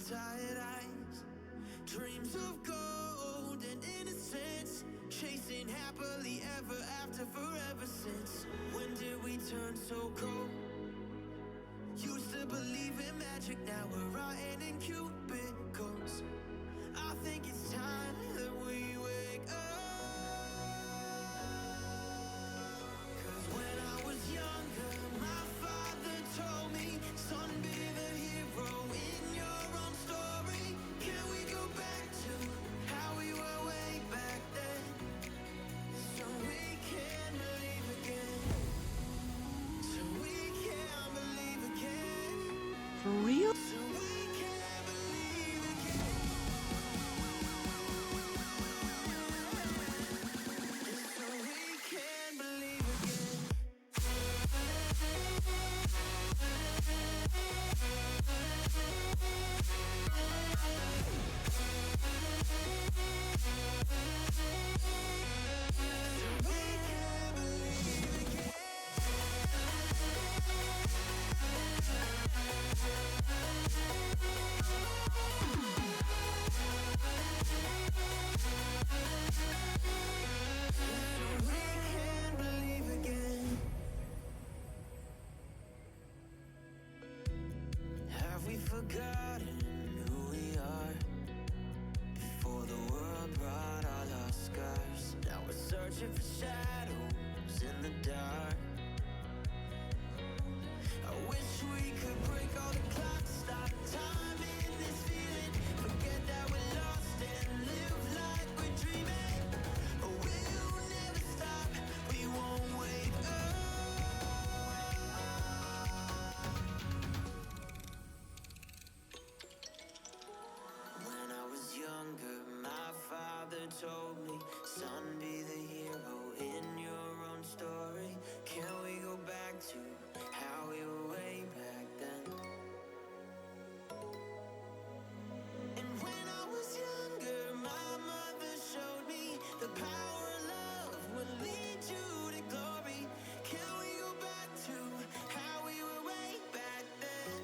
tired eyes, dreams of gold and innocence, chasing happily ever after forever since. When did we turn so cold? Used to believe in magic, now we're rotting in cubicles. I think it's time that we wake up. 'Cause when I was younger, my father told me, son, be the hero in your own story. Can we go back to how we were way back then, so we can believe again, so we can believe again, For real? so we can believe again, so we can believe again. Have we forgotten who we are before the world brought all our scars? Now we're searching for shadows in the dark. I wish we could break all the clocks, stop time in this feeling, forget that we're lost and live like we're dreaming. We'll never stop, we won't wake up. When I was younger, my father told me, son, be the hero in your own story. Can we go back to how we were way back then? And when I was younger, my mother showed me the power of love will lead you to glory. Can we go back to how we were way back then,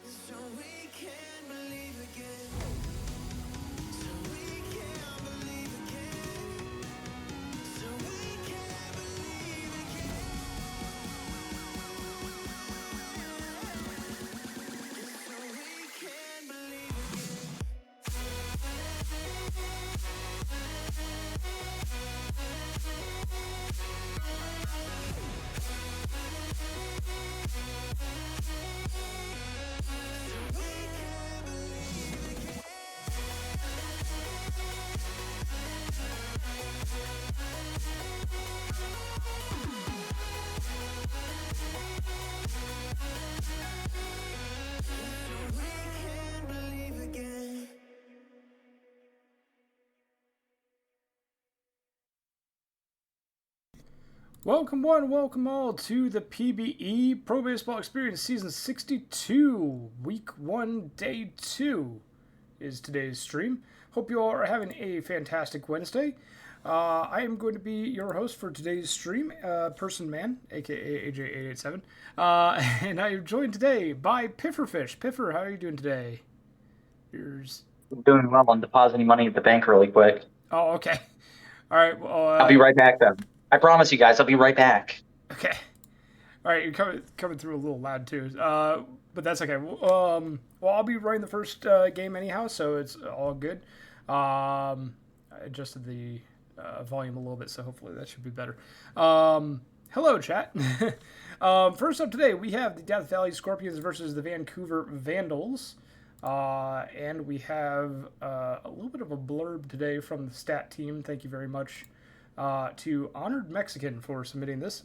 so we can believe again, so we can believe again, so we can believe again, so we can believe again. Welcome one, welcome all to the PBE Pro Baseball Experience Season 62, Week 1, Day 2 is today's stream. Hope you all are having a fantastic Wednesday. I am going to be your host for today's stream, PersonMann, aka AJ887, and I am joined today by Pifferfish. Piffer, how are you doing today? Here's... I'm doing well. I'm depositing money at the bank really quick. Oh, okay. All right, well... I'll be right back, then. I promise you guys, I'll be right back. Okay. All right, you're coming through a little loud too, but that's okay. Well, I'll be running the first game anyhow, so it's all good. I adjusted the volume a little bit, so hopefully that should be better. Hello, chat. First up today, we have the Death Valley Scorpions versus the Vancouver Vandals. And we have a little bit of a blurb today from the stat team. Thank you very much to Honored Mexican for submitting this.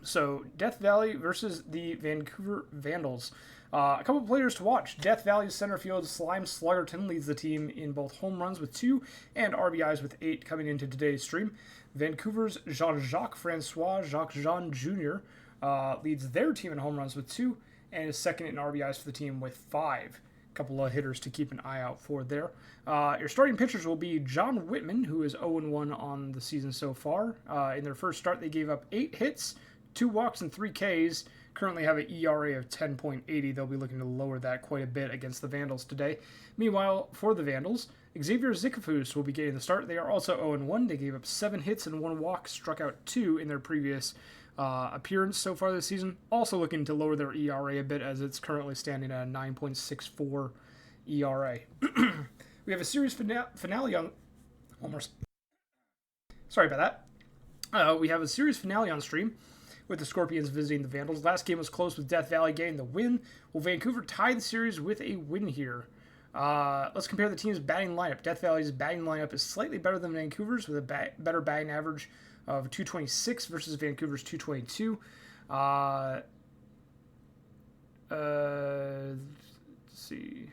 So Death Valley versus the Vancouver Vandals. A couple of players to watch. Death Valley's center field Slime Sluggerton leads the team in both home runs with 2 and RBIs with 8 coming into today's stream. Vancouver's Jean-Jacques Francois Jacques-Jean Jr. Leads their team in home runs with 2 and is second in RBIs for the team with 5. Couple of hitters to keep an eye out for there. Your starting pitchers will be John Whitman, who is 0-1 on the season so far. In their first start, they gave up 8 hits, 2 walks and 3 Ks. Currently have an ERA of 10.80. They'll be looking to lower that quite a bit against the Vandals today. Meanwhile, for the Vandals, Xavier Zicafus will be getting the start. They are also 0-1. They gave up 7 hits and 1 walk, struck out 2 in their previous appearance so far this season. Also looking to lower their ERA a bit, as it's currently standing at a 9.64 ERA. We have a series finale on... One more... Sorry about that. We have a series finale on stream with the Scorpions visiting the Vandals. Last game was close with Death Valley getting the win. Will Vancouver tie the series with a win here? Let's compare the team's batting lineup. Death Valley's batting lineup is slightly better than Vancouver's, with a better batting average of 226 versus Vancouver's 222. Let's see.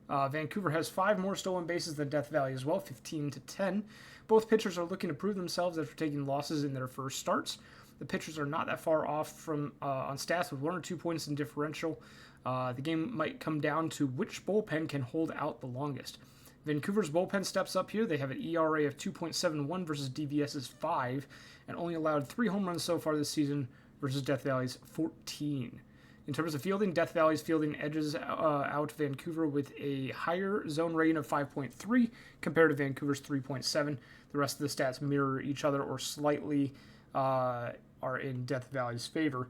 Vancouver has 5 more stolen bases than Death Valley as well, 15-10. Both pitchers are looking to prove themselves after taking losses in their first starts. The pitchers are not that far off from on stats, with 1 or 2 points in differential. The game might come down to which bullpen can hold out the longest. Vancouver's bullpen steps up here. They have an ERA of 2.71 versus DVS's 5, and only allowed 3 home runs so far this season versus Death Valley's 14. In terms of fielding, Death Valley's fielding edges out Vancouver with a higher zone rating of 5.3 compared to Vancouver's 3.7. The rest of the stats mirror each other or slightly are in Death Valley's favor.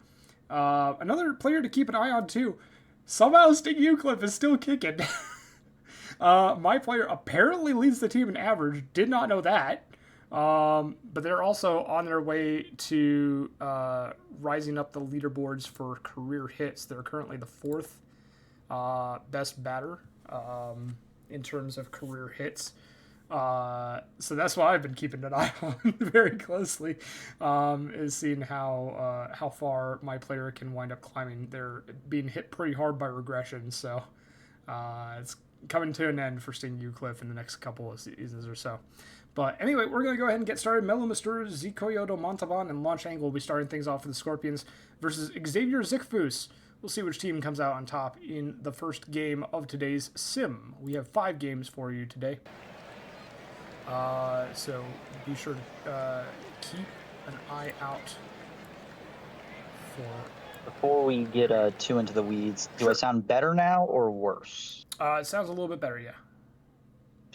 Another player to keep an eye on, too. Somehow Sting Eucliffe is still kicking. My player apparently leads the team in average. Did not know that. But they're also on their way to rising up the leaderboards for career hits. They're currently the 4th best batter in terms of career hits. So that's why I've been keeping an eye on very closely, is seeing how far my player can wind up climbing. They're being hit pretty hard by regression, so it's coming to an end for Sting Eucliffe in the next couple of seasons or so. But anyway, we're going to go ahead and get started. Melo Mistura, Zikoyoto Montalban, and Launch Angle will be starting things off for the Scorpions versus Xavier Zicafus. We'll see which team comes out on top in the first game of today's sim. We have 5 games for you today. So be sure to keep an eye out for... Before we get too into the weeds, do I sound better now or worse? It sounds a little bit better, yeah.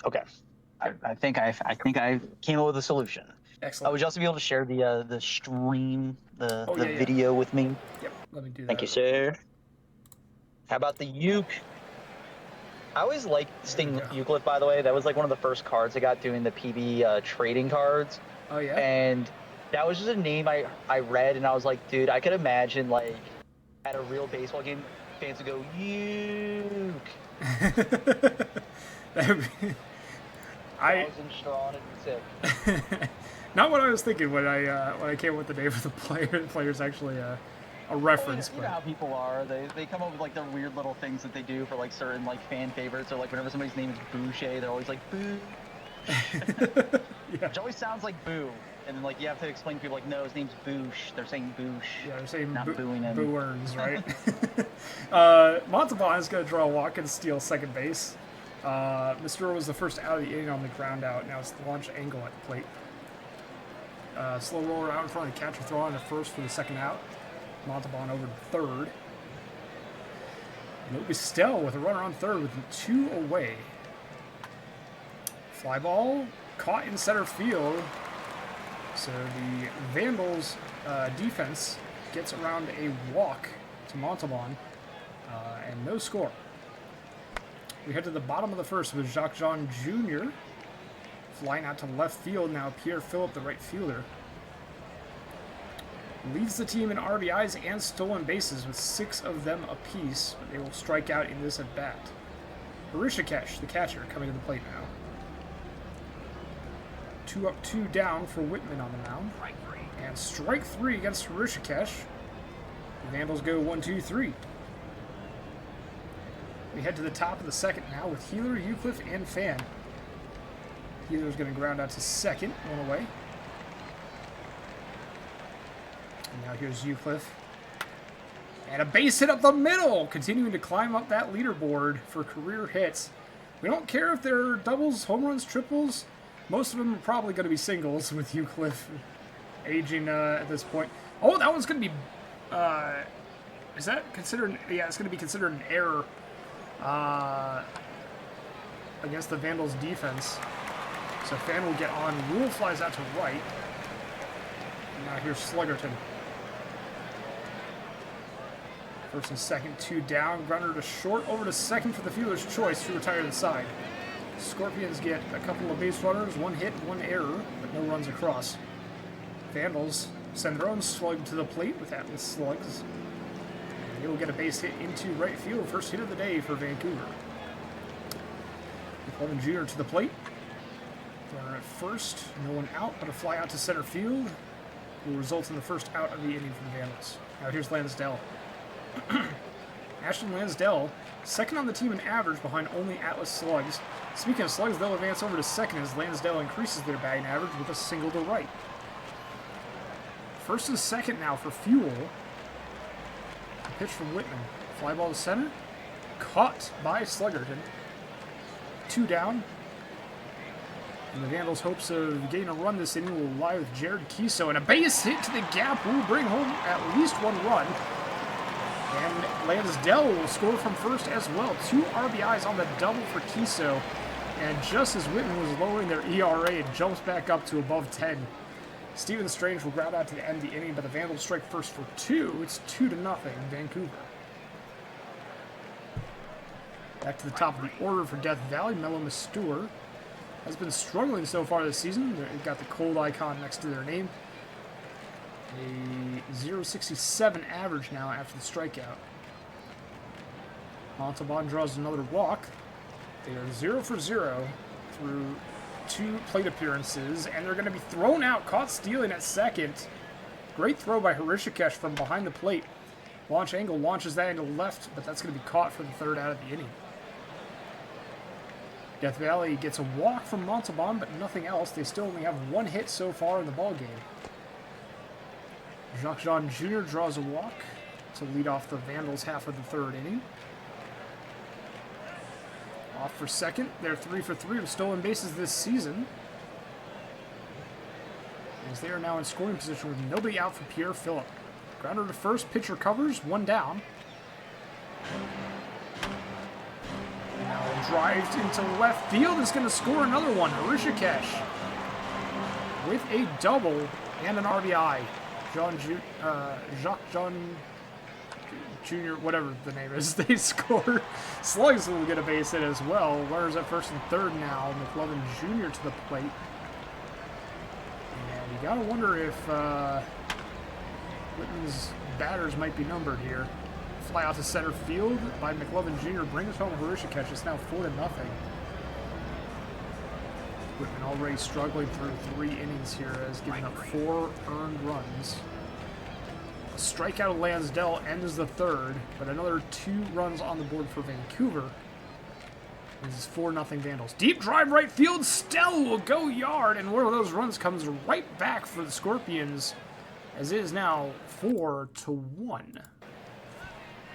Okay. I think I came up with a solution. Excellent. Would you also be able to share the stream, the yeah. video with me? Yep, let me do that. Thank you, sir. How about the Uke? I always liked Sting Euclid, by the way. That was like one of the first cards I got doing the PB trading cards. Oh, yeah? And that was just a name I read, and I was like, dude, I could imagine, like, at a real baseball game, fans would go, Uke. That would be... Strong and sick. Not what I was thinking when I came up with the name of the player. The player's actually a reference. You know how people are. They come up with like their weird little things that they do for like certain like fan favorites, or like whenever somebody's name is Boucher, they're always like Boo. Yeah. Which always sounds like Boo, and then like you have to explain to people like, no, his name's Boosh. They're saying Boosh. Yeah, they're saying not booing him. Boo earns, right? Montalban is going to draw a walk and steal second base. Mistura was the first out of the inning on the ground out. Now it's the Launch Angle at the plate. Slow roller out in front of the catcher, throw on to first for the second out. Montalban over to third. And Stell with a runner on third with 2 away. Fly ball caught in center field. So the Vandals defense gets around a walk to Montalban and no score. We head to the bottom of the first with Jacques Jean Jr. flying out to left field. Now Pierre Phillip, the right fielder, leads the team in RBIs and stolen bases with 6 of them apiece, but they will strike out in this at-bat. Hrishikesh, the catcher, coming to the plate now. 2 up, 2 down for Whitman on the mound. And strike 3 against Hrishikesh. The Vandals go 1-2-3. We head to the top of the second now with Healer, Eucliffe, and Fan. Healer's going to ground out to second, 1 away. And now here's Eucliffe. And a base hit up the middle, continuing to climb up that leaderboard for career hits. We don't care if they're doubles, home runs, triples. Most of them are probably going to be singles with Eucliffe aging at this point. Oh, that one's going to be... is that considered... Yeah, it's going to be considered an error against the Vandals' defense. So Fan will get on. Rule flies out to right. And now here's Sluggerton. First and second, 2 down. Grunner to short. Over to second for the fielder's choice to retire to the side. Scorpions get a couple of base runners, 1 hit, 1 error, but no runs across. Vandals send their own slug to the plate with Atlas slugs. And he'll get a base hit into right field. First hit of the day for Vancouver. McLovin Jr. to the plate. Runner at first, no one out, but a fly out to center field will result in the first out of the inning for the Vandals. Now here's Lansdale. Ashton Lansdale, second on the team in average behind only Atlas slugs. Speaking of slugs, they'll advance over to second as Lansdale increases their batting average with a single to right. First and second now for Fuel. A pitch from Whitman. Fly ball to center. Caught by Sluggerton. 2 down. And the Vandals' hopes of getting a run this inning will lie with Jared Kiso. And a base hit to the gap will bring home at least 1 run. And Lansdale will score from first as well. 2 RBIs on the double for Kiso. And just as Whitman was lowering their ERA, it jumps back up to above 10. Steven Strange will ground out to the end of the inning, but the Vandals strike first for 2. It's 2-0, Vancouver. Back to the top of the order for Death Valley. Mello Mastur has been struggling so far this season. They've got the cold icon next to their name. A 0.67 average now after the strikeout. Montalban draws another walk. They are 0 for 0 through 2 plate appearances, and they're going to be thrown out. Caught stealing at second. Great throw by Hrishikesh from behind the plate. Launch angle launches that into left, but that's going to be caught for the 3rd out of the inning. Death Valley gets a walk from Montalban, but nothing else. They still only have 1 hit so far in the ballgame. Jacques Jean Jr. draws a walk to lead off the Vandals' half of the 3rd inning. Off for second. They're 3 for 3 with stolen bases this season, as they are now in scoring position with nobody out for Pierre Phillip. Grounder to first. Pitch recovers. 1 down. Now a drive into left field is going to score another one. Hrishikesh with a double and an RBI. Jacques John Jr., whatever the name is, they score. Slugs will get a base hit as well. Runners at first and third now. McLovin Jr. to the plate. And you gotta wonder if Whitman's batters might be numbered here. Fly out to center field by McLovin Jr. brings home Hrishikesh. It's now 4-0. Whitman already struggling through 3 innings here, has given up 4 earned runs. A strikeout of Lansdale ends the 3rd, but another 2 runs on the board for Vancouver. This is 4-0 Vandals. Deep drive right field. Stell will go yard, and one of those runs comes right back for the Scorpions, as it is now 4-1.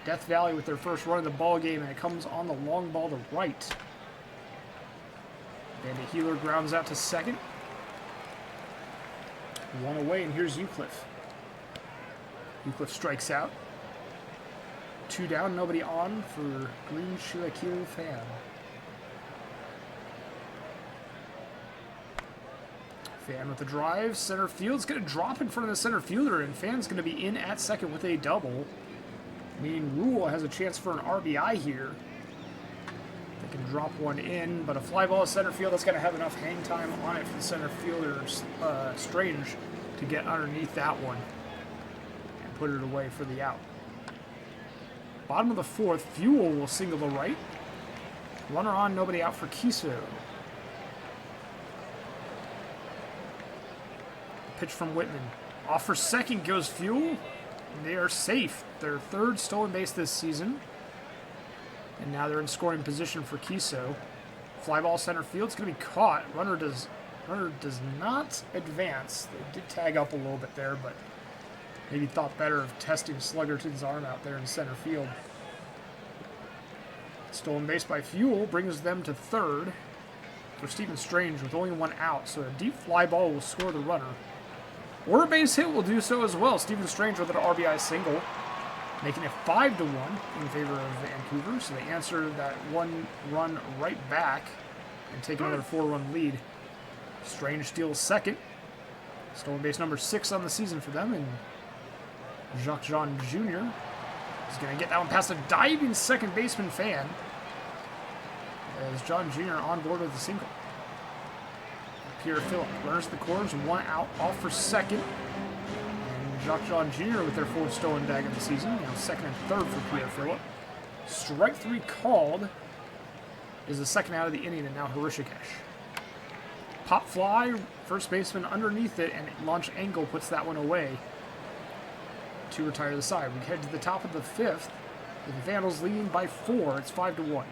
Death Valley with their first run of the ball game, and it comes on the long ball to right. And the Healer grounds out to second. 1 away, and here's Euclid. Euclid strikes out. 2 down, nobody on for Green Shilakil Fan. Fan with the drive. Center field's going to drop in front of the center fielder, and Fan's going to be in at second with a double. Meaning Rule has a chance for an RBI here. They can drop one in, but a fly ball to center field that's going to have enough hang time on it for the center fielder, Strange, to get underneath that one and put it away for the out. Bottom of the 4th, Fuel will single to right. Runner on, nobody out for Kiso. Pitch from Whitman. Off for second goes Fuel. They are safe. Their 3rd stolen base this season. And now they're in scoring position for Kiso. Fly ball center field. It's going to be caught. Runner does not advance. They did tag up a little bit there, but maybe thought better of testing Sluggerton's arm out there in center field. Stolen base by Fuel brings them to 3rd for Stephen Strange with only 1 out. So a deep fly ball will score the runner. or a base hit will do so as well. Stephen Strange with an RBI single, making it 5-1 in favor of Vancouver. So they answer that 1 run right back and take another 4-run lead. Strange steals second. Stolen base number 6 on the season for them, and Jacques Jean Jr. is going to get that one past a diving second baseman Fan, as John Jr. on board with a single. Pierre Phillip runners the corners, 1 out, off for second. And Jacques Jean Jr. with their 4th stolen bag of the season. Now second and third for Pierre Phillip. Strike 3 called is the second out of the inning, and now Hrishikesh. Pop fly, first baseman underneath it, and launch angle puts that one away to retire the side. We head to the top of the 5th, with the Vandals leading by 4. It's 5-1.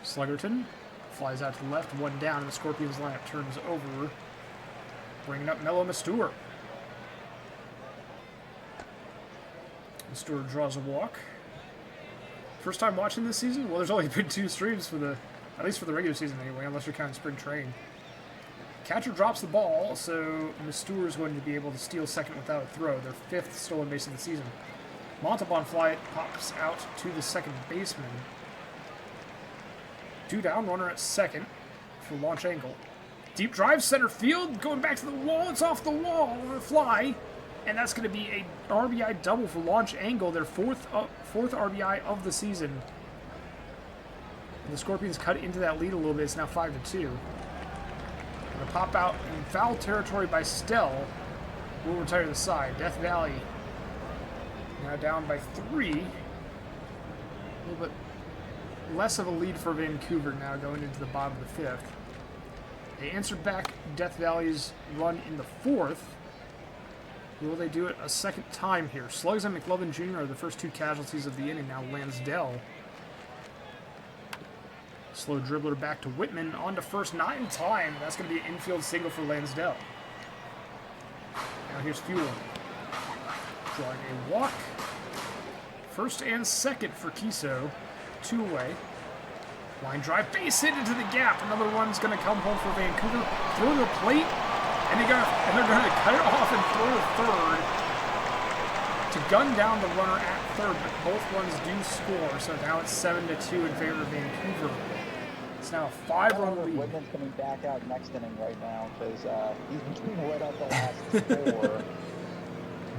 Sluggerton flies out to the left, 1 down, and the Scorpions lineup turns over, bringing up Mello Mastur. Mastur draws a walk. First time watching this season? Well, there's only been 2 streams for the, at least for the regular season anyway, unless you're counting spring training. Catcher drops the ball, so Mastur is going to be able to steal second without a throw, their 5th stolen base of the season. Montalban fly pops out to the second baseman. 2 down, runner at second for launch angle. Deep drive, center field, going back to the wall. It's off the wall on a fly, and that's going to be a RBI double for launch angle, their 4th RBI of the season. And the Scorpions cut into that lead a little bit. It's now 5-2. Going to pop out in foul territory by Stell. Will retire to the side. Death Valley now down by 3. A little bit less of a lead for Vancouver now going into the bottom of the 5th. They answered back Death Valley's run in the 4th. Will they do it a second time here? Slugs and McLovin Jr. are the first 2 casualties of the inning. Now Lansdell. Slow dribbler back to Whitman. On to first, not in time. That's going to be an infield single for Lansdell. Now here's Fuel. Drawing a walk. First and second for Kiso. 2 away. Line drive, base hit into the gap. Another one's going to come home for Vancouver. Throw the plate, and they're going to cut it off and throw to third to gun down the runner at third. But both runs do score, so now it's 7-2 in favor of Vancouver. It's now a 5-run lead. Whitman's coming back out next inning right now because he's been getting lit up the last 4.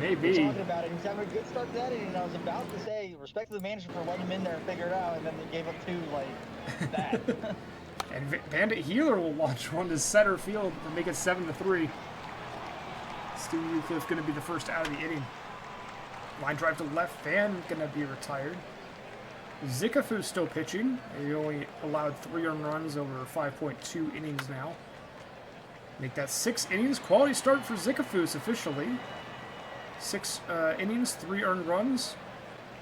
Maybe. We're talking about it. He's having a good start to that inning, and I was about to say, respect to the manager for letting him in there and figure it out, and then they gave up 2 like that. And Bandit Healer will launch one to center field and make it 7-3. Stu Eucliffe going to be the first out of the inning. Line drive to left, Fan going to be retired. Zikafu still pitching. He only allowed 3 earned runs over 5.2 innings now. Make that 6 innings. Quality start for Zikafu officially. 6 innings, 3 earned runs.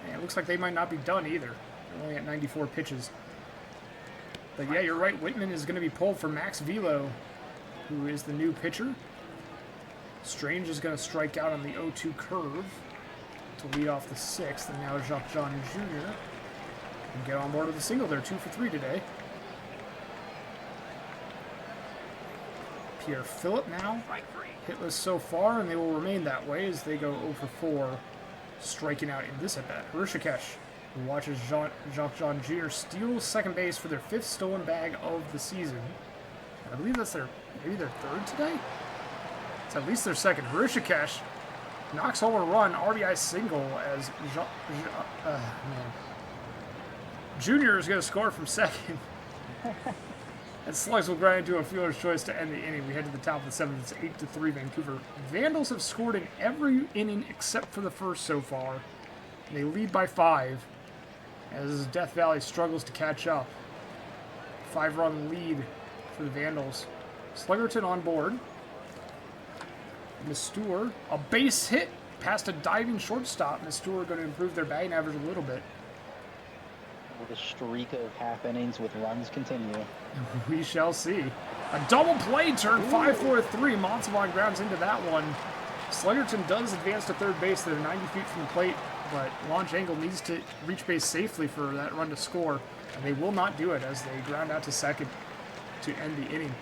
And it looks like they might not be done either. They're only at 94 pitches. But yeah, you're right. Whitman is going to be pulled for Max Velo, who is the new pitcher. Strange is going to strike out on the 0-2 curve to lead off the 6th. And now Jacques Jean Jr. can get on board with a single. They're 2 for 3 today. Pierre Phillip now hitless so far, and they will remain that way as they go 0 for 4, striking out in this at-bat. Hrishikesh, who watches Jacques Jean Jr. steal second base for their 5th stolen bag of the season. I believe that's maybe their 3rd today? It's at least their 2nd. Hrishikesh knocks home a run, RBI single, as Junior is going to score from second. And Slugs will grind into a fielder's choice to end the inning. We head to the top of the 7th. It's 8-3 Vancouver. Vandals have scored in every inning except for the 1st so far. And they lead by 5 as Death Valley struggles to catch up. 5-run lead for the Vandals. Sluggerton on board. Mastur, a base hit past a diving shortstop. Mastur going to improve their batting average a little bit. Will the streak of half innings with runs continue? We shall see. A double play turn, 5-4-3. Montalban grounds into that one. Sluggerton does advance to third base. They're 90 feet from the plate, but launch angle needs to reach base safely for that run to score, and they will not do it as they ground out to second to end the inning.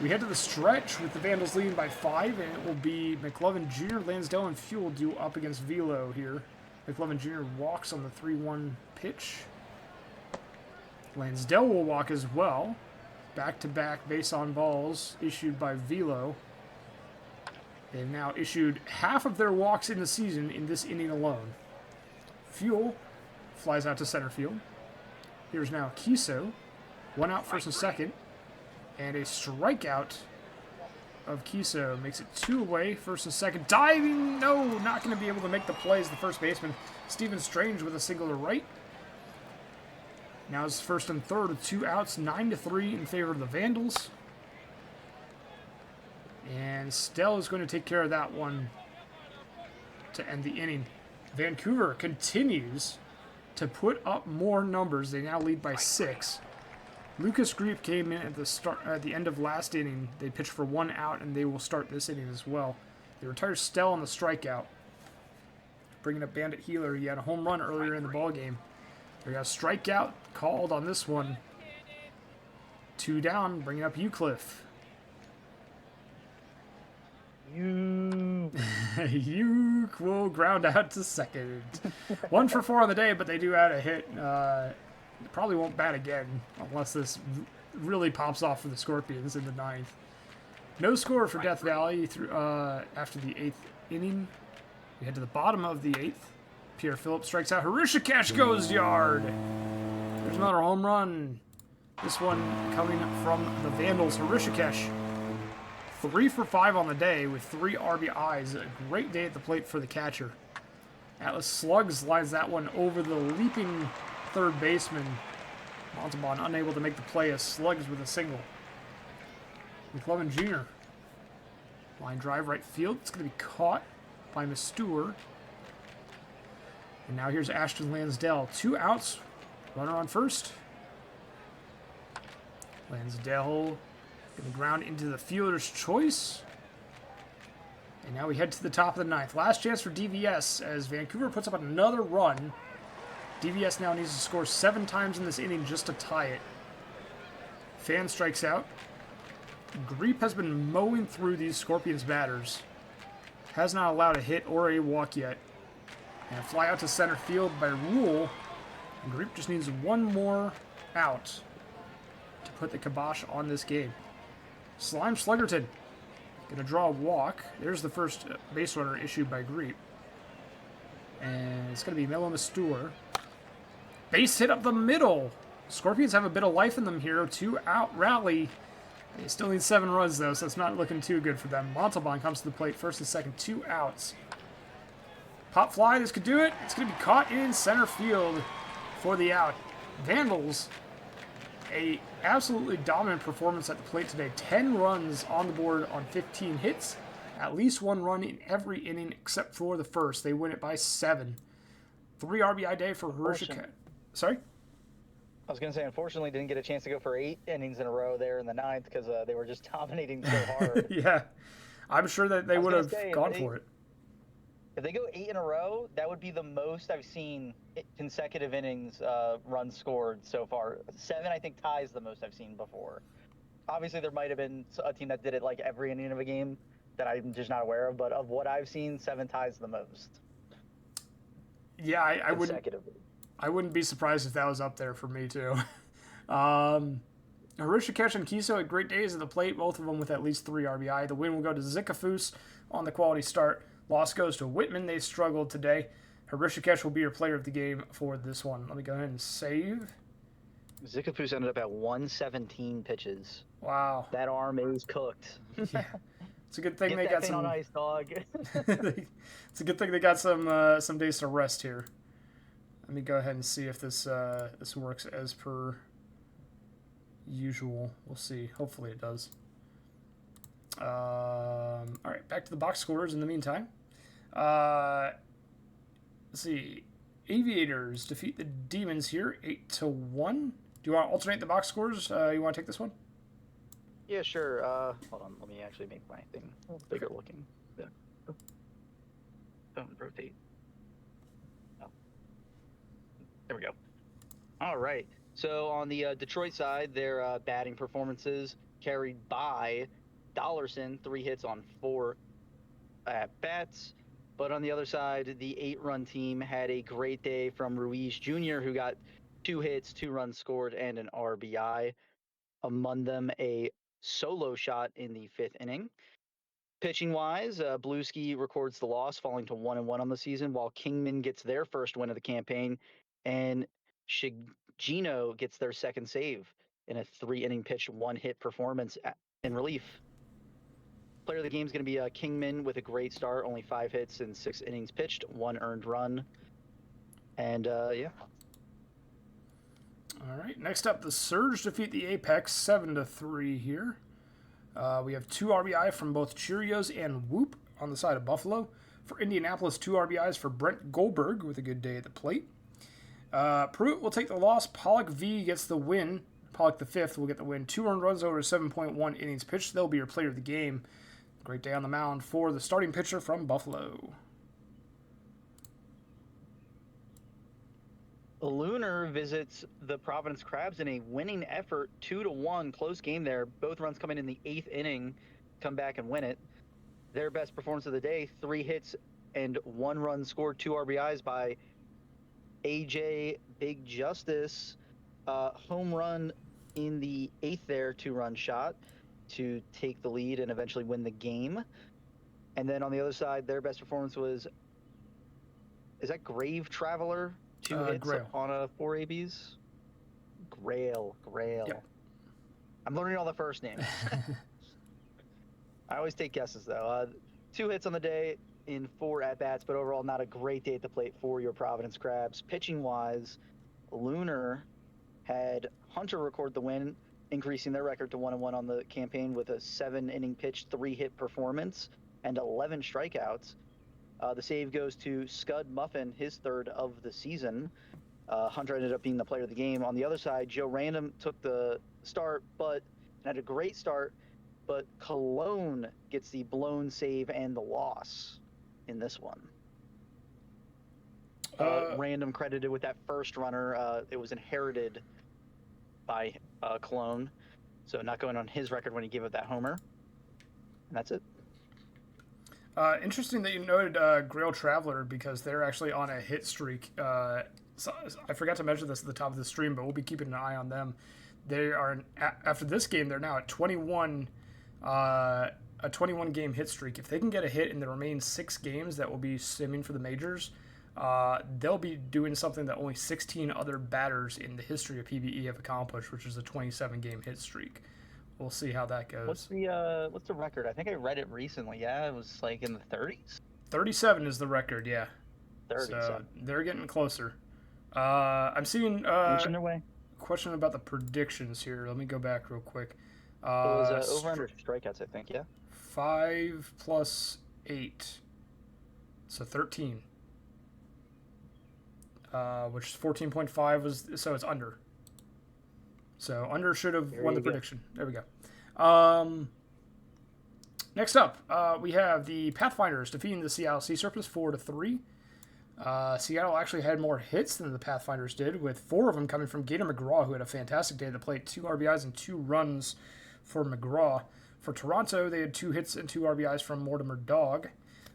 We head to the stretch with the Vandals leading by 5, and it will be McLovin Jr., Lansdale, and Fuel due up against Velo here. McLovin Jr. walks on the 3-1 pitch. Lansdale will walk as well. Back-to-back base on balls issued by Velo. They've now issued half of their walks in the season in this inning alone. Fuel flies out to center field. Here's now Kiso. 1 out, first and second. And a strikeout of Kiso makes it 2 away, first and second. Diving, no, not going to be able to make the plays. The first baseman, Steven Strange, with a single to right. Now it's first and third with 2 outs, 9-3 in favor of the Vandals. And Stell is going to take care of that one to end the inning. Vancouver continues to put up more numbers. They now lead by 6. Lucas Griep came in at the end of last inning. They pitched for 1 out, and they will start this inning as well. They retire Stell on the strikeout. Bringing up Bandit Healer. He had a home run earlier in the ballgame. They got a strikeout called on this one. 2 down, bringing up Eucliffe. Uke will ground out to second. 1 for 4 on the day, but they do add a hit. Probably won't bat again unless this really pops off for the Scorpions in the 9th. No score for Death Valley after the 8th inning. We head to the bottom of the 8th. Pierre Phillips strikes out. Harishikesh goes yard. There's another home run. This one coming from the Vandals. Harishikesh 3 for 5 on the day with 3 RBIs. A great day at the plate for the catcher. Atlas Slugs lines that one over the leaping third baseman. Montalban unable to make the play as Slugs with a single. McLovin Jr. Line drive right field. It's going to be caught by Mastur. And now here's Ashton Lansdale. 2 outs. Runner on first. Lansdale going to ground into the fielder's choice. And now we head to the top of the 9th. Last chance for DVS as Vancouver puts up another run. DVS now needs to score 7 times in this inning just to tie it. Fan strikes out. Griep has been mowing through these Scorpions batters. Has not allowed a hit or a walk yet. And a fly out to center field by Rule. And Griep just needs 1 more out to put the kibosh on this game. Slime Sluggerton going to draw a walk. There's the first base runner issued by Griep. And it's going to be Melo Mastur. Base hit up the middle. Scorpions have a bit of life in them here. 2 out rally. They still need 7 runs, though, so it's not looking too good for them. Montalban comes to the plate, first and second, 2 outs. Pop fly, this could do it. It's going to be caught in center field for the out. Vandals, a absolutely dominant performance at the plate today. 10 runs on the board on 15 hits. At least 1 run in every inning except for the first. They win it by 7. 3 RBI day for Harishika. Sorry? I was going to say, unfortunately, didn't get a chance to go for 8 innings in a row there in the 9th because they were just dominating so hard. Yeah. I'm sure that they would have gone for it. If they go 8 in a row, that would be the most I've seen consecutive innings runs scored so far. 7, I think, ties the most I've seen before. Obviously, there might have been a team that did it like every inning of a game that I'm just not aware of, but of what I've seen, 7 ties the most. Yeah, I wouldn't be surprised if that was up there for me, too. Harishikesh and Kiso had great days at the plate, both of them with at least 3 RBI. The win will go to Zikafus on the quality start. Loss goes to Whitman. They struggled today. Harishikesh will be your player of the game for this one. Let me go ahead and save. Zikafus ended up at 117 pitches. Wow. That arm is cooked. Yeah. It's a good thing Get they that got thing some. on ice, dog. It's a good thing they got some days to rest here. Let me go ahead and see if this works as per usual. We'll see. Hopefully it does. All right, back to the box scores in the meantime. Let's see. Aviators defeat the Demons here, 8-1. Do you want to alternate the box scores? You want to take this one? Yeah, sure. Hold on. Let me actually make my thing a little bigger looking. Yeah. Don't rotate. Oh. There we go. All right. So on the Detroit side, their batting performances, carried by Dollarson, 3 hits on 4 at bats. But on the other side, the 8-run team had a great day from Ruiz Jr., who got 2 hits, 2 runs scored, and an RBI. Among them, a solo shot in the 5th inning. Pitching wise, Bluesky records the loss, falling to 1-1 on the season, while Kingman gets their first win of the campaign, and Shigino gets their second save in a 3-inning pitched 1-hit performance in relief. Player of the game is going to be Kingman with a great start, only 5 hits in 6 innings pitched, 1 earned run. And yeah. All right. Next up, the Surge defeat the Apex 7-3 here. We have 2 RBI from both Cheerios and Whoop on the side of Buffalo. For Indianapolis, 2 RBIs for Brent Goldberg with a good day at the plate. Pruitt will take the loss. Pollock V gets the win. Pollock the 5th will get the win. 2 earned runs over 7.1 innings pitched. They'll be your player of the game. Great day on the mound for the starting pitcher from Buffalo. Lunar visits the Providence Crabs in a winning effort, 2-1, close game there. Both runs come in the 8th inning, come back and win it. Their best performance of the day, 3 hits and 1 run scored, 2 RBIs by AJ Big Justice. Home run in the 8th there, 2-run shot to take the lead and eventually win the game. And then on the other side, their best performance was, is that Grave Traveler? 2 hits Grail. on 4 ABs. Grail. Yeah. I'm learning all the first names. I always take guesses though. 2 hits on the day in 4 at-bats, but overall not a great day at the plate for your Providence Crabs. Pitching-wise, Lunar had Hunter record the win, increasing their record to 1-1 on the campaign with a 7-inning pitched, 3-hit performance and 11 strikeouts. The save goes to Scud Muffin, his 3rd of the season. Hunter ended up being the player of the game. On the other side, Joe Random took the start, but had a great start, but Cologne gets the blown save and the loss in this one. Random credited with that first runner. It was inherited by Cologne, so not going on his record when he gave up that homer. And that's it. Interesting that you noted Grail Traveler, because they're actually on a hit streak. So I forgot to mention this at the top of the stream, but we'll be keeping an eye on them. They are after this game, they're now at 21, a 21 game hit streak. If they can get a hit in the remaining 6 games that will be simming for the majors, they'll be doing something that only 16 other batters in the history of PBE have accomplished, which is a 27 game hit streak. We'll see how that goes. What's the record? I think I read it recently. Yeah, it was like in the 30s. 37 is the record. Yeah. 37. So they're getting closer. I'm seeing Inching their way. question about the predictions here. Let me go back real quick. It was over under strikeouts, I think. Yeah. 5 plus 8, so 13. Which is 14.5 was, so it's under. So under should have won the prediction. There we go. Next up, we have the Pathfinders defeating the Seattle Sea Serpents 4-3. Seattle actually had more hits than the Pathfinders did, with 4 of them coming from Gator McGraw, who had a fantastic day at the plate. 2 RBIs and 2 runs for McGraw. For Toronto, they had 2 hits and 2 RBIs from Mortimer Dog.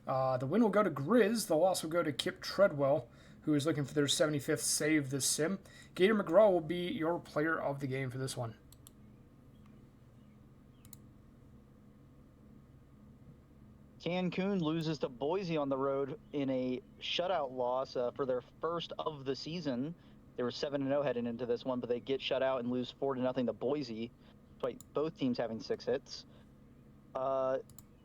The win will go to Grizz. The loss will go to Kip Treadwell, who is looking for their 75th save this sim. Gator McGraw will be your player of the game for this one. Cancun loses to Boise on the road in a shutout loss for their first of the season. They were 7-0 heading into this one, but they get shut out and lose 4-0 to Boise, despite both teams having 6 hits. A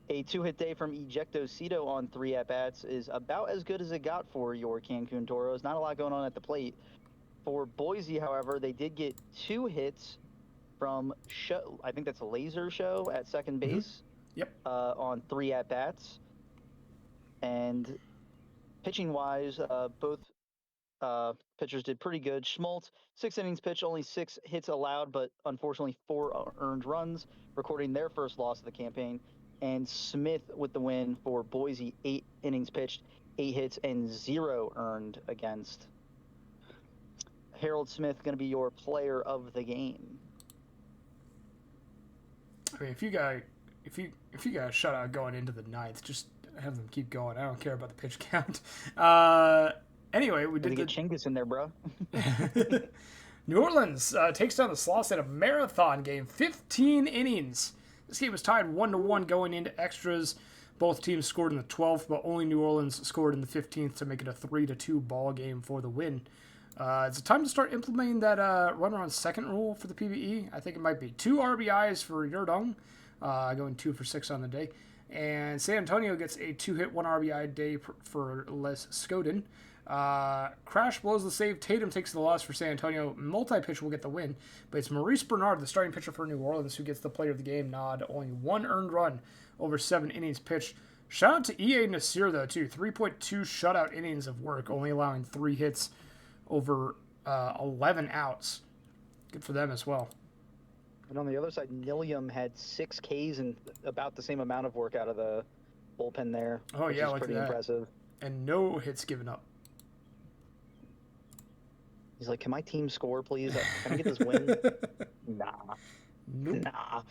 2-hit day from Ejecto Cito on 3 at-bats is about as good as it got for your Cancun Toros. Not a lot going on at the plate. For Boise, however, they did get 2 hits from I think that's a Laser Show at second base. Yep. On 3 at-bats. And pitching-wise, both pitchers did pretty good. Schmaltz, 6 innings pitched, only 6 hits allowed, but unfortunately 4 earned runs, recording their first loss of the campaign. And Smith with the win for Boise, 8 innings pitched, 8 hits, and 0 earned against. Harold Smith going to be your player of the game. basically, if you got a shutout going into the ninth, just have them keep going. I don't care about the pitch count. Anyway, we did get Chingus in there, bro. New Orleans takes down the Sloths in a marathon game, 15 innings. This game was tied 1-1 going into extras. Both teams scored in the 12th, but only New Orleans scored in the 15th to make it a 3-2 ball game for the win. It's time to start implementing that runner on second rule for the PBE. I think it might be 2 RBIs for Yurdong, going 2 for 6 on the day. And San Antonio gets a 2-hit, 1 RBI day for Les Scoden. Crash blows the save. Tatum takes the loss for San Antonio. Multi-pitch will get the win, but it's Maurice Bernard, the starting pitcher for New Orleans, who gets the player of the game nod. Only 1 earned run over 7 innings pitched. Shout out to EA Nasir, though, too. 3.2 shutout innings of work, only allowing 3 hits over 11 outs. Good for them as well. And on the other side, Nilium had 6 Ks and about the same amount of work out of the bullpen there. Oh, which yeah, is look pretty at that. impressive. And no hits given up. He's like, can my team score, please? Can I get this win? Nah. Nope. Nah.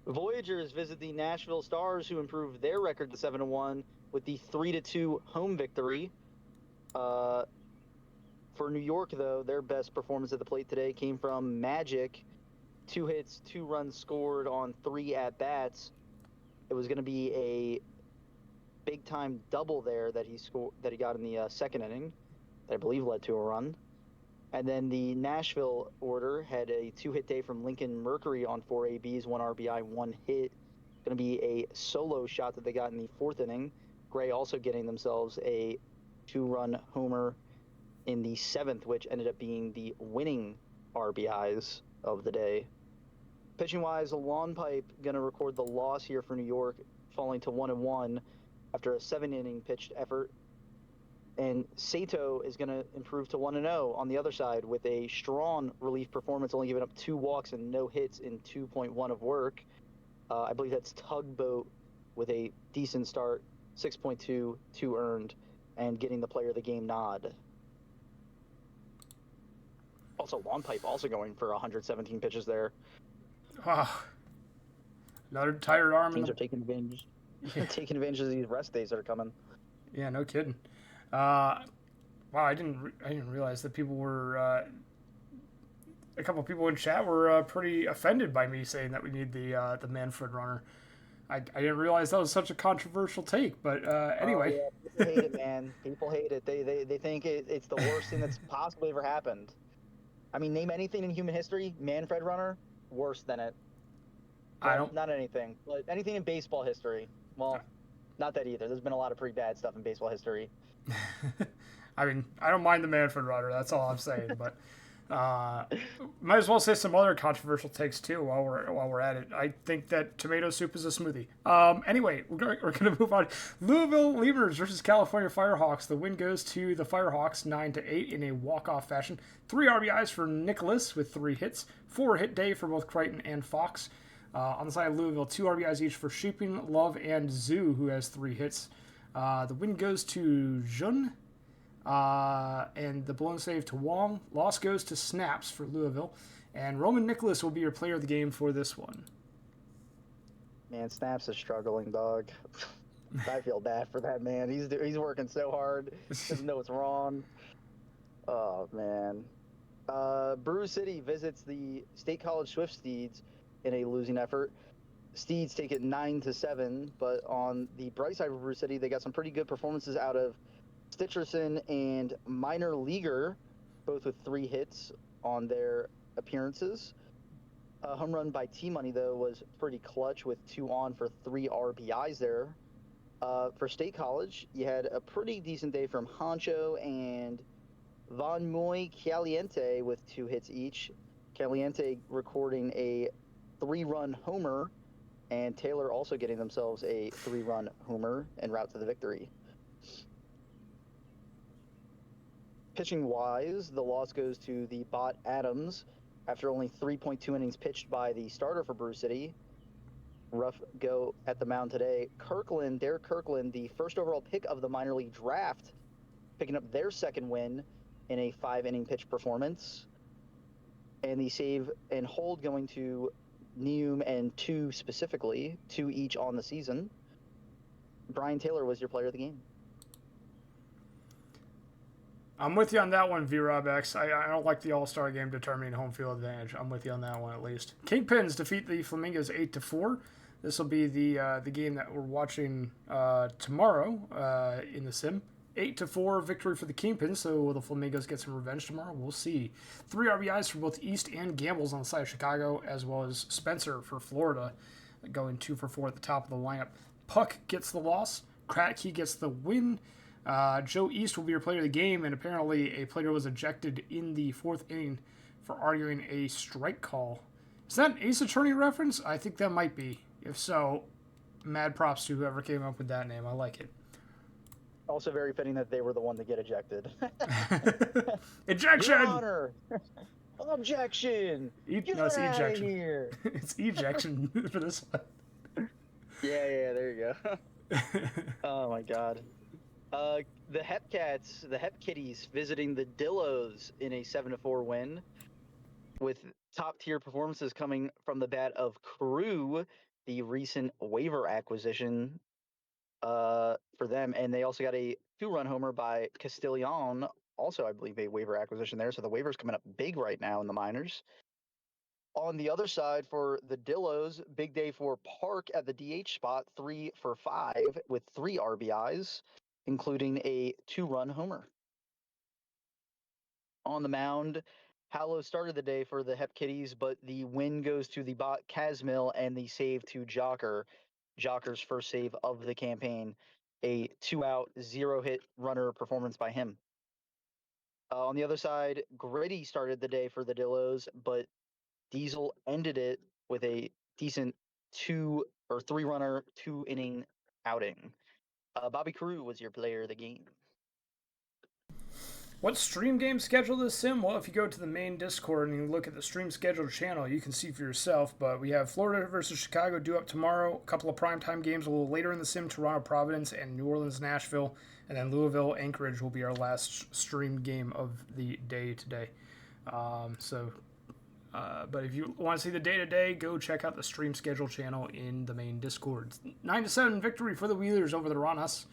Voyagers visit the Nashville Stars, who improved their record to 7-1 with the 3-2 home victory. For New York, though, their best performance at the plate today came from Magic. 2 hits, 2 runs scored on 3 at-bats. It was going to be a big-time double there that he got in the second inning that I believe led to a run. And then the Nashville order had a 2-hit day from Lincoln Mercury on 4 ABs, 1 RBI, 1 hit. Going to be a solo shot that they got in the 4th inning. Gray also getting themselves a 2-run homer in the 7th, which ended up being the winning RBIs of the day. Pitching-wise, Lawn Pipe going to record the loss here for New York, falling to 1-1 after a 7-inning pitched effort. And Sato is going to improve to 1-0 on the other side with a strong relief performance, only giving up 2 walks and no hits in 2.1 of work. I believe that's Tugboat with a decent start, 6.2, 2 earned, and getting the player of the game nod. Also, Lawn Pipe also going for 117 pitches there. Wow. Another tired arm. Teams are taking advantage. Taking advantage of these rest days that are coming. Yeah, no kidding. Wow, I didn't realize that people were a couple of people in chat were pretty offended by me saying that we need the Manfred runner. I didn't realize that was such a controversial take, but anyway. Oh, yeah. People hate it, man. People hate it. They think it's the worst thing that's possibly ever happened. I mean, name anything in human history, Manfred runner, worse than it. I don't. Not anything, but anything in baseball history. Well, not that either. There's been a lot of pretty bad stuff in baseball history. I mean, I don't mind the Manfred runner. That's all I'm saying. But might as well say some other controversial takes too while we're at it. I think that tomato soup is a smoothie. Anyway, we're gonna move on. Louisville Lemurs versus California Firehawks. The win goes to the Firehawks 9-8 in a walk-off fashion. 3 RBIs for Nicholas with 3 hits. 4-hit day for both Crichton and Fox. On the side of Louisville, 2 RBIs each for Sheeping, Love, and Zhu, who has 3 hits. The win goes to Jun, and the blown save to Wong. Loss goes to Snaps for Louisville, and Roman Nicholas will be your player of the game for this one. Man, Snaps is struggling, dog. I feel bad for that man. He's working so hard. Doesn't know what's wrong. Oh man. Brew City visits the State College Swift Steeds in a losing effort. Steeds take it 9-7, but on the bright side of Brew City, they got some pretty good performances out of Stitcherson and Minor Leaguer, both with 3 hits on their appearances. A home run by T-Money, though, was pretty clutch with 2 on for 3 RBIs there. For State College, you had a pretty decent day from Honcho and Von Moy Caliente with 2 hits each. Caliente recording a 3-run homer, and Taylor also getting themselves a 3-run homer en route to the victory. Pitching-wise, the loss goes to the bot Adams after only 3.2 innings pitched by the starter for Brew City. Rough go at the mound today. Derek Kirkland, the first overall pick of the minor league draft, picking up their second win in a 5-inning pitch performance. And the save and hold going to Neum and 2 specifically, 2 each on the season. Brian Taylor was your player of the game. I'm with you on that one, V-Rob X. I don't like the All-Star game determining home field advantage. I'm with you on that one at least. Kingpins defeat the Flamingos 8-4. This will be the game that we're watching tomorrow in the sim. 8-4 victory for the Kingpins. So will the Flamingos get some revenge tomorrow? We'll see. 3 RBIs for both East and Gambles on the side of Chicago, as well as Spencer for Florida, going 2 for 4 at the top of the lineup. Puck gets the loss. Kratky gets the win. Joe East will be your player of the game, and apparently a player was ejected in the 4th inning for arguing a strike call. Is that an Ace Attorney reference? I think that might be. If so, mad props to whoever came up with that name. I like it. Also very fitting that they were the one to get ejected. Ejection! Your Honor! Objection! Get No, it's out of ejection. here! It's ejection for this one. Yeah, there you go. Oh my god. The Hepcats, the Hep Kitties, visiting the Dillos in a 7-4 win, with top-tier performances coming from the bat of Crew, the recent waiver acquisition for them, and they also got a 2-run homer by Castillon, also I believe a waiver acquisition there. So the waiver's coming up big right now in the minors. On the other side for the Dillos, big day for Park at the DH spot, 3 for 5 with 3 RBIs, including a 2-run homer. On the mound, Hallow started the day for the Hep Kitties, but the win goes to the bot Casmill and the save to Jocker. Jocker's first save of the campaign, a 2-out, 0-hit runner performance by him. On the other side, Gritty started the day for the Dillos, but Diesel ended it with a decent 3-runner, 2-inning outing. Bobby Carew was your player of the game. What stream game schedule this sim? Well, if you go to the main Discord and you look at the stream schedule channel, you can see for yourself. But we have Florida versus Chicago due up tomorrow. A couple of primetime games a little later in the sim, Toronto, Providence, and New Orleans, Nashville. And then Louisville, Anchorage will be our last stream game of the day today. But if you want to see the day-to-day, go check out the stream schedule channel in the main Discord. 9-7 victory for the Wheelers over the Ranas.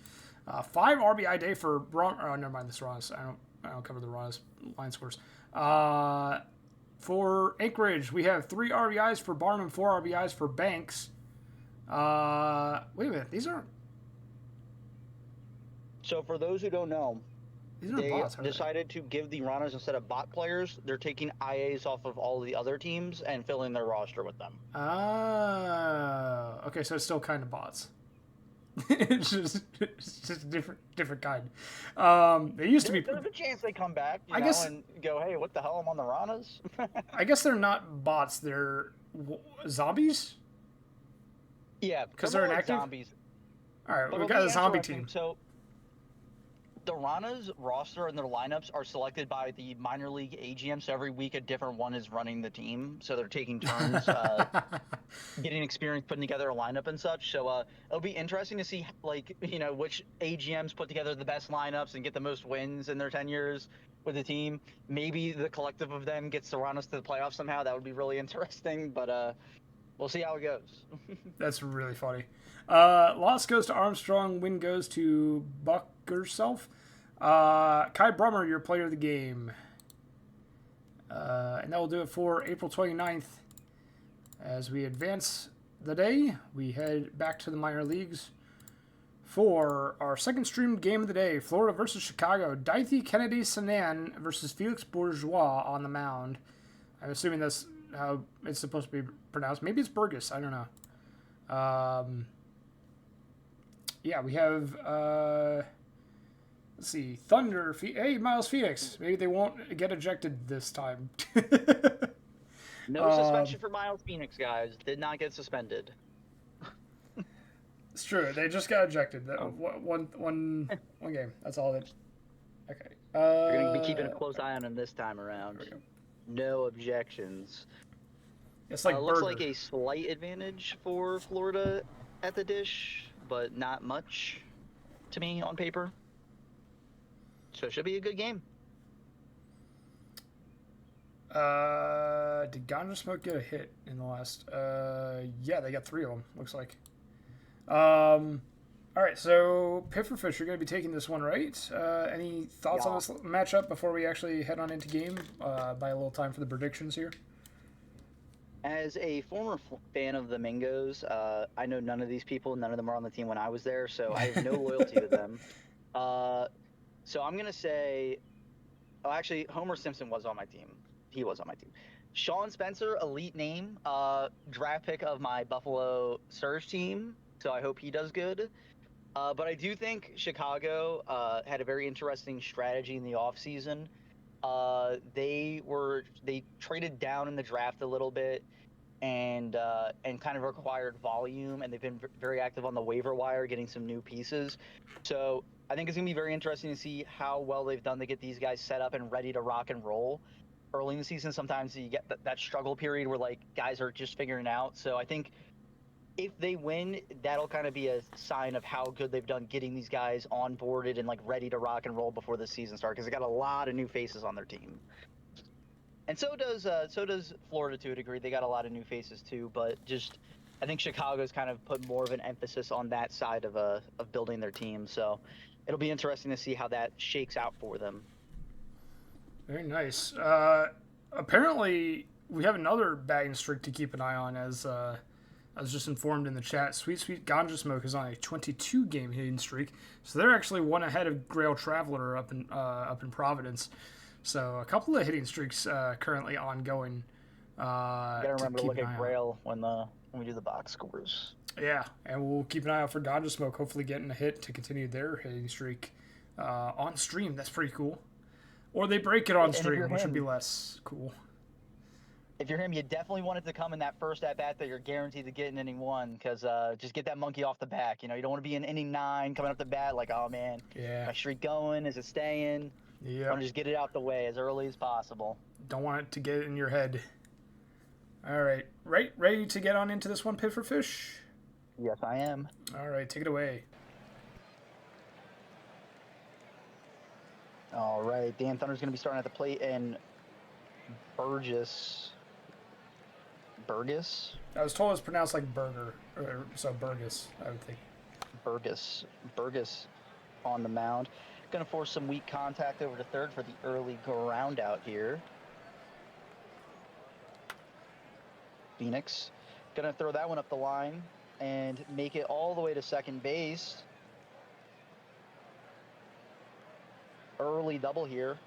5 RBI day for never mind, this Ranas. I don't cover the Ranas line scores. For Anchorage, we have 3 RBIs for Barnum, 4 RBIs for Banks. Wait a minute, these aren't. So for those who don't know, they bots, decided to give the Ranas, instead of bot players, they're taking IAs off of all of the other teams and filling their roster with them. Okay, so it's still kind of bots. it's just a different kind. They used to be. There's a chance they come back, I guess, and go, hey, what the hell? I'm on the Ranas. I guess they're not bots. They're zombies. Yeah, because they're inactive. Zombies. All right, we got a zombie team. So the Ranas roster and their lineups are selected by the minor league AGM. So every week a different one is running the team. So they're taking turns getting experience putting together a lineup and such. So it'll be interesting to see, which AGMs put together the best lineups and get the most wins in their tenures with the team. Maybe the collective of them gets the Ranas to the playoffs somehow. That would be really interesting. But we'll see how it goes. That's really funny. Loss goes to Armstrong. Win goes to Buck yourself. Kai Brummer, your player of the game. And that will do it for April 29th. As we advance the day, we head back to the minor leagues for our second streamed game of the day. Florida versus Chicago. Daithi Kennedy Sanan versus Felix Bourgeois on the mound. I'm assuming that's how it's supposed to be pronounced. Maybe it's Burgess. I don't know. Yeah, we have... let's see. Thunder. Hey, Miles Phoenix. Maybe they won't get ejected this time. No suspension for Miles Phoenix, guys. Did not get suspended. It's true. They just got ejected. One game. That's all. Okay. We're going to be keeping a close eye on him this time around. No objections. It's like looks like a slight advantage for Florida at the dish, but not much to me on paper. So it should be a good game. Did Ganja Smoke get a hit in the last? Yeah, they got 3 of them. Looks like. All right, so Pifferfish, you're going to be taking this one, right? Any thoughts on Yeah. this matchup before we actually head on into game? Buy a little time for the predictions here. As a former fan of the Mingos, I know none of these people. None of them are on the team when I was there, so I have no loyalty to them. So I'm gonna say, oh, actually, Homer Simpson was on my team. He was on my team. Sean Spencer, elite name, draft pick of my Buffalo Surge team. So I hope he does good. But I do think Chicago had a very interesting strategy in the offseason. They traded down in the draft a little bit and kind of required volume, and they've been very active on the waiver wire, getting some new pieces. So I think it's gonna be very interesting to see how well they've done to get these guys set up and ready to rock and roll. Early in the season, sometimes you get that struggle period where like guys are just figuring it out. So I think if they win, that'll kind of be a sign of how good they've done getting these guys onboarded and like ready to rock and roll before the season starts, because they got a lot of new faces on their team. And so does Florida to a degree. They got a lot of new faces too, but just I think Chicago's kind of put more of an emphasis on that side of building their team. So it'll be interesting to see how that shakes out for them. Very nice. Apparently, we have another batting streak to keep an eye on, as I was just informed in the chat. Sweet Sweet Ganja Smoke is on a 22-game hitting streak, so they're actually one ahead of Grail Traveler up in Providence. So a couple of hitting streaks currently ongoing. You gotta remember to keep look an at eye on. Grail when we do the box scores. Yeah, and we'll keep an eye out for Ganja Smoke, hopefully getting a hit to continue their hitting streak on stream. That's pretty cool. Or they break it on stream, which would be less cool. If you're him, you definitely want it to come in that first at bat that you're guaranteed to get in inning 1, because just get that monkey off the back. You know, you don't want to be in inning 9 coming up the bat like, oh man, Yeah. my streak going? Is it staying? Yeah. Want to just get it out the way as early as possible. Don't want it to get in your head. All right, ready to get on into this one, Pifferfish? Yes, I am. All right, take it away. All right, Dan Thunder's going to be starting at the plate, and Burgess. I was told it's pronounced like burger, so Burgess, I would think. Burgess on the mound. Going to force some weak contact over to third for the early ground out here. Phoenix going to throw that one up the line and make it all the way to second base. Early double here.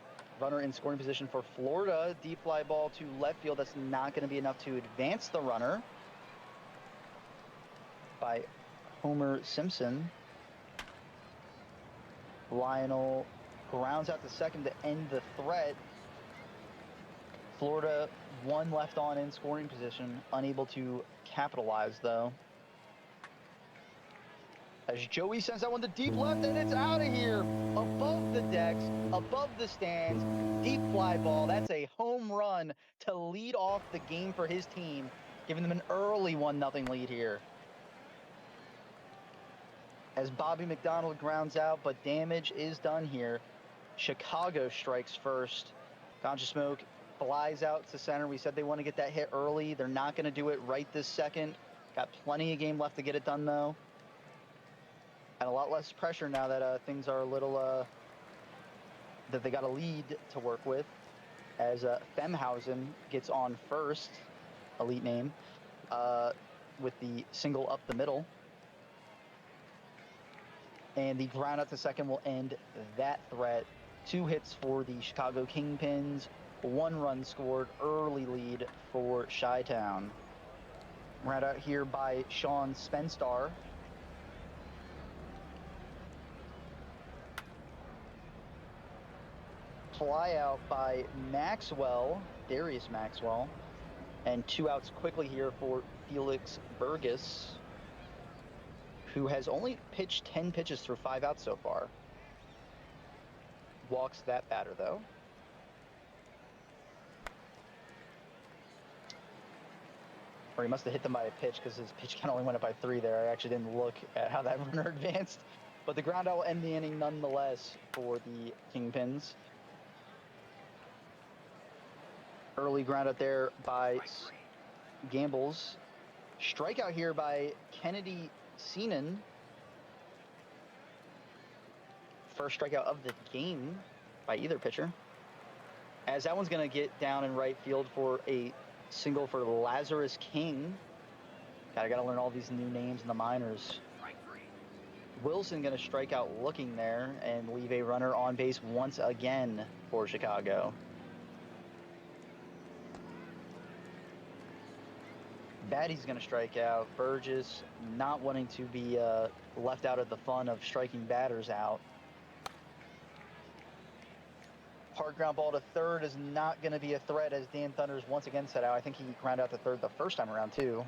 Runner in scoring position for Florida. Deep fly ball to left field. That's not going to be enough to advance the runner by Homer Simpson. Lionel grounds out to second to end the threat. Florida, one left on in scoring position, unable to capitalize though. As Joey sends that one to deep left, and it's out of here. Above the decks, above the stands, deep fly ball. That's a home run to lead off the game for his team, giving them an early 1-0 lead here. As Bobby McDonald grounds out, but damage is done here. Chicago strikes first. Ganja Smoke flies out to center. We said they want to get that hit early. They're not going to do it right this second. Got plenty of game left to get it done, though. And a lot less pressure now that things are a little, that they got a lead to work with. As Femhausen gets on first, elite name, with the single up the middle. And the ground out to second will end that threat. 2 hits for the Chicago Kingpins. 1 run scored. Early lead for Chi-Town. Right out here by Sean Spencer. Fly out by Maxwell, Darius Maxwell. And 2 outs quickly here for Felix Burgess, who has only pitched 10 pitches through 5 outs so far. Walks that batter, though. Or he must have hit them by a pitch, because his pitch count only went up by 3 there. I actually didn't look at how that runner advanced. But the ground out will end the inning nonetheless for the Kingpins. Early ground out there by Gambles. Strikeout here by Kennedy Seenan. First strikeout of the game by either pitcher. As that one's going to get down in right field for a single for Lazarus King. God, I got to learn all these new names in the minors. Wilson going to strike out looking there and leave a runner on base once again for Chicago. Batty's going to strike out. Burgess not wanting to be left out of the fun of striking batters out. Hard ground ball to third is not going to be a threat as Dan Thunders once again set out. I think he ground out to third the first time around too.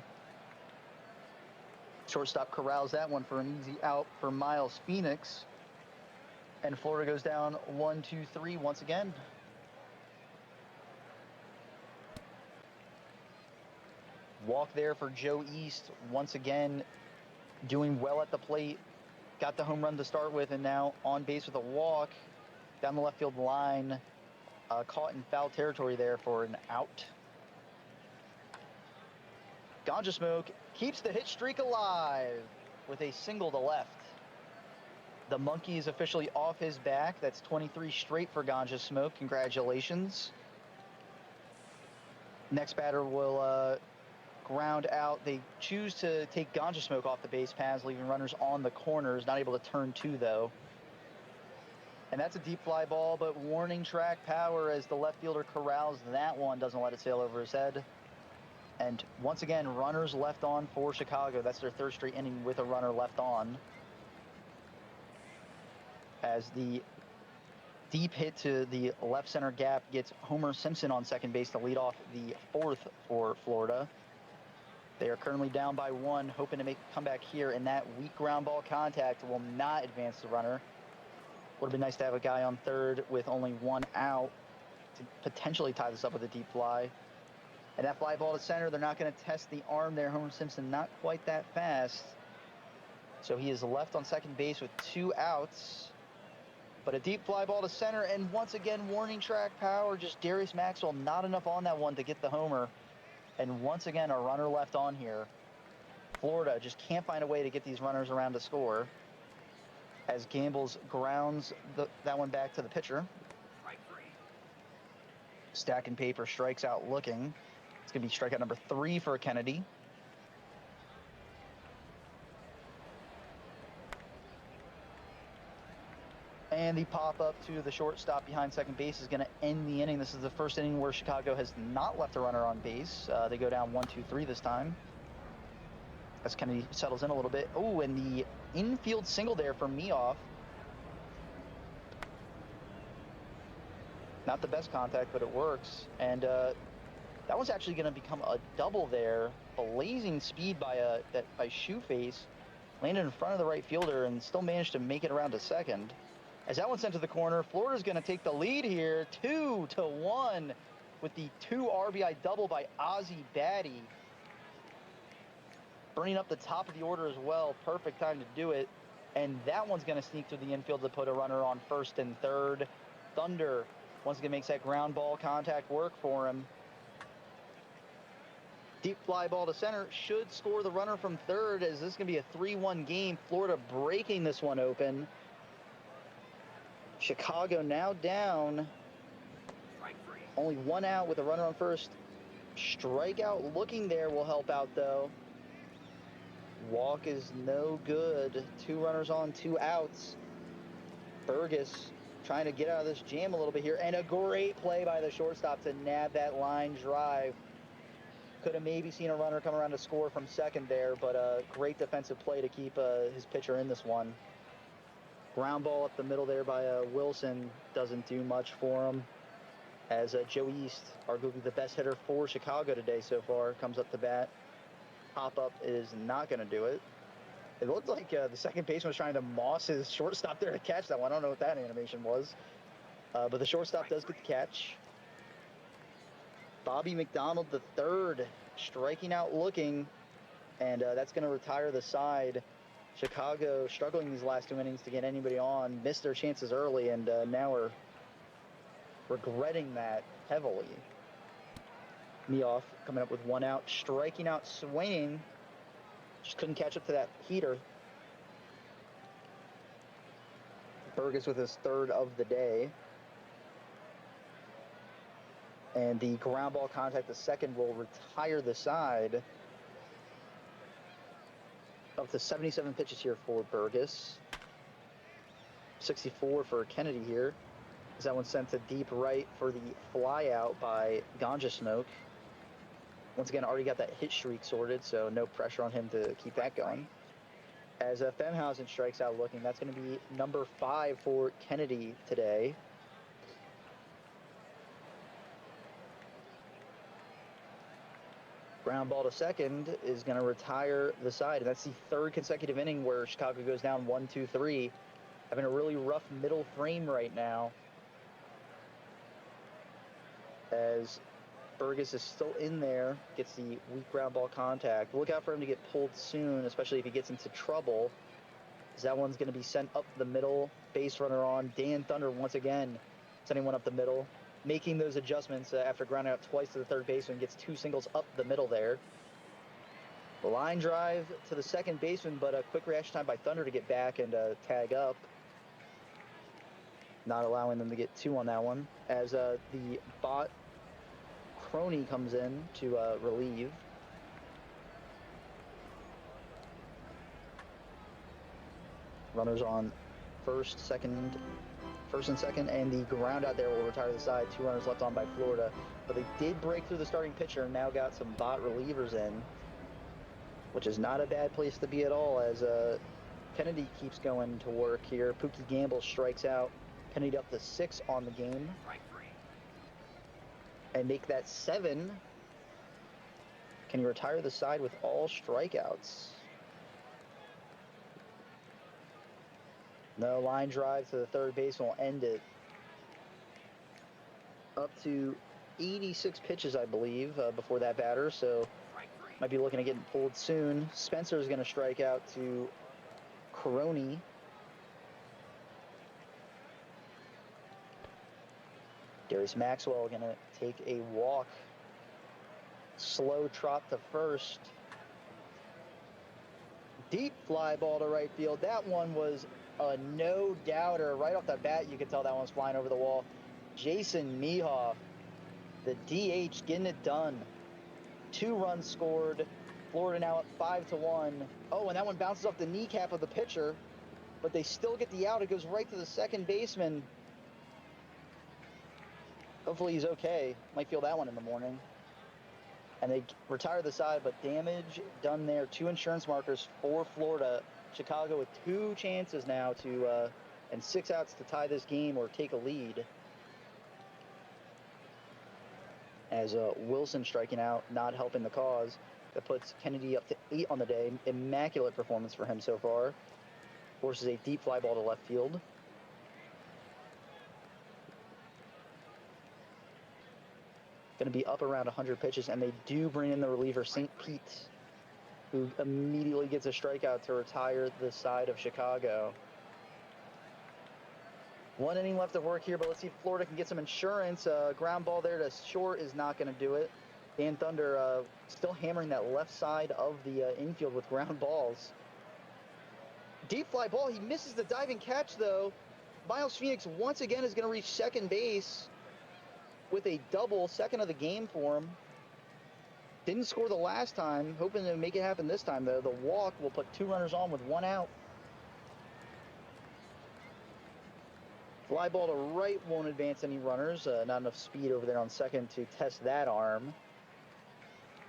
Shortstop corrals that one for an easy out for Miles Phoenix. And Florida goes down 1-2-3 once again. Walk there for Joe East once again, doing well at the plate. Got the home run to start with, and now on base with a walk down the left field line. Caught in foul territory there for an out. Ganja Smoke keeps the hit streak alive with a single to left. The monkey is officially off his back. That's 23 straight for Ganja Smoke. Congratulations. Next batter will ground out. They choose to take Ganja Smoke off the base paths, leaving runners on the corners. Not able to turn two, though. And that's a deep fly ball, but warning track power as the left fielder corrals that one. Doesn't let it sail over his head. And once again, runners left on for Chicago. That's their third straight inning with a runner left on. As the deep hit to the left center gap gets Homer Simpson on second base to lead off the fourth for Florida. They are currently down by one, hoping to make a comeback here, and that weak ground ball contact will not advance the runner. Would have been nice to have a guy on third with only one out to potentially tie this up with a deep fly. And that fly ball to center, they're not going to test the arm there. Homer Simpson not quite that fast. So he is left on second base with two outs. But a deep fly ball to center, and once again, warning track power. Just Darius Maxwell, not enough on that one to get the homer. And once again, a runner left on here. Florida just can't find a way to get these runners around to score. As Gambles grounds that one back to the pitcher. Stacking paper, strikes out looking. It's going to be strikeout number 3 for Kennedy. And the pop-up to the shortstop behind second base is going to end the inning. This is the first inning where Chicago has not left a runner on base. They go down 1-2-3 this time. As Kennedy settles in a little bit. Oh, and the infield single there for Meoff. Not the best contact, but it works. And that was actually going to become a double there. Blazing speed by Shoeface. Landed in front of the right fielder and still managed to make it around to second. As that one sent to the corner, Florida's going to take the lead here, 2-1, with the 2 RBI double by Ozzie Batty. Burning up the top of the order as well. Perfect time to do it. And that one's going to sneak through the infield to put a runner on first and third. Thunder once again makes that ground ball contact work for him. Deep fly ball to center should score the runner from third, as this is going to be a 3-1 game. Florida breaking this one open. Chicago now down. Only one out with a runner on first. Strikeout looking there will help out, though. Walk is no good. 2 runners on, 2 outs. Burgess trying to get out of this jam a little bit here. And a great play by the shortstop to nab that line drive. Could have maybe seen a runner come around to score from second there, but a great defensive play to keep his pitcher in this one. Ground ball up the middle there by Wilson doesn't do much for him. As Joe East, arguably the best hitter for Chicago today so far, comes up to bat. Pop-up is not going to do it. It looked like the second baseman was trying to moss his shortstop there to catch that one. I don't know what that animation was. But the shortstop does get the catch. Bobby McDonald, the third, striking out looking. And that's going to retire the side. Chicago struggling these last 2 innings to get anybody on. Missed their chances early, and now are regretting that heavily. Meoff coming up with 1 out, striking out, swinging. Just couldn't catch up to that heater. Burgess with his 3rd of the day. And the ground ball contact, the second, will retire the side. Up to 77 pitches here for Burgess. 64 for Kennedy here. As that one sent to deep right for the fly out by Ganja Smoke. Once again, already got that hit streak sorted, so no pressure on him to keep that going. As Femhausen strikes out looking, that's going to be number 5 for Kennedy today. Ground ball to second is going to retire the side. And that's the 3rd consecutive inning where Chicago goes down 1-2-3. Having a really rough middle frame right now. As Burgess is still in there, gets the weak ground ball contact. Look out for him to get pulled soon, especially if he gets into trouble. As that one's going to be sent up the middle. Base runner on. Dan Thunder once again sending one up the middle. Making those adjustments after grounding out twice to the third baseman. Gets 2 singles up the middle there. Line drive to the second baseman, but a quick reaction time by Thunder to get back and tag up. Not allowing them to get 2 on that one. As the bot Crony comes in to relieve. Runners on first and second, and the ground out there will retire the side. 2 runners left on by Florida. But they did break through the starting pitcher and now got some bot relievers in, which is not a bad place to be at all, as Kennedy keeps going to work here. Pookie Gamble strikes out. Kennedy up to 6 on the game. And make that 7. Can he retire the side with all strikeouts? No, line drive to the third baseman will end it. Up to 86 pitches, I believe, before that batter, so might be looking at getting pulled soon. Spencer is going to strike out to Coroni. Darius Maxwell going to take a walk. Slow trot to first. Deep fly ball to right field. That one was a no-doubter. Right off the bat, you could tell that one was flying over the wall. Jason Mehoff, the DH, getting it done. 2 runs scored. Florida now up 5-1. Oh, and that one bounces off the kneecap of the pitcher, but they still get the out. It goes right to the second baseman. Hopefully he's okay. Might feel that one in the morning. And they retire the side, but damage done there. 2 insurance markers for Florida. Chicago with 2 chances now to, and 6 outs to tie this game or take a lead. As Wilson striking out, not helping the cause. That puts Kennedy up to 8 on the day. Immaculate performance for him so far. Forces a deep fly ball to left field. Going to be up around 100 pitches, and they do bring in the reliever, St. Pete, who immediately gets a strikeout to retire the side of Chicago. 1 inning left of work here, but let's see if Florida can get some insurance. Ground ball there to short is not going to do it. Dan Thunder still hammering that left side of the infield with ground balls. Deep fly ball. He misses the diving catch, though. Miles Phoenix once again is going to reach second base with a double, 2nd of the game for him. Didn't score the last time. Hoping to make it happen this time, though. The walk will put 2 runners on with 1 out. Fly ball to right won't advance any runners. Not enough speed over there on second to test that arm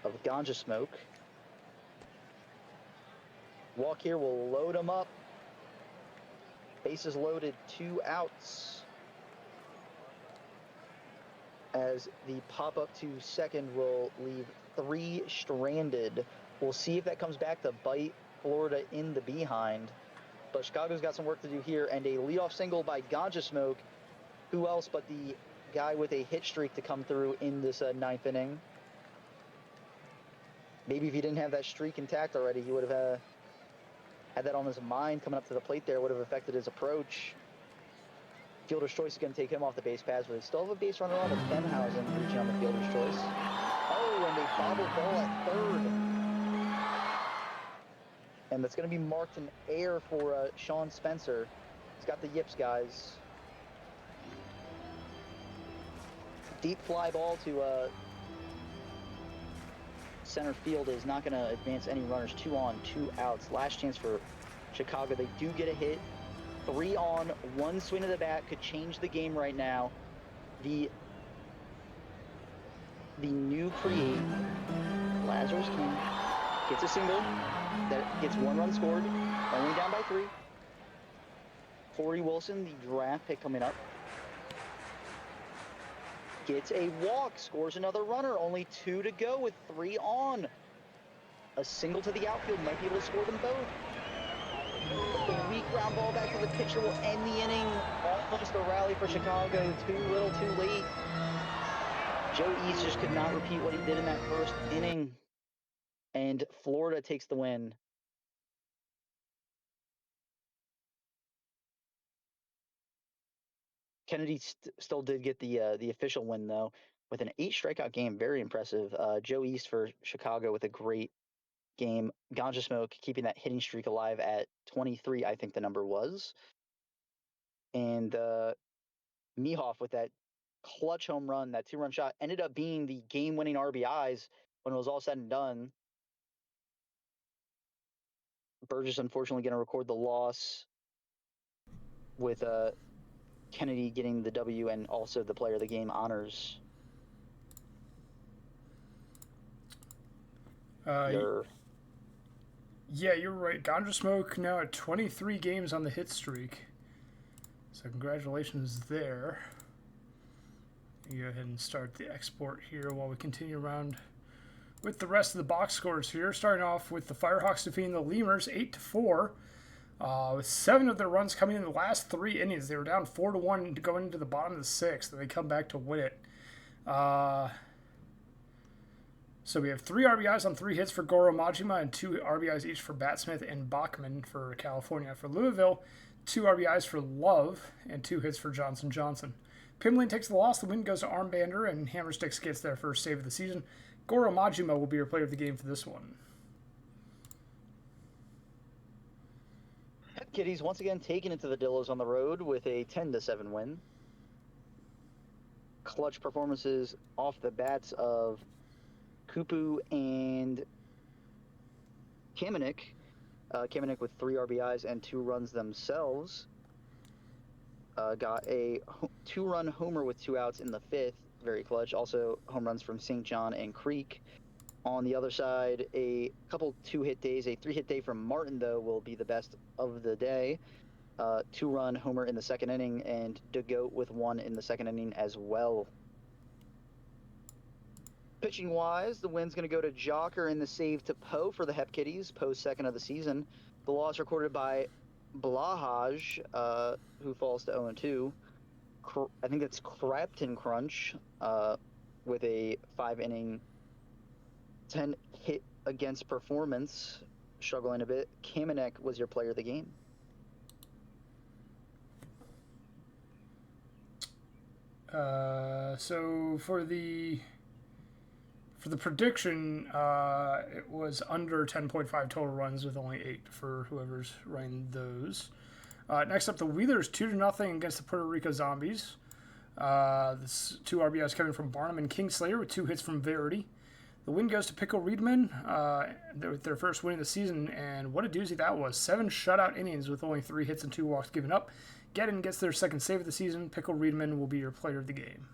of Ganja Smoke. Walk here will load him up. Bases loaded, 2 outs. As the pop-up to second will leave 3 stranded. We'll see if that comes back to bite Florida in the behind. But Chicago's got some work to do here, and a leadoff single by Ganja Smoke. Who else but the guy with a hit streak to come through in this 9th inning? Maybe if he didn't have that streak intact already, he would have had that on his mind coming up to the plate there. Would have affected his approach. Fielder's choice is going to take him off the base paths, but they still have a base runner on with Femhausen reaching on the fielder's choice. Oh, and a bobbled ball at third. And that's going to be marked in air for Sean Spencer. He's got the yips, guys. Deep fly ball to center field is not going to advance any runners. 2 on, 2 outs. Last chance for Chicago. They do get a hit. 3 on, 1 swing of the bat could change the game right now. The new create, Lazarus King, gets a single. That gets 1 run scored. Only down by 3. Corey Wilson, the draft pick coming up, gets a walk, scores another runner. Only 2 to go with 3 on. A single to the outfield might be able to score them both. A weak ground ball back to the pitcher will end the inning. Almost a rally for Chicago. Too little, too late. Joe East just could not repeat what he did in that first inning. And Florida takes the win. Kennedy still did get the official win, though, with an 8 strikeout game. Very impressive. Joe East for Chicago with a great game. Ganja Smoke keeping that hitting streak alive at 23, I think the number was. And Mehoff with that clutch home run, that 2-run shot, ended up being the game-winning RBIs when it was all said and done. Burgess unfortunately going to record the loss with Kennedy getting the W and also the player of the game honors. Yeah, you're right. Ganja Smoke now at 23 games on the hit streak. So congratulations there. You go ahead and start the export here while we continue around with the rest of the box scores here. Starting off with the Firehawks defeating the Lemurs 8-4. With 7 of their runs coming in the last 3 innings. They were down 4-1 going into the bottom of the 6th, and they come back to win it. So we have 3 RBIs on 3 hits for Goro Majima and 2 RBIs each for Batsmith and Bachman for California. For Louisville, 2 RBIs for Love and 2 hits for Johnson Johnson. Pimlin takes the loss. The win goes to Armbander, and Hammersticks gets their first save of the season. Goro Majima will be your player of the game for this one. Kitties once again taking it to the Dillos on the road with a 10-7 win. Clutch performances off the bats of Kupu and Kamenik. Kamenik with 3 RBIs and 2 runs themselves. Got a 2-run homer with 2 outs in the 5th. Very clutch. Also home runs from St. John and Creek. On the other side, a couple 2-hit days. A 3-hit day from Martin, though, will be the best of the day. 2-run homer in the 2nd inning, and DeGoat with 1 in the 2nd inning as well. Pitching-wise, the win's going to go to Jocker in the save to Poe for the Hep Kitties. Poe's 2nd of the season. The loss recorded by Blahaj, who falls to 0-2. I think it's Crapton Crunch with a 5-inning 10-hit against performance, struggling a bit. Kamenek was your player of the game. So for the prediction, it was under 10.5 total runs with only 8 for whoever's running those. Next up, the Wheelers 2-0 against the Puerto Rico Zombies. This 2 RBIs coming from Barnum and Kingslayer with 2 hits from Verity. The win goes to Pickle Reedman with their first win of the season, and what a doozy that was. 7 shutout innings with only 3 hits and 2 walks given up. Gedden gets their 2nd save of the season. Pickle Reedman will be your player of the game.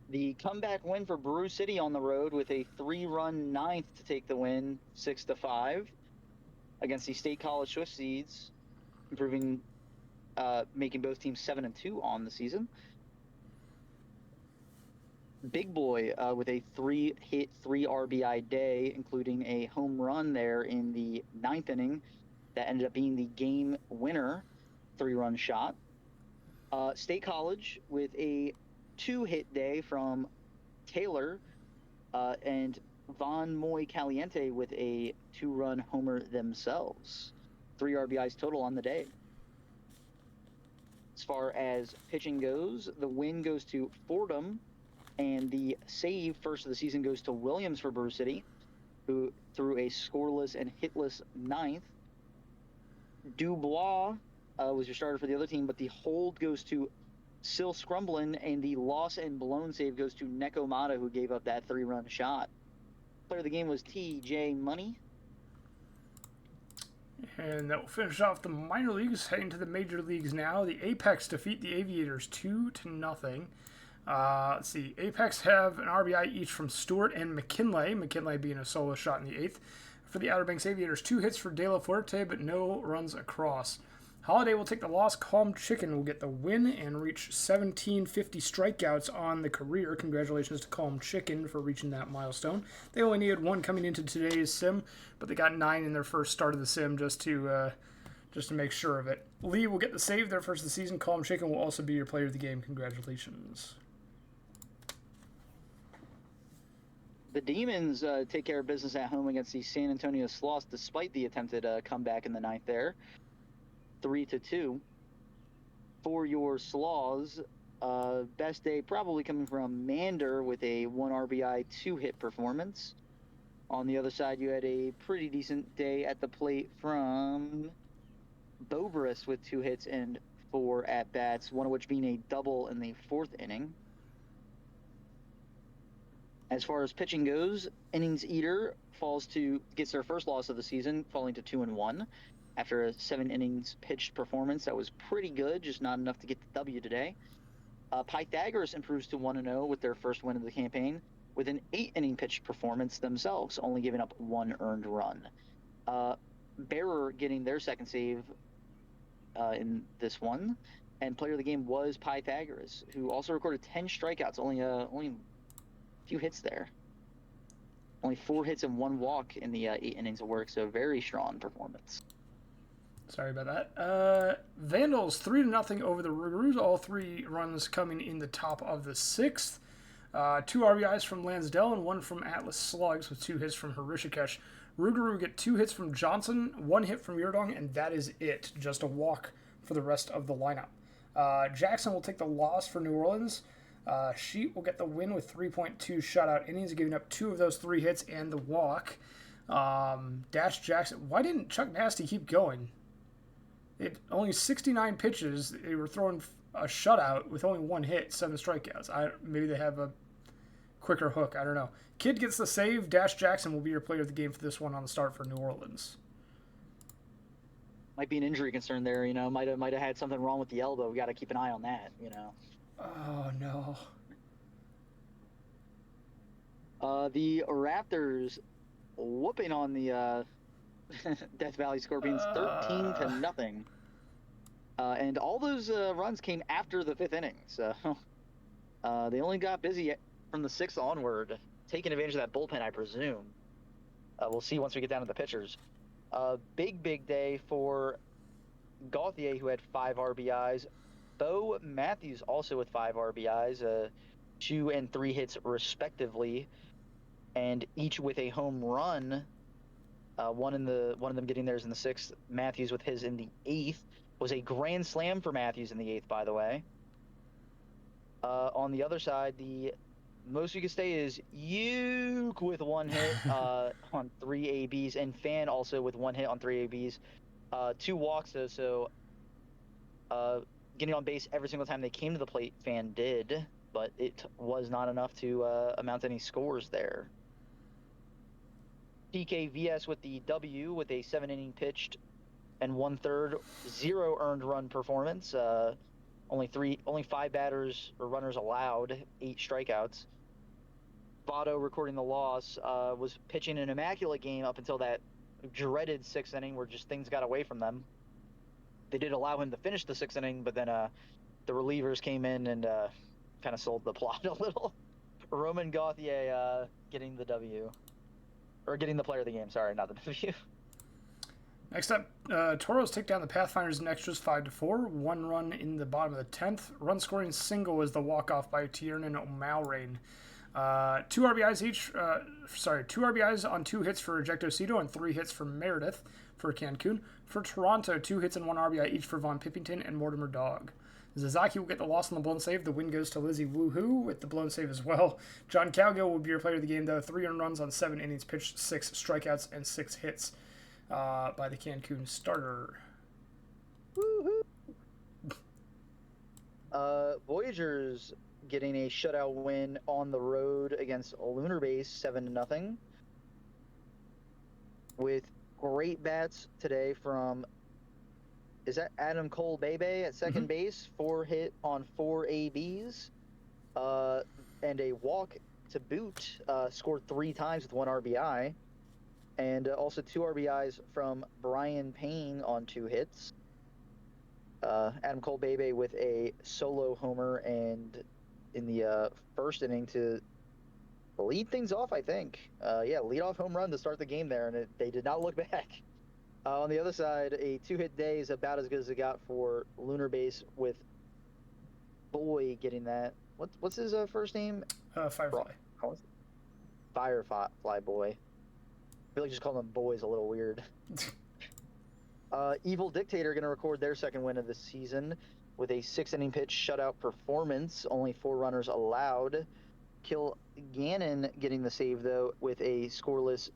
The comeback win for Brew City on the road with a 3-run 9th to take the win, 6-5, against the State College Swift Seeds, making both teams 7-2 on the season. Big Boy with a 3-hit, 3 RBI day, including a home run there in the 9th inning that ended up being the game winner, 3-run shot. State College with a 2-hit day from Taylor and Von Moy Caliente with a 2-run homer themselves. 3 RBIs total on the day. As far as pitching goes, the win goes to Fordham, and the save first of the season goes to Williams for Brew City, who threw a scoreless and hitless ninth. Dubois was your starter for the other team, but the hold goes to Sil Scrumblin, and the loss and blown save goes to Neko Mata, who gave up that 3-run shot. Player of the game was TJ Money. And that will finish off the minor leagues. Heading to the major leagues now. The Apex defeat the Aviators 2-0. Let's see. Apex have an RBI each from Stewart and McKinley. McKinley being a solo shot in the 8th. For the Outer Banks Aviators, 2 hits for De La Fuerte, but no runs across. Holiday will take the loss. Calm Chicken will get the win and reach 1750 strikeouts on the career. Congratulations to Calm Chicken for reaching that milestone. They only needed 1 coming into today's sim, but they got 9 in their first start of the sim just to make sure of it. Lee will get the save their first of the season. Calm Chicken will also be your player of the game. Congratulations. The Demons take care of business at home against the San Antonio Sloths, despite the attempted comeback in the 9th there. 3-2. For your Sloths, best day probably coming from Mander with a 1 RBI, 2 hit performance. On the other side, you had a pretty decent day at the plate from Bobrus with 2 hits and 4 at-bats, one of which being a double in the 4th inning. As far as pitching goes, Innings Eater gets their first loss of the season, falling to 2-1 after a 7 innings pitched performance that was pretty good, just not enough to get the W today. Pythagoras improves to 1-0 with their first win of the campaign, with an 8-inning pitched performance themselves, only giving up 1 earned run. Bearer getting their second save in this one, and player of the game was Pythagoras, who also recorded 10 strikeouts, only a few hits there. Only 4 hits and 1 walk in the 8 innings of work, so very strong performance. Sorry about that. Vandals 3-0 over the Rougarous. All 3 runs coming in the top of the 6th. 2 RBIs from Lansdale and 1 from Atlas Slugs with 2 hits from Hrishikesh. Rougarou get 2 hits from Johnson, 1 hit from Yurdong, and that is it. Just a walk for the rest of the lineup. Jackson will take the loss for New Orleans. Sheet will get the win with 3.2 shutout innings, giving up 2 of those 3 hits and the walk. Dash Jackson. Why didn't Chuck Nasty keep going? Only 69 pitches. They were throwing a shutout with only 1 hit, 7 strikeouts. Maybe they have a quicker hook. I don't know. Kid gets the save. Dash Jackson will be your player of the game for this one on the start for New Orleans. Might be an injury concern there, might have had something wrong with the elbow. We got to keep an eye on that, Oh, no. The Raptors whooping on the Death Valley Scorpions 13-0. And all those runs came after the 5th inning. So they only got busy from the 6th onward, taking advantage of that bullpen, I presume. We'll see once we get down to the pitchers. Big day for Gauthier, who had 5 RBIs. Bo Matthews also with 5 RBIs, 2 and 3 hits respectively, and each with a home run. One of them getting theirs in the 6th. Matthews with his in the 8th. Was a grand slam for Matthews in the 8th, by the way. On the other side, the most we could say is Uke with 1 hit on 3 ABs, and Fan also with 1 hit on 3 ABs. 2 walks though, so getting on base every single time they came to the plate, Fan did, but it was not enough to amount to any scores there. PKVS with the W with a 7-inning pitched and 1/3, 0 earned run performance. Only 5 batters or runners allowed, 8 strikeouts. Votto recording the loss, was pitching an immaculate game up until that dreaded 6th inning where just things got away from them. They did allow him to finish the 6th inning, but then the relievers came in and kind of sold the plot a little. Roman Gauthier getting the W. Or getting the player of the game, sorry, not the W. Next up, Toros take down the Pathfinders in extras 5-4. 1 run in the bottom of the 10th. Run scoring single is the walk-off by Tiernan O'Malrain. 2 RBIs each. 2 RBIs on 2 hits for Ejectocito and 3 hits for Meredith for Cancun. For Toronto, 2 hits and 1 RBI each for Von Pippington and Mortimer Dog. Zazaki will get the loss on the blown save. The win goes to Lizzie Woohoo with the blown save as well. John Calgill will be your player of the game, though. 3 earned runs on 7 innings pitched, 6 strikeouts, and 6 hits by the Cancun starter. Woohoo! Voyagers getting a shutout win on the road against Lunar Base, 7-0. With great bats today from, is that Adam Cole Bebe at second base? 4 hit on 4 ABs, and a walk to boot. Scored 3 times with 1 RBI, and also 2 RBIs from Brian Payne on 2 hits. Adam Cole Bebe with a solo homer and in the first inning to lead things off, I think. Lead off home run to start the game there, and they did not look back. On the other side, a 2-hit day is about as good as it got for Lunar Base, with Boy getting that. What's his first name? Firefly. Firefly Boy. I feel like just calling them boys a little weird. Evil Dictator going to record their second win of the season with a 6-inning pitch shutout performance. Only 4 runners allowed. Kilgannon getting the save, though, with a scoreless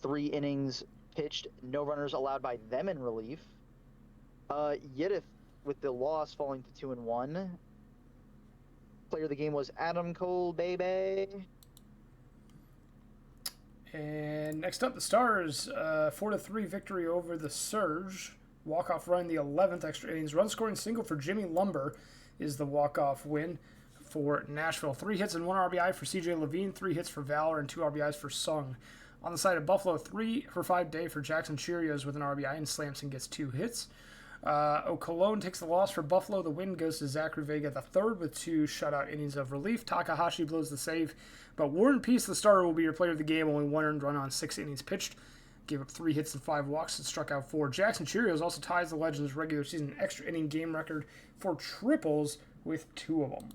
3 innings pitched. No runners allowed by them in relief. Yedith with the loss falling to 2-1. Player of the game was Adam Cole Bebe. And next up, the Stars, 4-3 victory over the Surge. Walk-off run, the 11th extra innings. Run-scoring single for Jimmy Lumber is the walk-off win for Nashville. 3 hits and 1 RBI for CJ Levine, 3 hits for Valor, and 2 RBIs for Sung. On the side of Buffalo, 3 for 5 day for Jackson Cheerios with an RBI, and Slamson gets 2 hits. O'Colone takes the loss for Buffalo. The win goes to Zachary Vega III with 2 shutout innings of relief. Takahashi blows the save. But Warren Peace, the starter, will be your player of the game. Only 1 earned run on 6 innings pitched. Gave up 3 hits and 5 walks and struck out 4. Jackson Cheerios also ties the Legends' regular season extra inning game record for triples with 2 of them.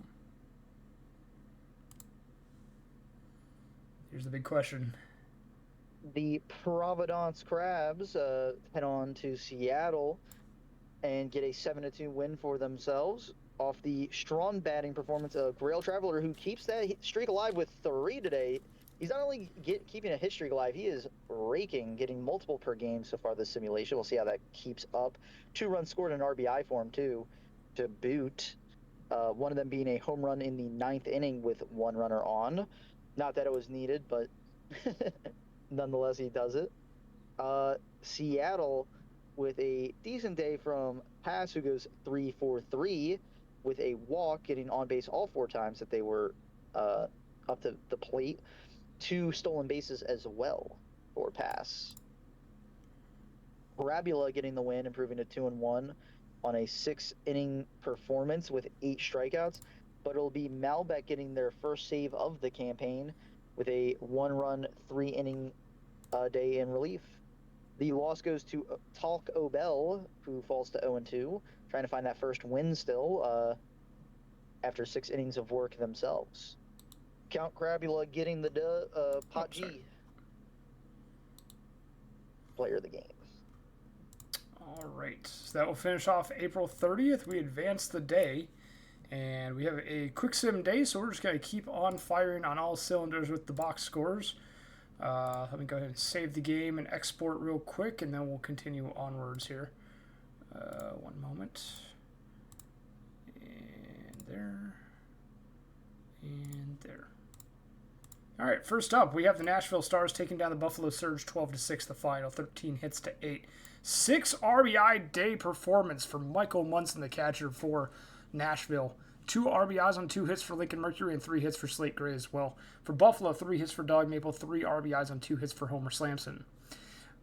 Here's the big question. The Providence Crabs head on to Seattle and get a 7-2 win for themselves off the strong batting performance of Grail Traveler, who keeps that streak alive with 3 today. He's not only keeping a hit streak alive, he is raking, getting multiple per game so far this simulation. We'll see how that keeps up. 2 runs scored in RBI form, too, to boot. One of them being a home run in the 9th inning with 1 runner on. Not that it was needed, but nonetheless, he does it. Seattle with a decent day from Pass, who goes 3 for 3 with a walk, getting on base all 4 times that they were up to the plate. 2 stolen bases as well for Pass. Parabula getting the win, improving to 2-1 on a 6-inning performance with 8 strikeouts. But it'll be Malbec getting their first save of the campaign with a 1-run, 3-inning day in relief. The loss goes to Talk Obel, who falls to 0-2, trying to find that first win still after 6 innings of work themselves. Count Crabula getting the Pot G. Player of the game. All right, so that will finish off April 30th. We advance the day, and we have a quick sim day, so we're just going to keep on firing on all cylinders with the box scores. Let me go ahead and save the game and export real quick, and then we'll continue onwards here. One moment. And there. And there. All right, first up, we have the Nashville Stars taking down the Buffalo Surge 12-6, the final, 13 hits to 8. 6 RBI day performance for Michael Munson, the catcher for Nashville. 2 RBIs on 2 hits for Lincoln Mercury and 3 hits for Slate Gray as well. For Buffalo, 3 hits for Dog Maple, 3 RBIs on 2 hits for Homer Slamson.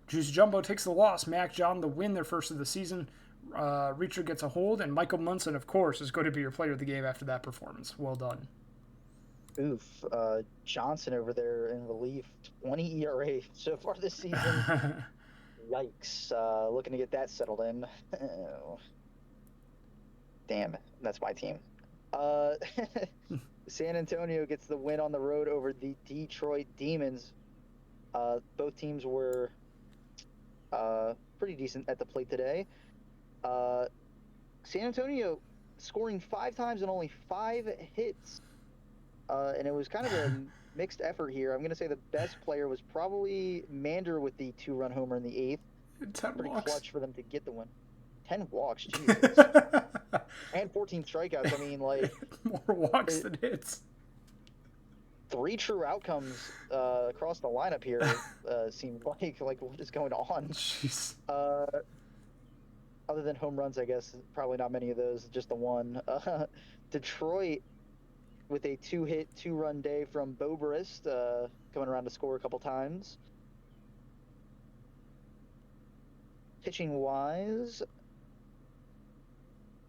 Juice Jumbo takes the loss. Mac John the win, their first of the season. Reacher gets a hold, and Michael Munson, of course, is going to be your player of the game after that performance. Well done. Oof. Johnson over there in relief. 20 ERA so far this season. Yikes. Looking to get that settled in. Damn, that's my team. San Antonio gets the win on the road over the Detroit Demons. Both teams were pretty decent at the plate today. San Antonio scoring 5 times and only 5 hits. And it was kind of a mixed effort here. I'm going to say the best player was probably Mander with the 2-run homer in the 8th. 10 Pretty walks. clutch for them to get the win. 10 walks, Jesus. And 14 strikeouts. I mean, like... More walks than hits. 3 true outcomes across the lineup here seemed like what is going on? Jeez. Other than home runs, I guess, probably not many of those, just the one. Detroit with a 2-hit, 2-run day from Bobrist, coming around to score a couple times. Pitching-wise,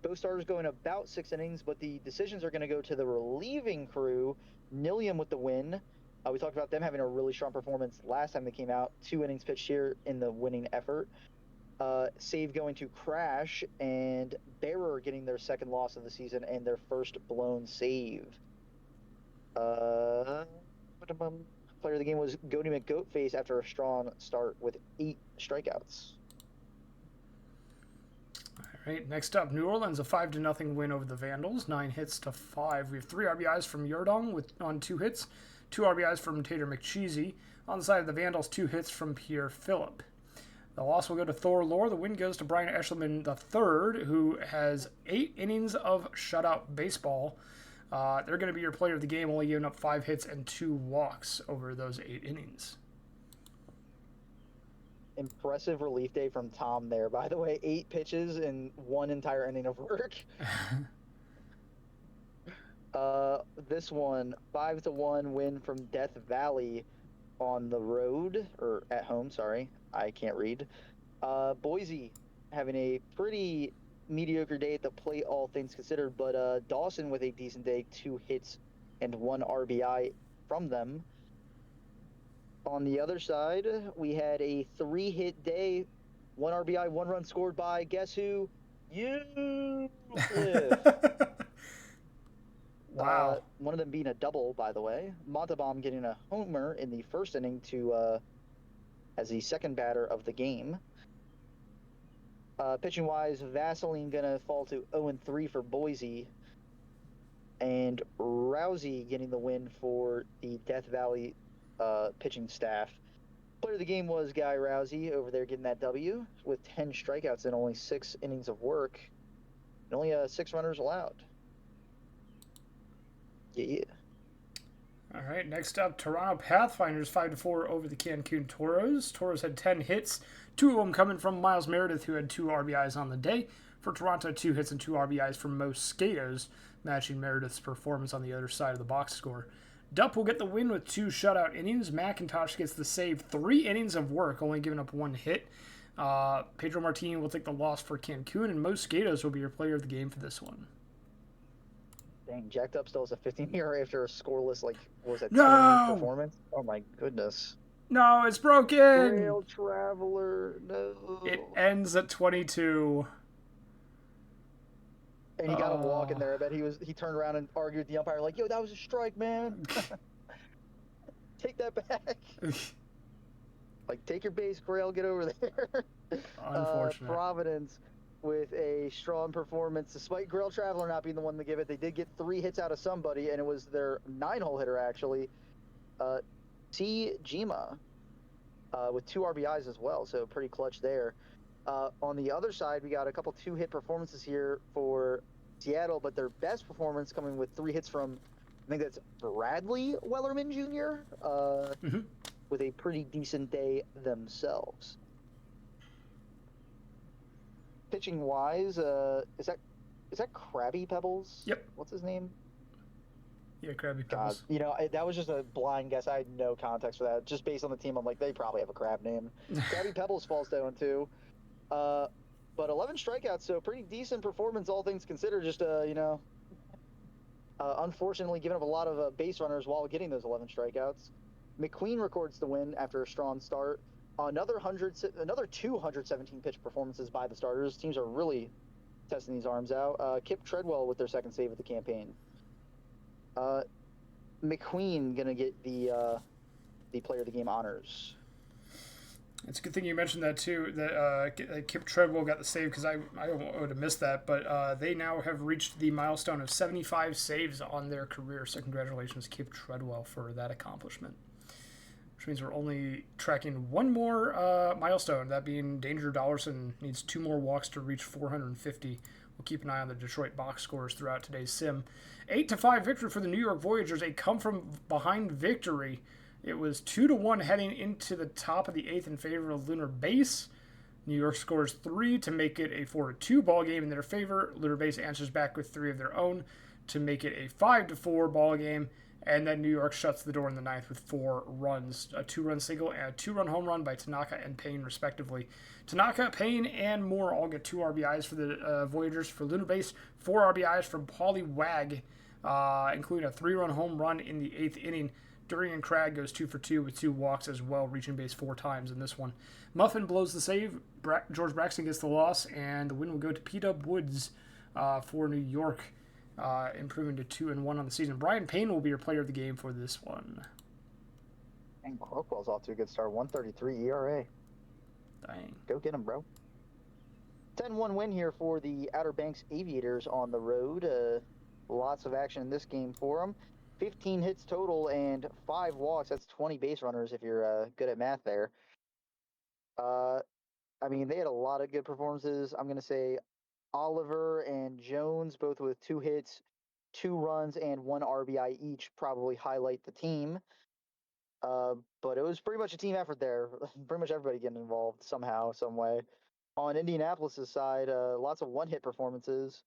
both starters going about 6 innings, but the decisions are going to go to the relieving crew. Nilliam with the win. We talked about them having a really strong performance last time they came out. 2 innings pitched here in the winning effort. Save going to Crash, and Bearer getting their second loss of the season and their first blown save. Player of the game was Goaty McGoatface after a strong start with 8 strikeouts. All right, next up, New Orleans, a 5-0 win over the Vandals, 9 hits to 5. We have 3 RBIs from Yordong on 2 hits, 2 RBIs from Tater McCheesy. On the side of the Vandals, 2 hits from Pierre Phillip. The loss will go to Thor Lore. The win goes to Brian Eshelman III, who has 8 innings of shutout baseball. They're going to be your player of the game, only giving up 5 hits and 2 walks over those 8 innings. Impressive relief day from Tom there, by the way. 8 pitches and 1 entire inning of work. This one, 5-1 win from Death Valley on the road, or at home, sorry. I can't read. Boise having a pretty mediocre day at the plate, all things considered, but Dawson with a decent day, 2 hits and 1 RBI from them. On the other side, we had a 3-hit day, 1 RBI, 1 run scored by, guess who? You. Wow. One of them being a double, by the way. Montalban getting a homer in the first inning to as the second batter of the game. Pitching-wise, Vaseline going to fall to 0-3 for Boise. And Rousey getting the win for the Death Valley pitching staff. Player of the game was Guy Rousey over there getting that W with 10 strikeouts and only 6 innings of work. And only 6 runners allowed. Yeah. All right, next up, Toronto Pathfinders 5-4 over the Cancun Toros. Toros had 10 hits, 2 of them coming from Miles Meredith, who had 2 RBIs on the day. For Toronto, 2 hits and 2 RBIs from Mosquitoes, matching Meredith's performance on the other side of the box score. Dupp will get the win with 2 shutout innings. McIntosh gets the save, 3 innings of work, only giving up 1 hit. Pedro Martin will take the loss for Cancun, and Mosquitoes will be your player of the game for this one. Dang, Jacked Up still has a 15 ERA after a scoreless, like, what was that, No! 2-inning performance? Oh my goodness. No, it's broken! Rail Traveler, no. It ends at 22. And he got a walk in there. I bet he turned around and argued with the umpire, like, yo, that was a strike, man. Take that back. Like, take your base, Grail, get over there. Unfortunate. Providence with a strong performance, despite Grail Traveler not being the one to give it. They did get 3 hits out of somebody, and it was their 9-hole hitter, actually. C. Jima with 2 RBIs as well, so pretty clutch there. On the other side, we got a couple 2-hit performances here for Seattle, but their best performance coming with 3 hits from, I think that's Bradley Wellerman Jr., with a pretty decent day themselves. Pitching wise, is that Krabby Pebbles? Yep. What's his name? Yeah, Krabby God, Pebbles. you know, that was just a blind guess. I had no context for that. Just based on the team, I'm like, they probably have a crab name. Krabby Pebbles falls down too. But 11 strikeouts, so pretty decent performance, all things considered. Just, unfortunately giving up a lot of base runners while getting those 11 strikeouts. McQueen records the win after a strong start. Another 217 pitch performances by the starters. Teams are really testing these arms out. Kip Treadwell with their second save of the campaign. McQueen gonna get the player of the game honors. It's a good thing you mentioned that too. That Kip Treadwell got the save because I would have missed that. But they now have reached the milestone of 75 saves on their career. So congratulations, Kip Treadwell, for that accomplishment. Which means we're only tracking one more milestone. That being Danger Dollarson needs 2 more walks to reach 450. We'll keep an eye on the Detroit box scores throughout today's sim. 8-5 victory for the New York Voyagers. A come from behind victory. It was 2-1 heading into the top of the 8th in favor of Lunar Base. New York scores 3 to make it a 4-2 ball game in their favor. Lunar Base answers back with 3 of their own to make it a 5-4 ball game. And then New York shuts the door in the 9th with 4 runs, a 2-run single and a 2-run home run by Tanaka and Payne, respectively. Tanaka, Payne, and Moore all get 2 RBIs for the Voyagers. For Lunar Base, 4 RBIs from Paulie Wag, including a 3-run home run in the 8th inning. Durian Cragg goes 2 for 2 with 2 walks as well, reaching base 4 times in this one. Muffin blows the save. George Braxton gets the loss, and the win will go to P-Dub Woods for New York, improving to 2-1 on the season. Brian Payne will be your player of the game for this one. And Crockwell's off to a good start. 1.33 ERA. Dang. Go get him, bro. 10-1 win here for the Outer Banks Aviators on the road. Lots of action in this game for them. 15 hits total and 5 walks. That's 20 base runners if you're good at math there. I mean, they had a lot of good performances. I'm going to say Oliver and Jones, both with 2 hits, 2 runs, and 1 RBI each, probably highlight the team. But it was pretty much a team effort there. Pretty much everybody getting involved somehow, some way. On Indianapolis' side, lots of 1-hit performances.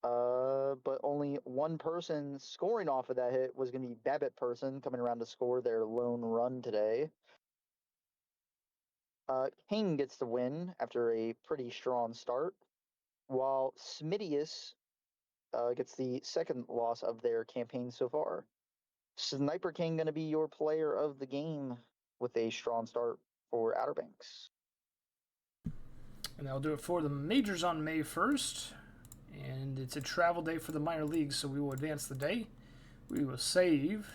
But only one person scoring off of that hit was going to be Babbitt Person coming around to score their lone run today. King gets the win after a pretty strong start, while Smidius gets the second loss of their campaign so far. Sniper King going to be your player of the game with a strong start for Outer Banks. And that'll do it for the majors on May 1st. And it's a travel day for the minor leagues, so we will advance the day. We will save.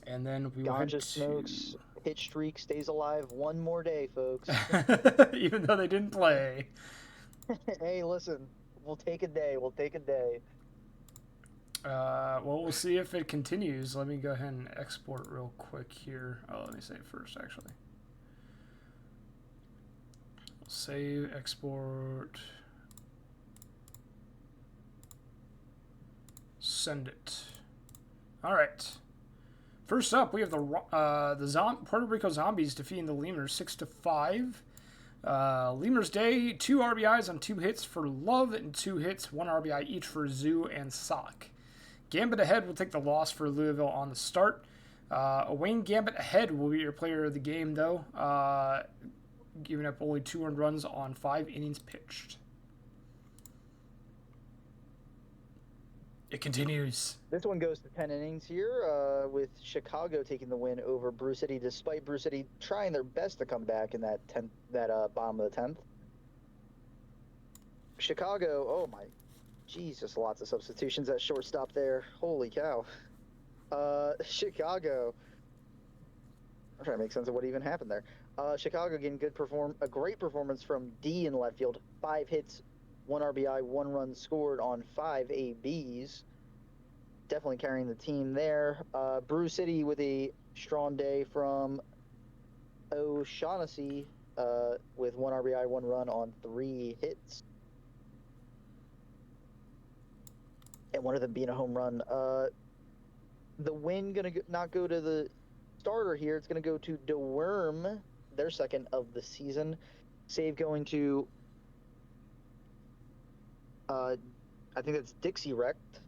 And then we will head Ganja smokes, hit streak stays alive one more day, folks. even though they didn't play. Hey, listen, we'll take a day. We'll take a day. Well, we'll see if it continues. Let me go ahead and export real quick here. Oh, let me save first, actually. Save, export. Send it. All right. First up, we have the Puerto Rico Zombies defeating the Lemurs 6-5. Lemurs Day, 2 RBIs on 2 hits for Love and 2 hits, 1 RBI each for Zoo and Sock. Gambit Ahead will take the loss for Louisville on the start. Wayne Gambit Ahead will be your player of the game, though, giving up only 2 earned runs on 5 innings pitched. It continues. This one goes to 10 innings here, with Chicago taking the win over Brew City, despite Brew City trying their best to come back in that bottom of the 10th. Chicago, oh my, Jesus, lots of substitutions at shortstop there. Holy cow. Chicago. I'm trying to make sense of what even happened there. Chicago getting a great performance from D in left field. 5 hits, 1 RBI, 1 run scored on 5 ABs. Definitely carrying the team there. Brew City with a strong day from O'Shaughnessy with 1 RBI, 1 run on 3 hits. And one of them being a home run. The win going to not go to the starter here. It's going to go to DeWorm, their second of the season. Save going to, I think that's Dixie Wrecked.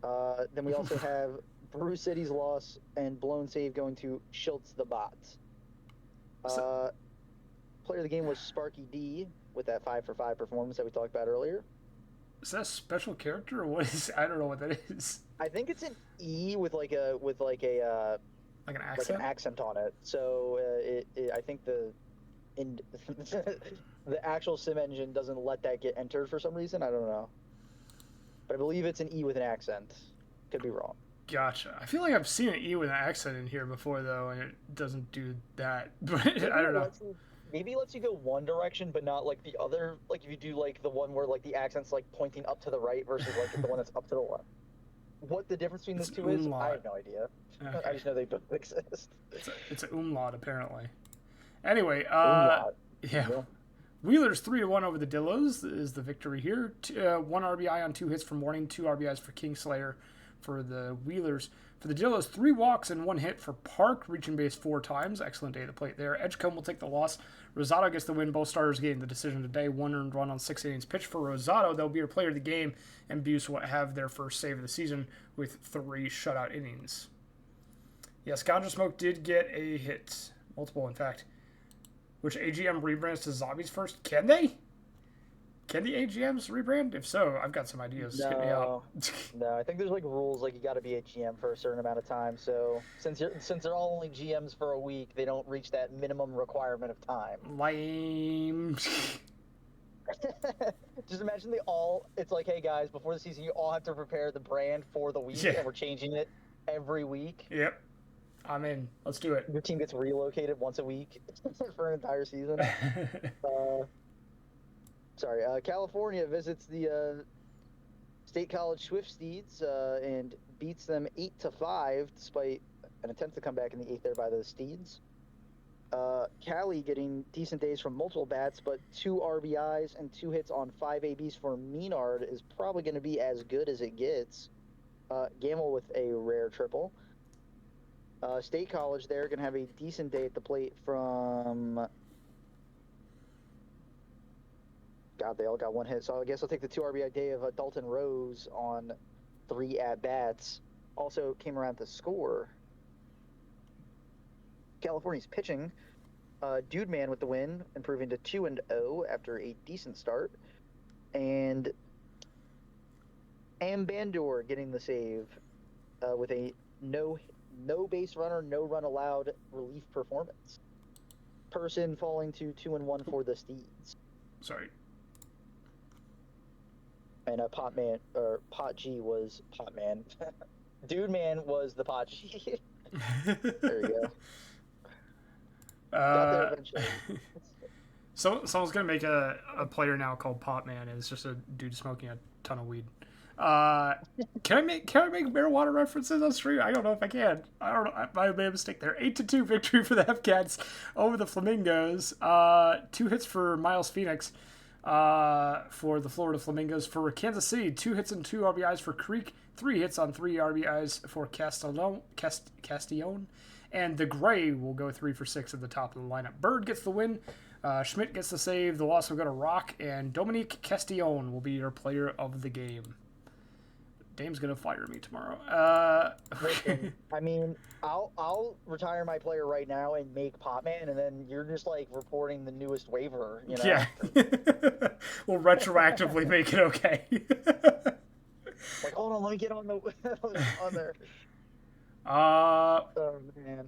Then we also have Brew City's loss and blown save going to Schultz the Bot. Player of the game was Sparky D with that 5-for-5 performance that we talked about earlier. Is that a special character or what is? I don't know what that is. I think it's an E with like an accent on it. So I think the actual sim engine doesn't let that get entered for some reason. I don't know, but I believe it's an E with an accent. Could be wrong. Gotcha. I feel like I've seen an E with an accent in here before, though, and it doesn't do that. But I don't know. Maybe it lets you go one direction, but not like the other. Like if you do like the one where like the accent's like pointing up to the right versus like the one that's up to the left. What the difference between It's those an two is, umlaut. I have no idea. Okay. I just know they both exist. It's an umlaut, apparently. Anyway, Umlaut. yeah. Yeah. Wheeler's 3-1 over the Dillos is the victory here. 1 RBI on 2 hits for Morning, 2 RBIs for Kingslayer for the Wheelers. For the Dillos, 3 walks and 1 hit for Park, reaching base 4 times. Excellent day at the plate there. Edgecombe will take the loss. Rosado gets the win. Both starters getting the decision today. 1 earned run on 6 innings pitched for Rosado. They'll be your player of the game, and Buse will have their first save of the season with 3 shutout innings. Yes, Ganja Smoke did get a hit. Multiple, in fact. Which AGM rebrands to Zombies first? Can they? Can the AGMs rebrand? If so, I've got some ideas. Hit me up. No, I think there's like rules like you got to be a GM for a certain amount of time. So since they're all only GMs for a week, they don't reach that minimum requirement of time. Lame. Just imagine it's like, hey guys, before the season, you all have to prepare the brand for the week, and we're changing it every week. Yep. I'm in. Let's do it. Your team gets relocated once a week for an entire season. California visits the State College Swifties and beats them 8-5, despite an attempt to come back in the 8th there by the Steeds. Cali getting decent days from multiple bats, but 2 RBIs and 2 hits on 5 ABs for Menard is probably going to be as good as it gets. Gamble with a rare triple. State College there going to have a decent day at the plate from... God, they all got 1 hit, so I guess I'll take the 2 RBI day of Dalton Rose on 3 at-bats. Also came around to score. California's pitching. Dude Man with the win, improving to 2-0 after a decent start. And Ambandor getting the save with a no base runner, no run allowed relief performance. Person falling to 2-1 for the Steeds. Sorry. And Pot G was Pot Man. Dude Man was the Pot G. There you go. Got there eventually. Someone's gonna make a player now called Pot Man, and it's just a dude smoking a ton of weed. Can I make marijuana references on stream? I don't know if I can. I don't know. I might have made a mistake there. 8-2 victory for the F-Cats over the Flamingos. 2 hits for Miles Phoenix for the Florida Flamingos. For Kansas City, 2 hits and 2 RBIs for Creek. 3 hits on 3 RBIs for Castillon. And the Gray will go 3 for 6 at the top of the lineup. Bird gets the win. Schmidt gets the save. The loss will go to Rock. And Dominique Castillon will be your player of the game. Dame's gonna fire me tomorrow. Listen, I mean, I'll retire my player right now and make Potman, and then you're just like reporting the newest waiver, you know? Yeah. We'll retroactively make it okay. Like, hold on, let me get on the on there. Oh man.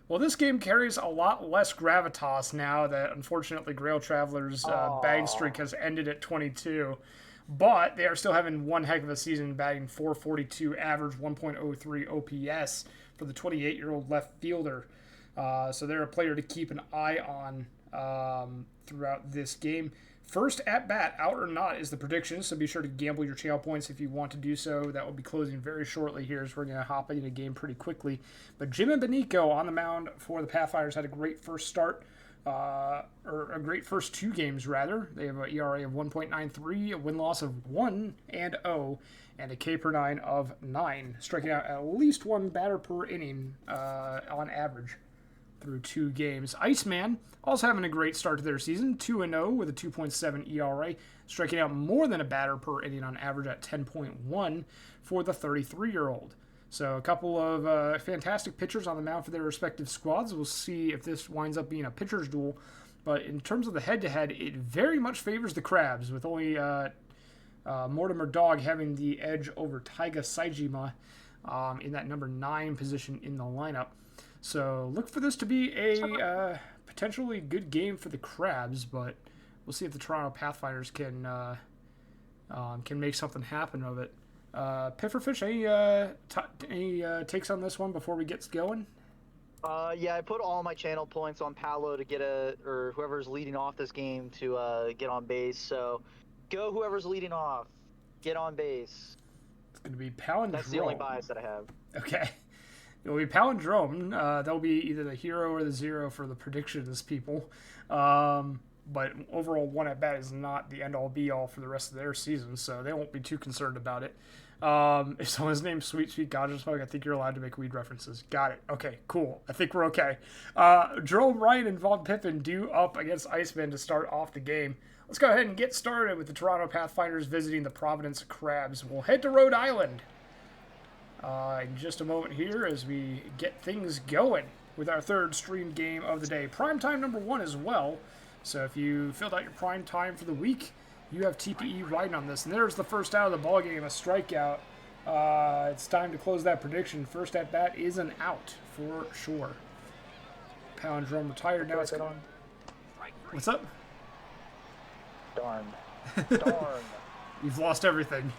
Well, this game carries a lot less gravitas now that unfortunately Grail Travelers' batting streak has ended at 22. But they are still having one heck of a season, batting .442 average, 1.03 OPS for the 28-year-old left fielder. So they're a player to keep an eye on throughout this game. First at bat, out or not, is the prediction. So be sure to gamble your channel points if you want to do so. That will be closing very shortly here, as we're going to hop into the game pretty quickly. But Jim and Benico on the mound for the Pathfinders had a great first start. Or a great first 2 games, rather. They have an ERA of 1.93, a win-loss of 1-0, and a K/9 of 9, striking out at least 1 batter per inning on average through 2 games. Iceman also having a great start to their season, 2-0 with a 2.7 ERA, striking out more than a batter per inning on average at 10.1 for the 33-year-old. So a couple of fantastic pitchers on the mound for their respective squads. We'll see if this winds up being a pitcher's duel. But in terms of the head-to-head, it very much favors the Crabs, with only Mortimer Dog having the edge over Taiga Saijima in that number 9 position in the lineup. So look for this to be a potentially good game for the Crabs, but we'll see if the Toronto Pathfinders can make something happen of it. Pifferfish, any takes on this one before we get going? Yeah, I put all my channel points on Paolo to get or whoever's leading off this game to get on base. So, go whoever's leading off. Get on base. It's going to be Palindrome. That's the only bias that I have. Okay. It will be Palindrome. That'll be either the hero or the zero for the predictions, people. But overall, one at bat is not the end all be all for the rest of their season, so they won't be too concerned about it. If someone's named Sweet Sweet Ganja Smoke, I think you're allowed to make weed references. Got it. Okay, cool. I think we're okay. Jerome Ryan and Von Pippen due up against Iceman to start off the game. Let's go ahead and get started with the Toronto Pathfinders visiting the Providence Crabs. We'll head to Rhode Island in just a moment here as we get things going with our third streamed game of the day. Primetime number 1 as well. So if you filled out your prime time for the week, you have TPE riding on this. And there's the first out of the ball game, a strikeout. It's time to close that prediction. First at bat is an out for sure. Palindrome retired. Now it's on. What's up? Darn. You've lost everything.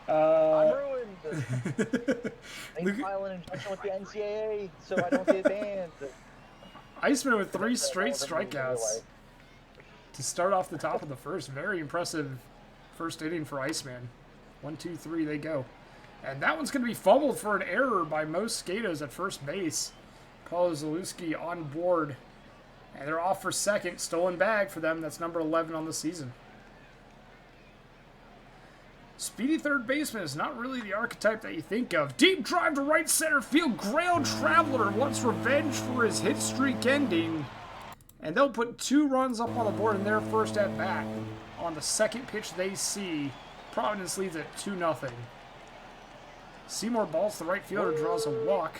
I'm ruined. I need to file an injunction with the NCAA so I don't get banned. Iceman with 3 straight strikeouts to start off the top of the first. Very impressive first inning for Iceman. 1, 2, 3, they go. And that one's going to be fumbled for an error by Mo Skatos at first base. Paulo Zalewski on board. And they're off for second. Stolen bag for them. That's number 11 on the season. Speedy third baseman is not really the archetype that you think of. Deep drive to right center field. Grail Traveler wants revenge for his hit streak ending. And they'll put 2 runs up on the board in their first at bat. On the second pitch they see, Providence leads at 2-0. Seymour balls the right fielder, draws a walk.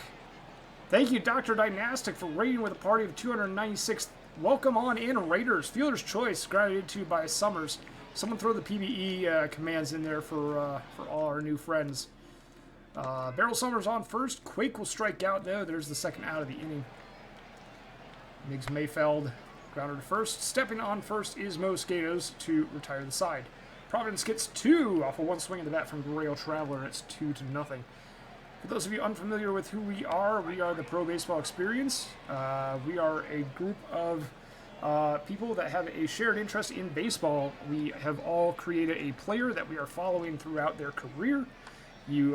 Thank you, Dr. Dynastic, for rating with a party of 296. Welcome on in, Raiders. Fielder's choice, granted to by Summers. Someone throw the PBE commands in there for all our new friends. Beryl Summers on first. Quake will strike out, though. There's the second out of the inning. Miggs Mayfeld, grounder to first. Stepping on first is Mo Skatos to retire the side. Providence gets 2 off of 1 swing of the bat from Grail Traveler, and it's 2-0. For those of you unfamiliar with who we are the Pro Baseball Experience. We are a group of people that have a shared interest in baseball. We have all created a player that we are following throughout their career. You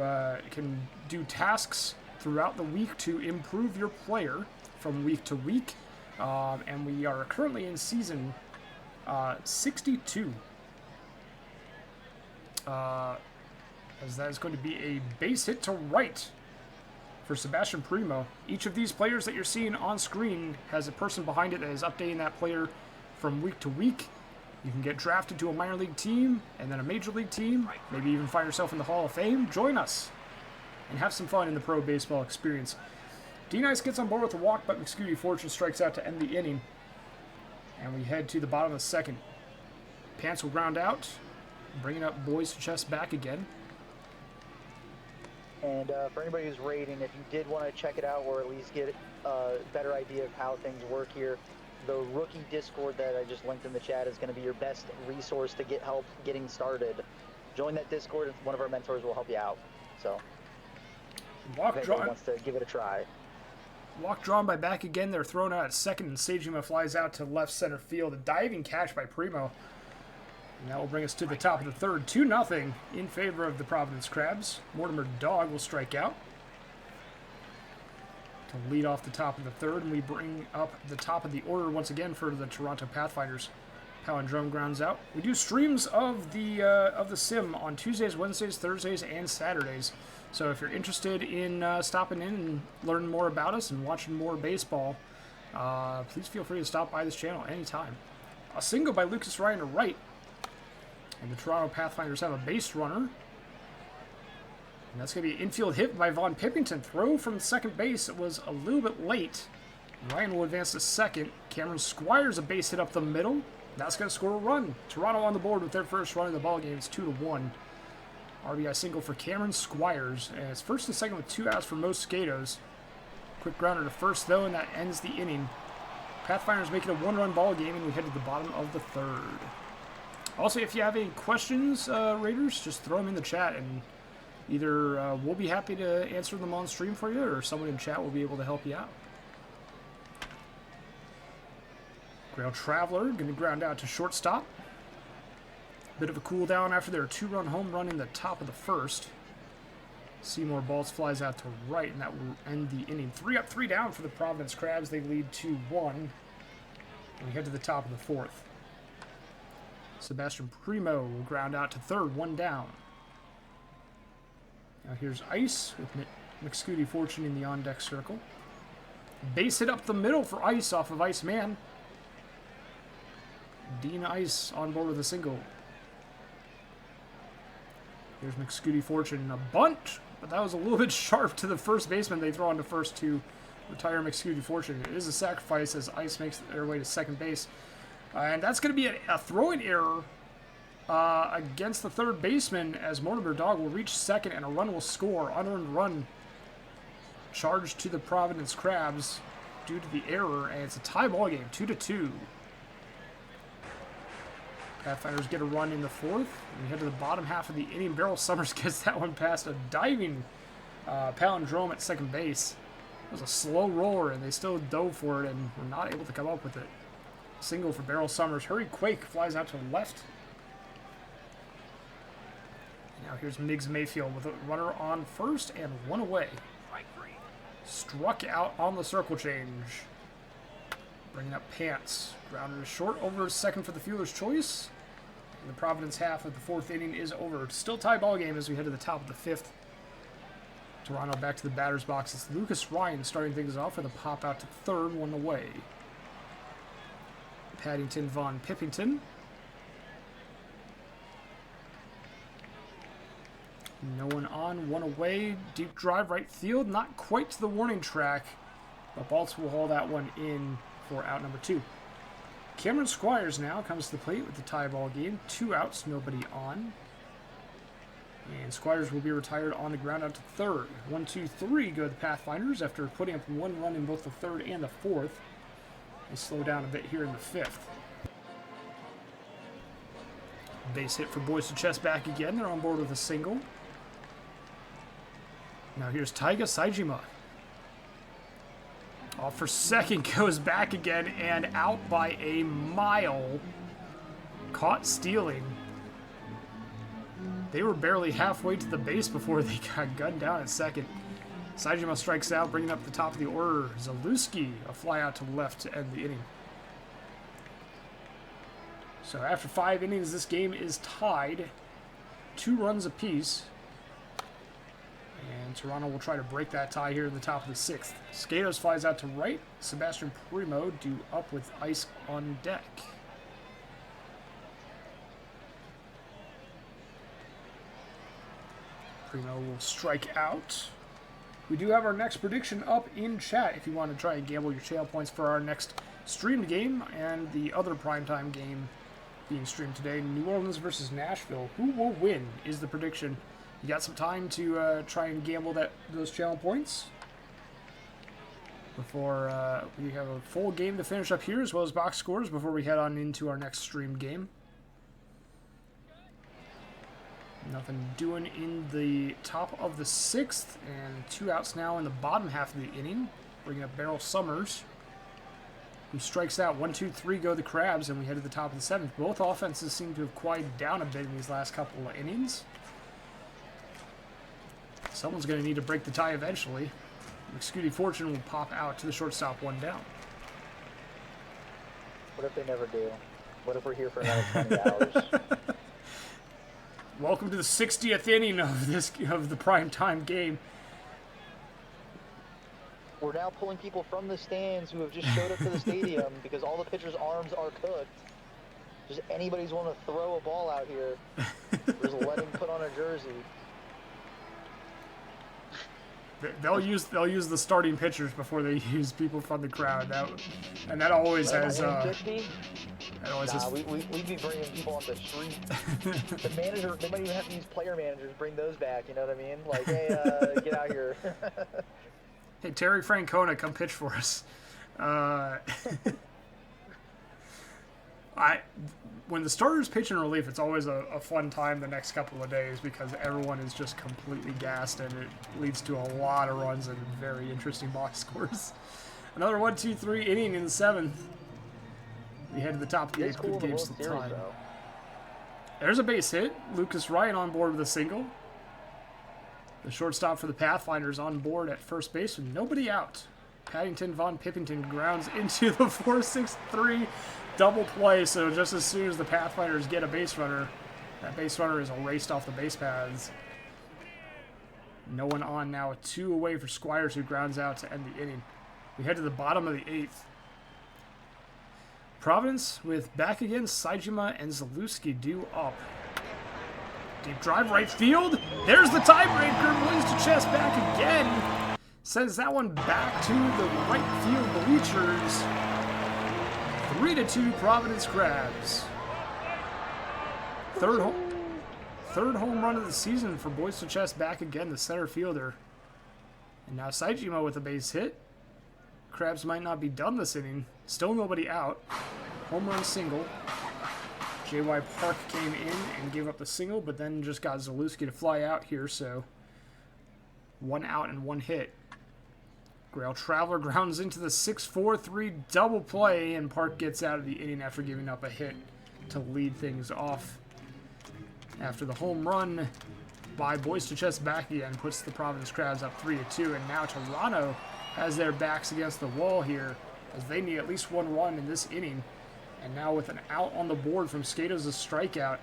can do tasks throughout the week to improve your player from week to week. And we are currently in season 62. As that is going to be a base hit to right for Sebastian Primo. Each of these players that you're seeing on screen has a person behind it that is updating that player from week to week. You can get drafted to a minor league team and then a major league team, maybe even find yourself in the Hall of Fame. Join us and have some fun in the Pro Baseball Experience. D-Nice gets on board with a walk, but McScooty Fortune strikes out to end the inning. And we head to the bottom of the second. Pants will ground out, bringing up Boys to Chest back again. And for anybody who's rating, if you did want to check it out or at least get a better idea of how things work here, the rookie Discord that I just linked in the chat is going to be your best resource to get help getting started. Join that Discord and one of our mentors will help you out. So, Walk drawn. Wants to give it a try. Walk drawn by back again. They're thrown out at second, and Sejima flies out to left center field. A diving catch by Primo. And that will bring us to the top of the third. 2-0 in favor of the Providence Crabs. Mortimer Dog will strike out to lead off the top of the third. And we bring up the top of the order once again for the Toronto Pathfinders. Palindrome grounds out. We do streams of the sim on Tuesdays, Wednesdays, Thursdays, and Saturdays. So if you're interested in stopping in and learning more about us and watching more baseball, please feel free to stop by this channel anytime. A single by Lucas Ryan to right. And the Toronto Pathfinders have a base runner. And that's going to be an infield hit by Von Pippington. Throw from second base. It was a little bit late. Ryan will advance to second. Cameron Squires a base hit up the middle. That's going to score a run. Toronto on the board with their first run of the ball game. It's 2-1. RBI single for Cameron Squires. And it's first and second with 2 outs for Mo Skatos. Quick grounder to first, though, and that ends the inning. Pathfinders making a 1-run ball game, and we head to the bottom of the third. Also, if you have any questions, Raiders, just throw them in the chat, and either we'll be happy to answer them on stream for you, or someone in chat will be able to help you out. Grail Traveler going to ground out to shortstop. Bit of a cool down after their 2-run home run in the top of the first. Seymour Balls flies out to right, and that will end the inning. 3 up, 3 down for the Providence Crabs. They lead 2-1. And we head to the top of the fourth. Sebastian Primo will ground out to third, 1 down. Now here's Ice with McScooty Fortune in the on-deck circle. Base hit up the middle for Ice off of Iceman. Dean Ice on board with a single. Here's McScooty Fortune in a bunt, but that was a little bit sharp to the first baseman. They throw on to first to retire McScooty Fortune. It is a sacrifice as Ice makes their way to second base. And that's going to be a throwing error against the third baseman, as Mortimer Dog will reach second and a run will score. Unearned run charged to the Providence Crabs due to the error, and it's a tie ball game, 2-2. Pathfinders get a run in the fourth. We head to the bottom half of the inning. Beryl Summers gets that one past a diving palindrome at second base. It was a slow roller, and they still dove for it and were not able to come up with it. Single for Beryl Summers. Hurry Quake flies out to the left. Now here's Miggs Mayfield with a runner on first and 1 away. Struck out on the circle change. Bringing up Pants. Grounder short over second for the fielder's choice. And the Providence half of the fourth inning is over. Still tie ball game as we head to the top of the fifth. Toronto back to the batter's box. It's Lucas Ryan starting things off with a pop out to third, 1 away. Paddington Von Pippington. No one on, 1 away. Deep drive right field, not quite to the warning track, but Baltz will haul that one in for out number 2. Cameron Squires now comes to the plate with the tie ball game. 2 outs, nobody on. And Squires will be retired on the ground out to third. 1, 2, 3 go the Pathfinders after putting up 1 run in both the third and the fourth. They slow down a bit here in the fifth. Base hit for Boyce to Chest back again. They're on board with a single. Now here's Taiga Saijima. Off for second, goes back again and out by a mile. Caught stealing. They were barely halfway to the base before they got gunned down at second. Saijima strikes out, bringing up the top of the order. Zalewski, a fly out to the left to end the inning. So after 5 innings, this game is tied. 2 runs apiece. And Toronto will try to break that tie here in the top of the 6th. Skatos flies out to right. Sebastian Primo due up with Ice on deck. Primo will strike out. We do have our next prediction up in chat if you want to try and gamble your channel points for our next streamed game and the other primetime game being streamed today. New Orleans versus Nashville. Who will win is the prediction. You got some time to try and gamble those channel points before we have a full game to finish up here, as well as box scores before we head on into our next streamed game. Nothing doing in the top of the 6th, and 2 outs now in the bottom half of the inning. Bringing up Beryl Summers, who strikes out. 1, 2, 3 go the Crabs, and we head to the top of the 7th. Both offenses seem to have quieted down a bit in these last couple of innings. Someone's going to need to break the tie eventually. McScooty Fortune will pop out to the shortstop, 1 down. What if they never do? What if we're here for another 20 hours? Welcome to the 60th inning of the primetime game. We're now pulling people from the stands who have just showed up to the stadium because all the pitchers' arms are cooked. Just anybody's want to throw a ball out here. Just let him put on a jersey. They'll use the starting pitchers before they use people from the crowd. That always has. We'd be bringing people on the street. The manager, they might even have to use player managers. Bring those back. You know what I mean? Like, hey, get out here. Hey, Terry Francona, come pitch for us. When the starters pitch in relief, it's always a fun time the next couple of days because everyone is just completely gassed and it leads to a lot of runs and very interesting box scores. Another 1-2-3 inning in the 7th. We head to the top of the 8th with games to time. There's a base hit. Lucas Ryan on board with a single. The shortstop for the Pathfinders on board at first base with nobody out. Paddington Von Pippington grounds into the 4-6-3 double play, so just as soon as the Pathfinders get a base runner, that base runner is erased off the base paths. No one on now, 2 away for Squires, who grounds out to end the inning. We head to the bottom of the 8th. Providence with back again, Saijima and Zalewski due up. Deep drive right field. There's the tiebreaker. Blaze to chest back again. Sends that one back to the right field bleachers. 3-2 Providence Crabs. Third home run of the season for Boys to Chest back again, the center fielder. And now Saijima with a base hit. Crabs might not be done this inning. Still nobody out. Home run single. J.Y. Park came in and gave up the single, but then just got Zalewski to fly out here, so 1 out and 1 hit. Grail Traveler grounds into the 6-4-3 double play, and Park gets out of the inning after giving up a hit to lead things off. After the home run by Boys to Chest back again, puts the Providence Crabs up 3-2, and now Toronto has their backs against the wall here, as they need at least 1 run in this inning. And now with an out on the board from Skato's a strikeout,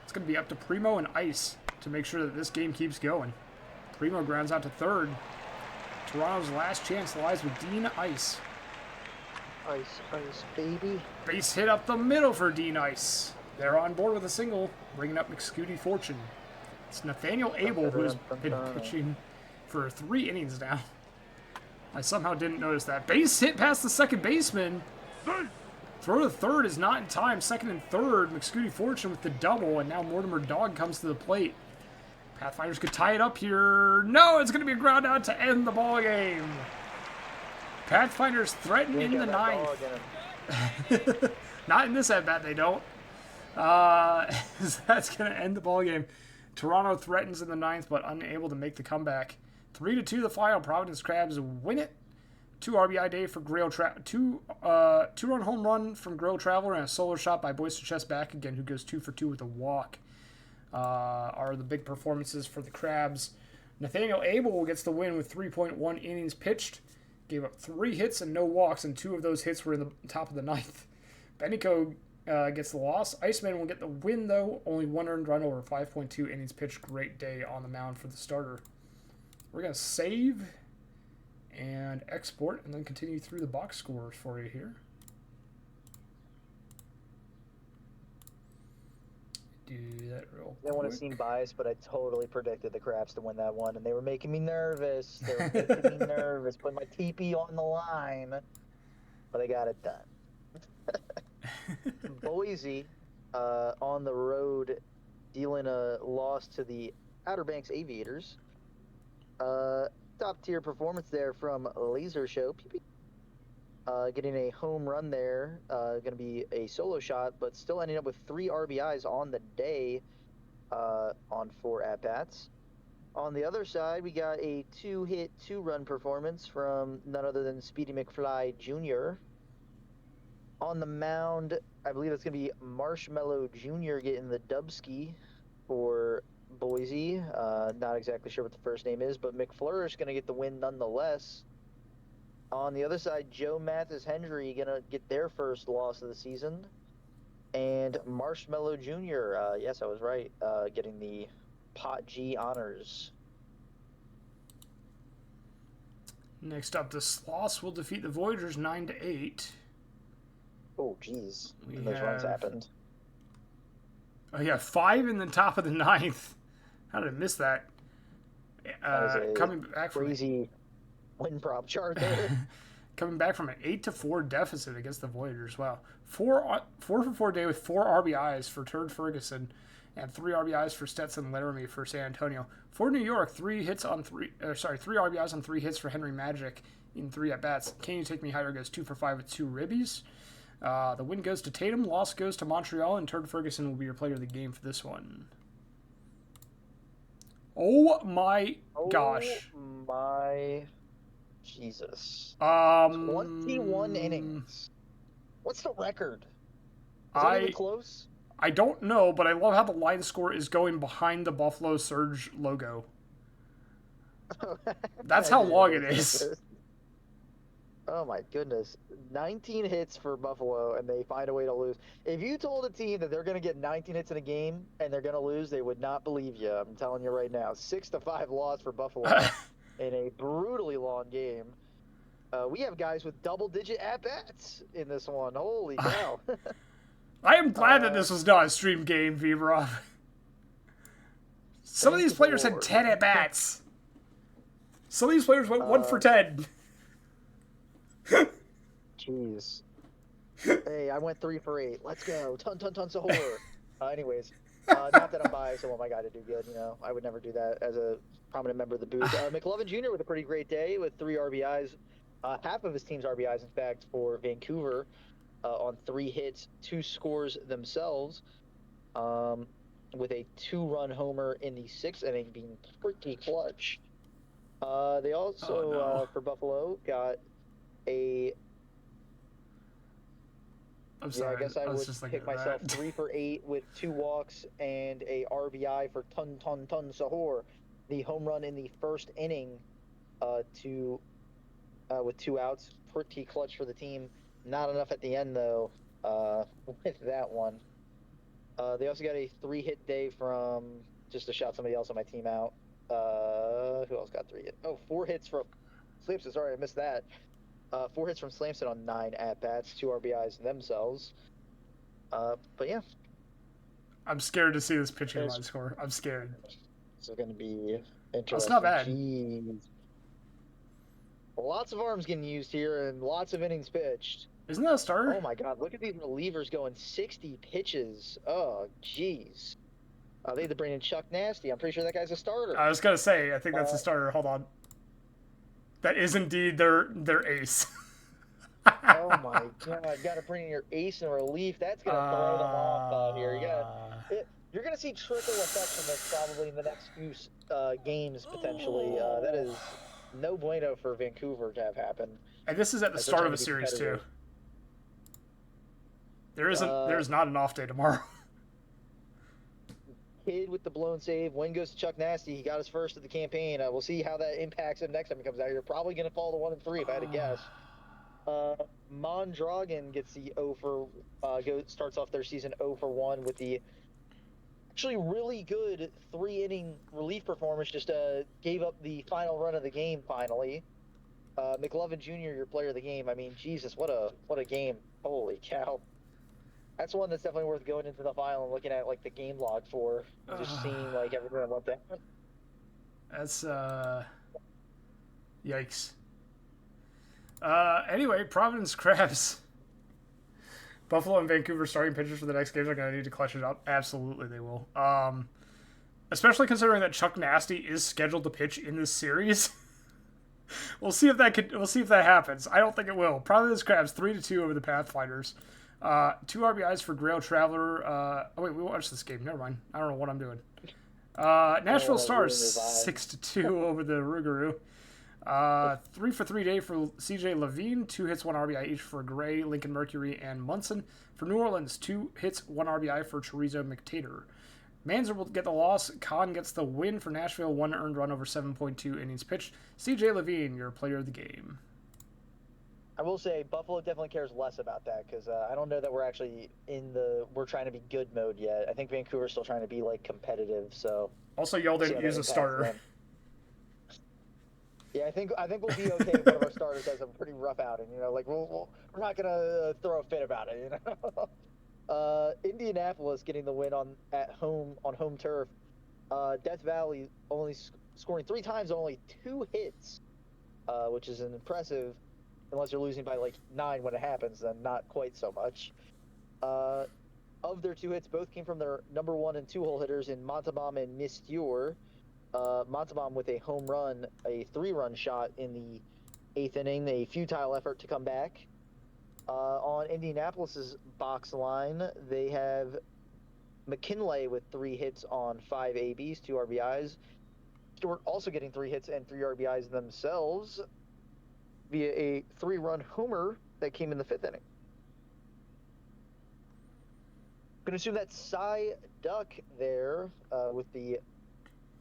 it's going to be up to Primo and Ice to make sure that this game keeps going. Primo grounds out to third. Toronto's last chance lies with Dean Ice. Ice, baby. Base hit up the middle for Dean Ice. They're on board with a single, bringing up McScooty Fortune. It's Nathaniel Abel, who has been pitching for 3 innings now. I somehow didn't notice that. Base hit past the second baseman. Throw to third is not in time. Second and third, McScooty Fortune with the double, and now Mortimer Dog comes to the plate. Pathfinders could tie it up here. No, it's going to be a ground out to end the ball game. Pathfinders threaten in the 9th. Not in this at-bat, they don't. That's going to end the ball game. Toronto threatens in the 9th, but unable to make the comeback. 3-2 the final. Providence Crabs win it. 2 RBI day for Grail two-run home run from Grail Traveler and a solo shot by Boys to Chest back again, who goes 2 for 2 with a walk. Are the big performances for the Crabs. Nathaniel Abel gets the win with 3.1 innings pitched. Gave up 3 hits and no walks, and 2 of those hits were in the top of the 9th. Benico gets the loss. Iceman will get the win, though. Only 1 earned run over 5.2 innings pitched. Great day on the mound for the starter. We're going to save and export and then continue through the box scores for you here. Do that real quick. I want to seem biased, but I totally predicted the Crabs to win that one, and they were making me nervous. They were making me nervous, putting my TP on the line, but they got it done. Boise on the road, dealing a loss to the Outer Banks Aviators. Top tier performance there from Laser Show. Getting a home run there. Going to be a solo shot, but still ending up with 3 RBIs on the day on 4 at-bats. On the other side, we got a 2-hit, 2-run performance from none other than Speedy McFly Jr. On the mound, I believe it's going to be Marshmallow Jr. getting the dubski for Boise. Not exactly sure what the first name is, but McFlourish going to get the win nonetheless. On the other side, Joe Mathis Hendry going to get their first loss of the season. And Marshmallow Jr., yes, I was right, getting the Pot G honors. Next up, the Sloths will defeat the Voyagers 9-8. Oh, geez. Those runs happened. Oh, yeah, 5 in the top of the 9th. How did I miss that? Coming back from crazy win prop chart there. Coming back from an 8-4 deficit against the Voyagers. Wow. 4 for 4 day with 4 RBIs for Turd Ferguson and 3 RBIs for Stetson Laramie for San Antonio. For New York, 3 RBIs on 3 hits for Henry Magic in 3 at-bats. Can You Take Me Higher goes 2 for 5 with 2 ribbies. The win goes to Tatum, loss goes to Montreal, and Turd Ferguson will be your player of the game for this one. Oh my gosh. Oh my Jesus. 21 Um, innings. What's the record? Is that even close? I don't know, but I love how the line score is going behind the Buffalo Surge logo. That's how long it is. Oh my goodness. 19 hits for Buffalo, and they find a way to lose. If you told a team that they're going to get 19 hits in a game and they're going to lose, they would not believe you. I'm telling you right now. 6-5 loss for Buffalo in a brutally long game. We have guys with double-digit at-bats in this one. Holy cow. I am glad that this was not a stream game, Vibrov. Some of these players had 10 at-bats. Some of these players went 1 for 10. Jeez. Hey, I went 3 for 8. Let's go. Tons of horror. Anyways, not that I'm biased. I want my guy to do good. You know, I would never do that as a prominent member of the booth. McLovin Jr. with a pretty great day with 3 RBIs. Half of his team's RBIs, in fact, for Vancouver on 3 hits, 2 scores themselves, with a 2-run homer in the 6th inning being pretty clutch. They also, for Buffalo, got a... I'm sorry. I guess I would pick myself 3 for 8 with 2 walks and a RBI for Tun Sahor. The home run in the 1st inning with 2 outs. Pretty clutch for the team. Not enough at the end, though, with that one. They also got a 3-hit day from, just to shout somebody else on my team out. Who else got 3 hits? Oh, 4 hits from Slamson. Sorry, I missed that. 4 hits from Slamson on 9 at-bats, 2 RBIs themselves. But yeah. I'm scared to see this pitching line score. I'm scared. This is going to be interesting. That's not bad. Jeez. Lots of arms getting used here and lots of innings pitched. Isn't that a starter? Oh my God! Look at these relievers going 60 pitches. Oh, jeez. They had to bring in Chuck Nasty. I'm pretty sure that guy's a starter. I was gonna say, I think that's a starter. Hold on. That is indeed their ace. Oh my God! Got to bring in your ace in relief. That's gonna throw them off here. You're gonna see trickle effects from this probably in the next few games potentially. That is no bueno for Vancouver to have happen. And this is at the start of a series too. There's not an off day tomorrow. Kid with the blown save. Win goes to Chuck Nasty. He got his first of the campaign. We'll see how that impacts him next time he comes out here. Probably going to fall to 1-3 if I had to guess. Mondragon gets the starts off their season 0-for-1 with the actually really good 3-inning relief performance. Just gave up the final run of the game finally. McLovin Jr., your player of the game. I mean, Jesus, what a game! Holy cow! That's one that's definitely worth going into the file and looking at like the game log for, and just seeing like everything about that. That's yikes. Anyway, Providence Crabs. Buffalo and Vancouver starting pitchers for the next games are going to need to clutch it up. Absolutely, they will. Especially considering that Chuck Nasty is scheduled to pitch in this series. We'll see if that happens. I don't think it will. Providence Crabs 3-2 over the Pathfinders. 2 RBIs for Grail Traveler. Oh wait, we watched this game. Never mind. I don't know what I'm doing. Nashville Stars 6-2 over the Rougarou. 3-for-3 day for CJ Levine. 2 hits, 1 RBI each for Gray, Lincoln Mercury, and Munson. For New Orleans, 2 hits, 1 RBI for Chorizo McTator. Manzer will get the loss. Kahn gets the win for Nashville. 1 earned run over 7.2 innings pitched. CJ Levine, your player of the game. I will say Buffalo definitely cares less about that because I don't know that we're actually we're trying to be good mode yet. I think Vancouver's still trying to be like competitive. So also, y'all didn't use a starter. Them. Yeah, I think we'll be okay if one of our starters has a pretty rough outing. You know, like we're not gonna throw a fit about it. You know. Indianapolis getting the win on home turf. Death Valley only scoring 3 times, only 2 hits, which is an impressive. Unless you're losing by like 9 when it happens, then not quite so much. Of their 2 hits, both came from their number 1 and 2 hole hitters in Montalban and Misture. Montalban with a home run, a 3-run shot in the 8th inning, a futile effort to come back. On Indianapolis's box line, they have McKinley with 3 hits on 5 ABs, 2 RBIs. Stewart also getting 3 hits and 3 RBIs themselves via a 3-run homer that came in the 5th inning. Going to assume that Cy Duck there with the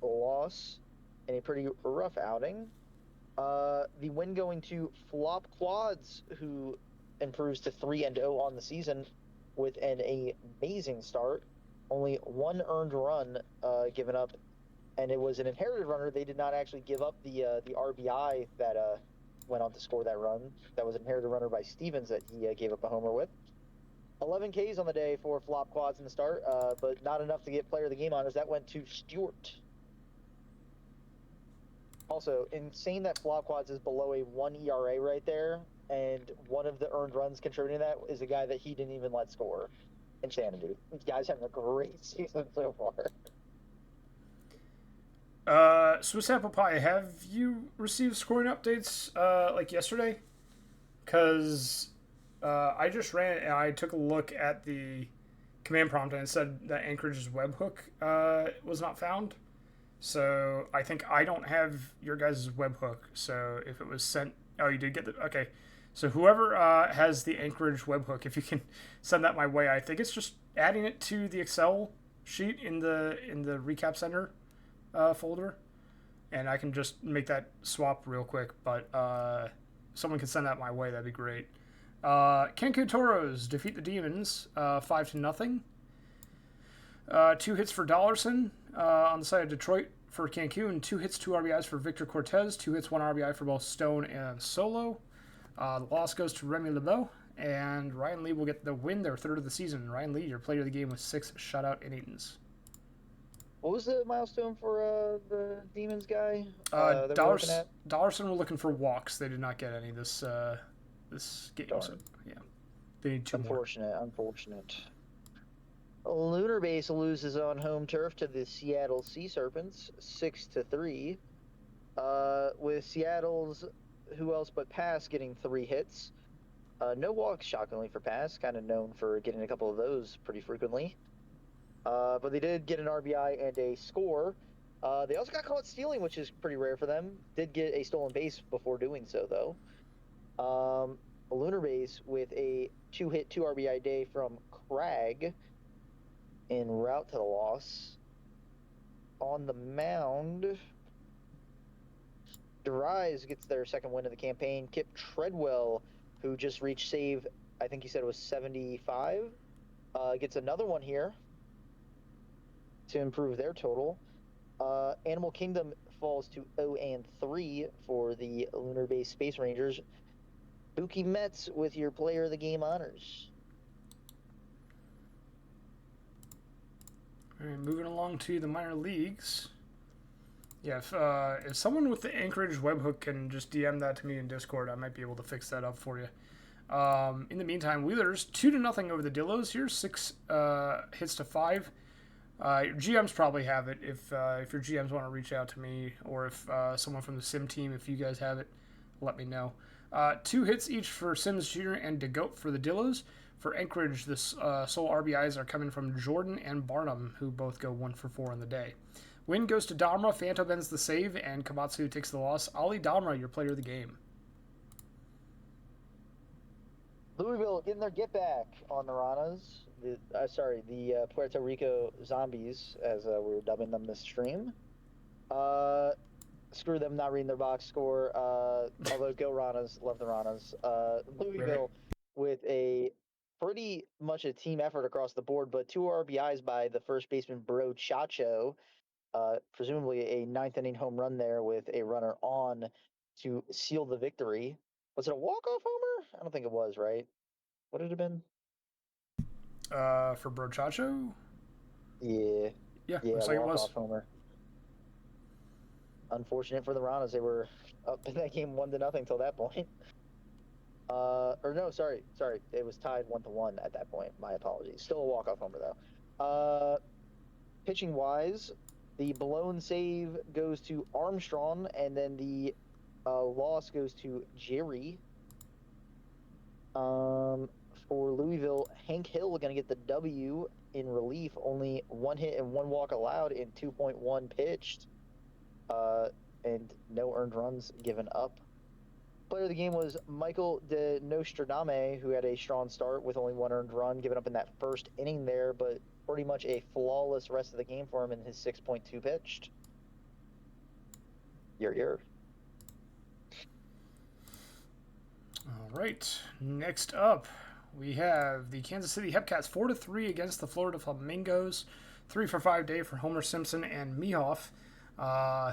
loss and a pretty rough outing. The win going to Flop Quads, who improves to 3-0 on the season with an amazing start. Only 1 earned run given up, and it was an inherited runner. They did not actually give up the RBI that went on to score that run. That was an inherited runner by Stevens that he gave up a homer with. 11 Ks on the day for Flop Quads in the start, but not enough to get player of the game honors. That went to Stewart. Also, insane that Flop Quads is below a 1 ERA right there, and one of the earned runs contributing to that is a guy that he didn't even let score. Insanity. This guy's having a great season so far. Swiss Apple Pie, have you received scoring updates like yesterday? Because I just ran it and I took a look at the command prompt and it said that Anchorage's webhook was not found. So I think I don't have your guys' webhook. So if it was sent, oh, you did get the okay. So whoever has the Anchorage webhook, if you can send that my way, I think it's just adding it to the Excel sheet in the recap center folder, and I can just make that swap real quick. But someone can send that my way, that'd be great. Cancun Toros defeat the Demons 5-0. 2 hits for Dollarson on the side of Detroit for Cancun. 2 hits, 2 RBIs for Victor Cortez. 2 hits, 1 RBI for both Stone and Solo. The loss goes to Remy LeBeau, and Ryan Lee will get the win, their 3rd of the season. Ryan Lee, your player of the game with 6 shutout innings. What was the milestone for the Demons guy? Dollarson were looking for walks. They did not get any this game. So, yeah, they need 2 more. Unfortunate. Lunar Base loses on home turf to the Seattle Sea Serpents 6-3. With Seattle's who else but Pass getting 3 hits. No walks, shockingly, for Pass. Kind of known for getting a couple of those pretty frequently. But they did get an RBI and a score. They also got caught stealing, which is pretty rare for them. Did get a stolen base before doing so, though. Lunar Base with a 2-hit, 2 RBI day from Cragg en route to the loss. On the mound, Dries gets their 2nd win of the campaign. Kip Treadwell, who just reached save, I think he said it was 75, gets another one here to improve their total. Animal Kingdom falls to 0-3 for the Lunar Base Space Rangers. Buki Metz with your player of the game honors. All right, moving along to the minor leagues. Yeah, if someone with the Anchorage webhook can just DM that to me in Discord, I might be able to fix that up for you. In the meantime, Wheelers 2-0 over the Dillos here, 6 hits to 5. Your GMs probably have it if your GMs want to reach out to me, or if someone from the Sim team, if you guys have it, let me know. 2 hits each for Sims Jr. and DeGoat for the Dillos. For Anchorage, the sole RBIs are coming from Jordan and Barnum, who both go 1 for 4 on the day. Win goes to Damra, Fanto bends the save, and Kamatsu takes the loss. Ali Damra, your player of the game. Louisville getting their get back on the Ranas. The Puerto Rico Zombies, as we were dubbing them this stream. Screw them not reading their box score. Although go Ranas, love the Ranas. Louisville with a pretty much a team effort across the board, but 2 RBIs by the first baseman Bro Chacho. Presumably a 9th inning home run there with a runner on to seal the victory. Was it a walk-off homer? I don't think it was, right? What did it have been? For Brochacho? Yeah, looks like it was. Homer. Unfortunate for the Ranas. They were up in that game 1-0 till that point. Or no, sorry. It was tied 1-1 at that point. My apologies. Still a walk-off homer, though. Pitching-wise, the blown save goes to Armstrong, and then the loss goes to Jerry. For Louisville, Hank Hill going to get the W in relief. Only 1 hit and 1 walk allowed in 2.1 pitched, and no earned runs given up. Player of the game was Michael de Nostradame, who had a strong start with only 1 earned run given up in that first inning there, but pretty much a flawless rest of the game for him in his 6.2 pitched. Year. All right. Next up, we have the Kansas City Hepcats 4-3 against the Florida Flamingos. 3 for 5 day for Homer Simpson and Mehoff,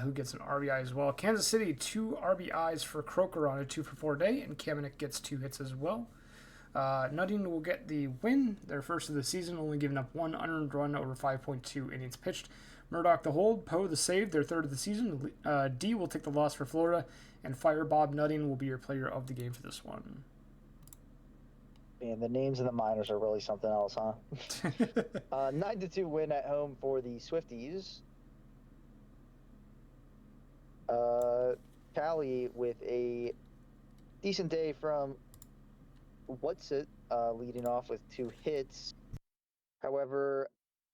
who gets an RBI as well. Kansas City 2 RBIs for Croker on a 2 for 4 day, and Kamenik gets 2 hits as well. Nutting will get the win, their first of the season, only giving up 1 unearned run over 5.2 innings pitched. Murdoch the hold, Poe the save, their third of the season. D will take the loss for Florida, and Fire Bob Nutting will be your player of the game for this one. Man, the names in the minors are really something else, huh? 9-2 win at home for the Swifties. Cali with a decent day from Whatsit, leading off with 2 hits. However,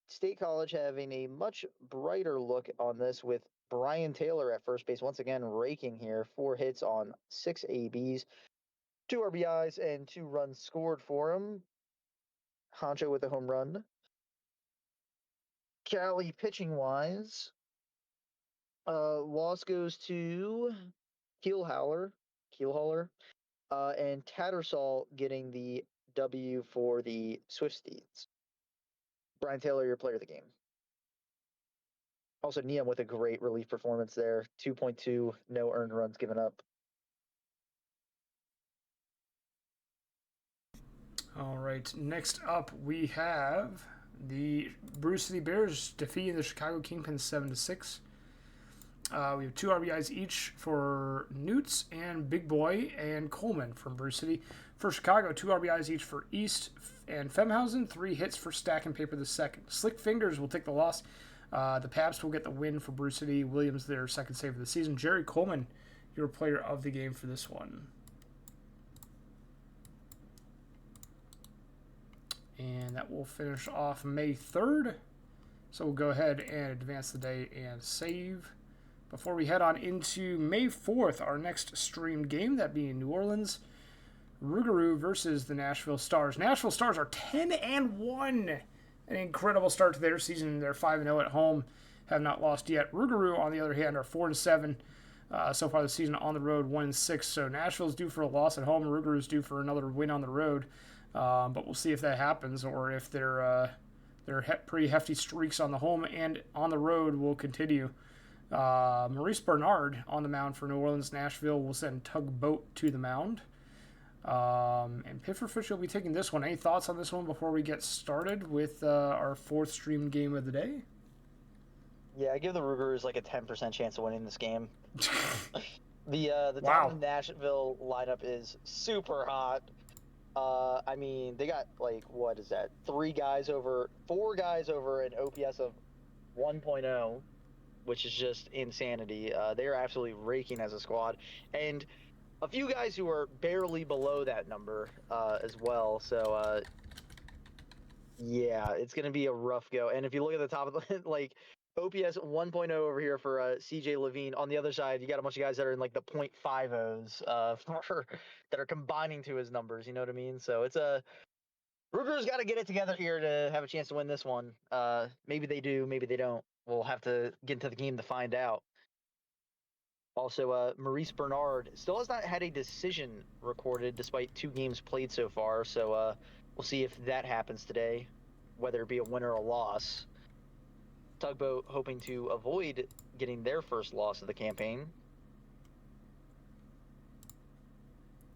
State College having a much brighter look on this with Brian Taylor at first base, once again raking here. 4 hits on 6 ABs, 2 RBIs, and 2 runs scored for him. Honcho with a home run. Cali pitching wise, loss goes to Keelhauler, and Tattersall getting the W for the Swifties. Brian Taylor, your player of the game. Also, Neum with a great relief performance there. 2.2, no earned runs given up. All right. Next up, we have the Bruce City Bears defeating the Chicago Kingpins 7-6. We have 2 RBIs each for Newts and Big Boy and Coleman from Bruce City. For Chicago, 2 RBIs each for East and Femhausen, 3 hits for Stack and Paper the second. Slick Fingers will take the loss. The Pabst will get the win for Bruce City. Williams, their second save of the season. Jerry Coleman, your player of the game for this one. And that will finish off May 3rd. So we'll go ahead and advance the day and save. Before we head on into May 4th, our next streamed game, that being New Orleans Rougarou versus the Nashville Stars. Nashville Stars are 10-1. An incredible start to their season. They're 5-0 at home, have not lost yet. Rougarou, on the other hand, are 4-7 so far this season on the road, 1-6. So Nashville's due for a loss at home. Rougarou's due for another win on the road. But we'll see if that happens, or if their pretty hefty streaks on the home and on the road will continue. Maurice Bernard on the mound for New Orleans. Nashville will send Tugboat to the mound. And Pifferfish will be taking this one. Any thoughts on this one before we get started with our 4th streamed game of the day? Yeah, I give the Rougarous like a 10% chance of winning this game. The Wow. Tom Nashville lineup is super hot. I mean, they got like, what is that? 4 guys over an OPS of 1.0, which is just insanity. They are absolutely raking as a squad, and a few guys who are barely below that number as well. So yeah, it's gonna be a rough go. And if you look at the top of the like OPS 1.0 over here for CJ Levine. On the other side, you got a bunch of guys that are in like the 0.50s that are combining to his numbers. You know what I mean? So it's a Ruger's got to get it together here to have a chance to win this one. Maybe they do, maybe they don't. We'll have to get into the game to find out. Also, Maurice Bernard still has not had a decision recorded despite 2 games played so far. So we'll see if that happens today, whether it be a win or a loss. Tugboat hoping to avoid getting their first loss of the campaign.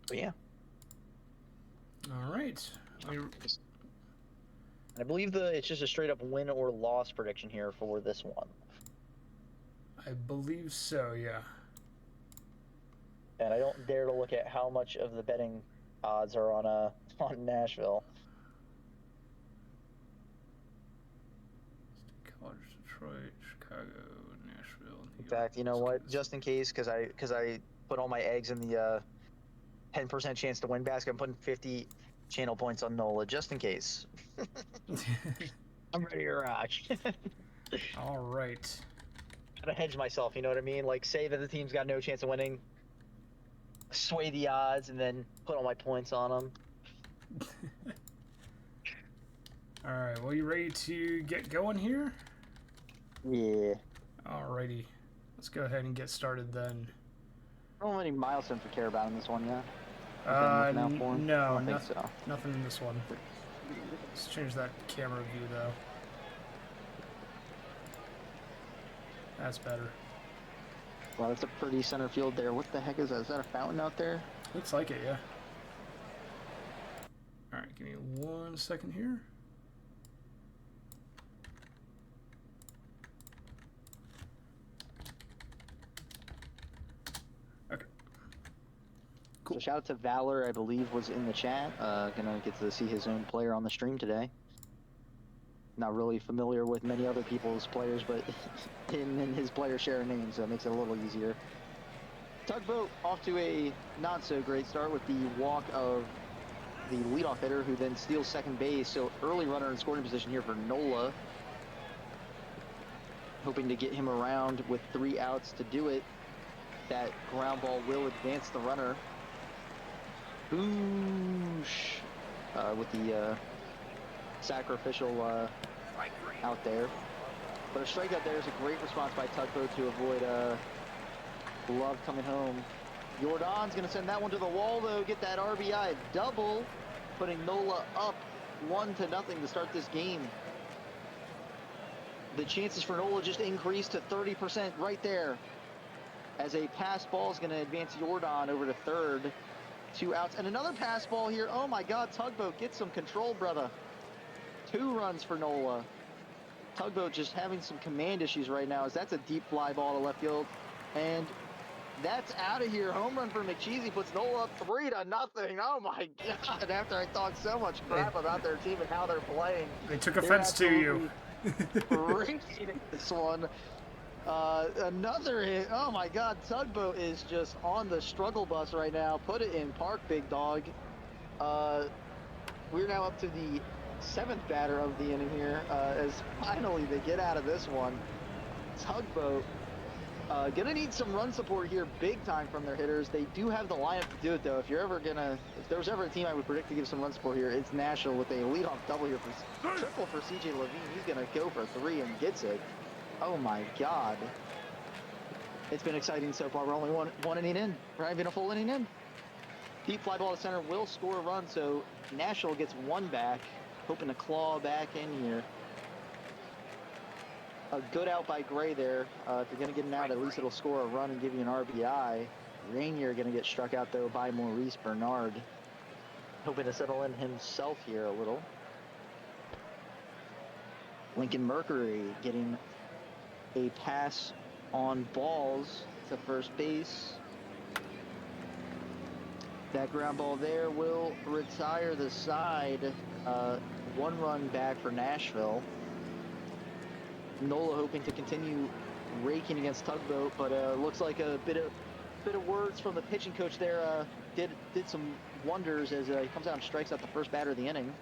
But yeah. All right. And I believe it's just a straight up win or loss prediction here for this one. I believe so, yeah. And I don't dare to look at how much of the betting odds are on Nashville. College, Detroit, Chicago, Nashville. In fact, you know what? Just in case, because I put all my eggs in the 10% chance to win basket. I'm putting 50 channel points on Nola just in case. I'm ready to rock. All right. Gotta hedge myself, you know what I mean? Like, say that the team's got no chance of winning, sway the odds, and then put all my points on them. All right. Well, you ready to get going here? Yeah. Alrighty. Let's go ahead and get started then. I don't have any milestones to care about in this one, yeah? Nothing I'm looking out for? I No, don't think so. nothing in this one. Let's change that camera view though. That's better. Wow, that's a pretty center field there. What the heck is that? Is that a fountain out there? Looks like it, yeah. Alright, give me 1 second here. Okay. Cool. So shout out to Valor, I believe, was in the chat. Gonna get to see his own player on the stream today. Not really familiar with many other people's players, but him and his player share a name, so it makes it a little easier. Tugboat off to a not so great start with the walk of the leadoff hitter, who then steals second base. So early runner in scoring position here for Nola. Hoping to get him around with 3 outs to do it. That ground ball will advance the runner. Boosh! With the sacrificial out there. But a strikeout there is a great response by Tugboat to avoid Love coming home. Jordan's going to send that one to the wall, though. Get that RBI double, putting Nola up 1-0 to start this game. The chances for Nola just increased to 30% right there. As a pass ball is going to advance Jordan over to third. 2 outs. And another pass ball here. Oh, my God. Tugboat, get some control, brother. 2 runs for Nola. Tugboat just having some command issues right now, as that's a deep fly ball to left field. And that's out of here. Home run for McCheesy puts Nola up 3-0. Oh my God! After I talked so much crap about their team and how they're playing, They took offense to you. Rinking this one. Another hit. Oh my God! Tugboat is just on the struggle bus right now. Put it in park, big dog. We're now up to the 7th batter of the inning here. As finally they get out of this one. Tugboat. Gonna need some run support here big time from their hitters. They do have the lineup to do it, though. If there was ever a team I would predict to give some run support here, it's Nashville with a leadoff double here for triple for CJ Levine. He's gonna go for 3 and gets it. Oh my God. It's been exciting so far. We're only one inning in. We're not even a full inning in. Deep fly ball to center will score a run, so Nashville gets 1 back, hoping to claw back in here. A good out by Gray there. If you're going to get an out, at least it'll score a run and give you an RBI. Rainier going to get struck out, though, by Maurice Bernard. Hoping to settle in himself here a little. Lincoln Mercury getting a pass on balls to first base. That ground ball there will retire the side. 1 run back for Nashville. Nola hoping to continue raking against Tugboat, but looks like a bit of words from the pitching coach there did some wonders as he comes out and strikes out the first batter of the inning.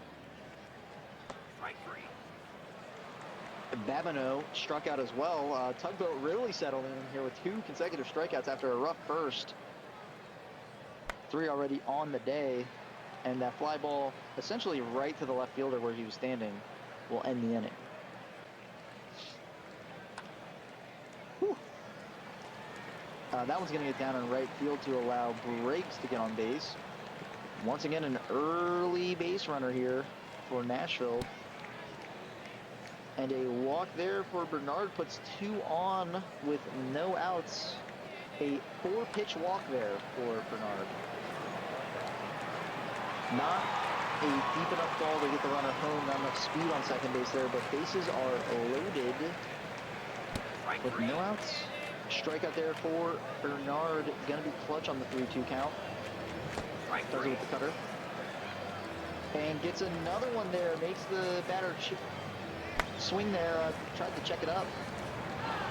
Babineau struck out as well. Tugboat really settling in here with 2 consecutive strikeouts after a rough first. 3 already on the day, and that fly ball essentially right to the left fielder where he was standing will end the inning. That one's going to get down in right field to allow Briggs to get on base. Once again, an early base runner here for Nashville. And a walk there for Bernard puts 2 on with no outs. A 4-pitch walk there for Bernard. Not a deep enough ball to get the runner home. Not enough speed on second base there, but bases are loaded with no outs. Strikeout there for Bernard. Going to be clutch on the 3-2 count. Does it with the cutter. And gets another one there. Makes the batter swing there. Tried to check it up.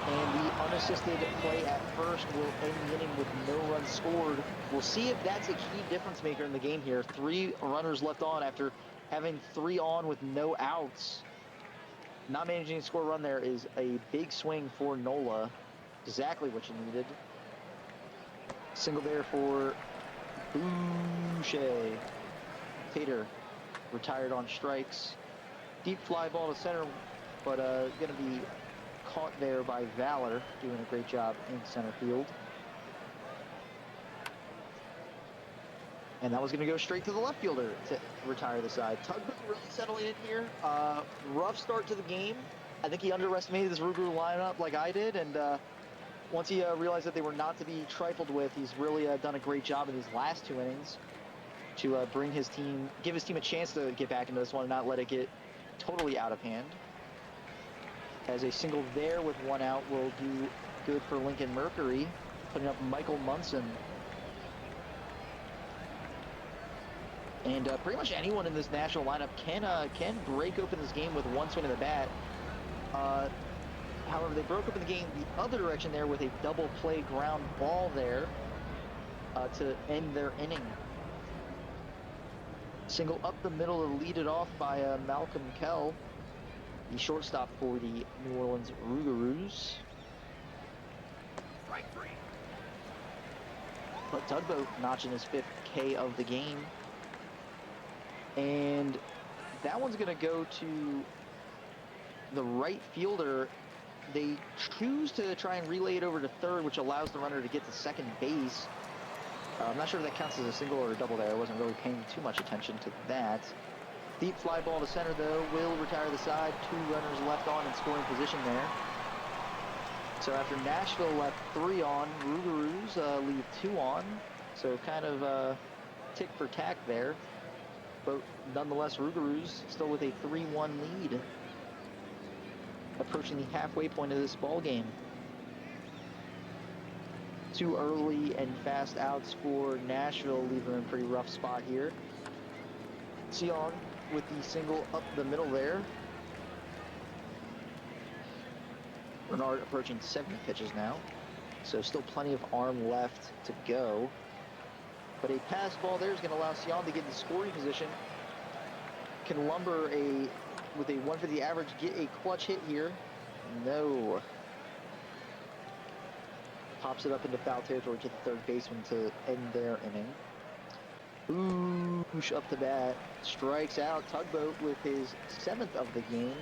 And the unassisted play at first will end the inning with no runs scored. We'll see if that's a key difference maker in the game here. 3 runners left on after having 3 on with no outs. Not managing to score a run there is a big swing for Nola. Exactly what you needed. Single there for Boucher. Tater retired on strikes. Deep fly ball to center, but going to be caught there by Valor, doing a great job in center field. And that was going to go straight to the left fielder to retire the side. Tugboat really settling in here. Rough start to the game. I think he underestimated this Ruger lineup like I did, and once he realized that they were not to be trifled with, he's really done a great job in these last 2 innings to bring his team, give his team a chance to get back into this one and not let it get totally out of hand. As a single there with 1 out will do good for Lincoln Mercury, putting up Michael Munson. And pretty much anyone in this national lineup can break open this game with 1 swing of the bat. However, they broke open the game the other direction there with a double play ground ball there to end their inning. Single up the middle to lead it off by Malcolm Kell, the shortstop for the New Orleans Rougarous. But Tugboat notching his 5th K of the game. And that one's going to go to the right fielder. They choose to try and relay it over to third, which allows the runner to get to second base. I'm not sure if that counts as a single or a double there. I wasn't really paying too much attention to that. Deep fly ball to center, though, will retire the side. 2 runners left on in scoring position there. So after Nashville left 3 on, Rougarous leave 2 on. So kind of tick for tack there. But nonetheless, Rougarous still with a 3-1 lead. Approaching the halfway point of this ball game. 2 early and fast outs for Nashville, leave them in a pretty rough spot here. Sion with the single up the middle there. Bernard approaching 70 pitches now, so still plenty of arm left to go. But a pass ball there is going to allow Sion to get in scoring position. Can lumber with a 150 average, get a clutch hit here. No. Pops it up into foul territory to the third baseman to end their inning. Boosh up the bat. Strikes out Tugboat with his 7th of the game.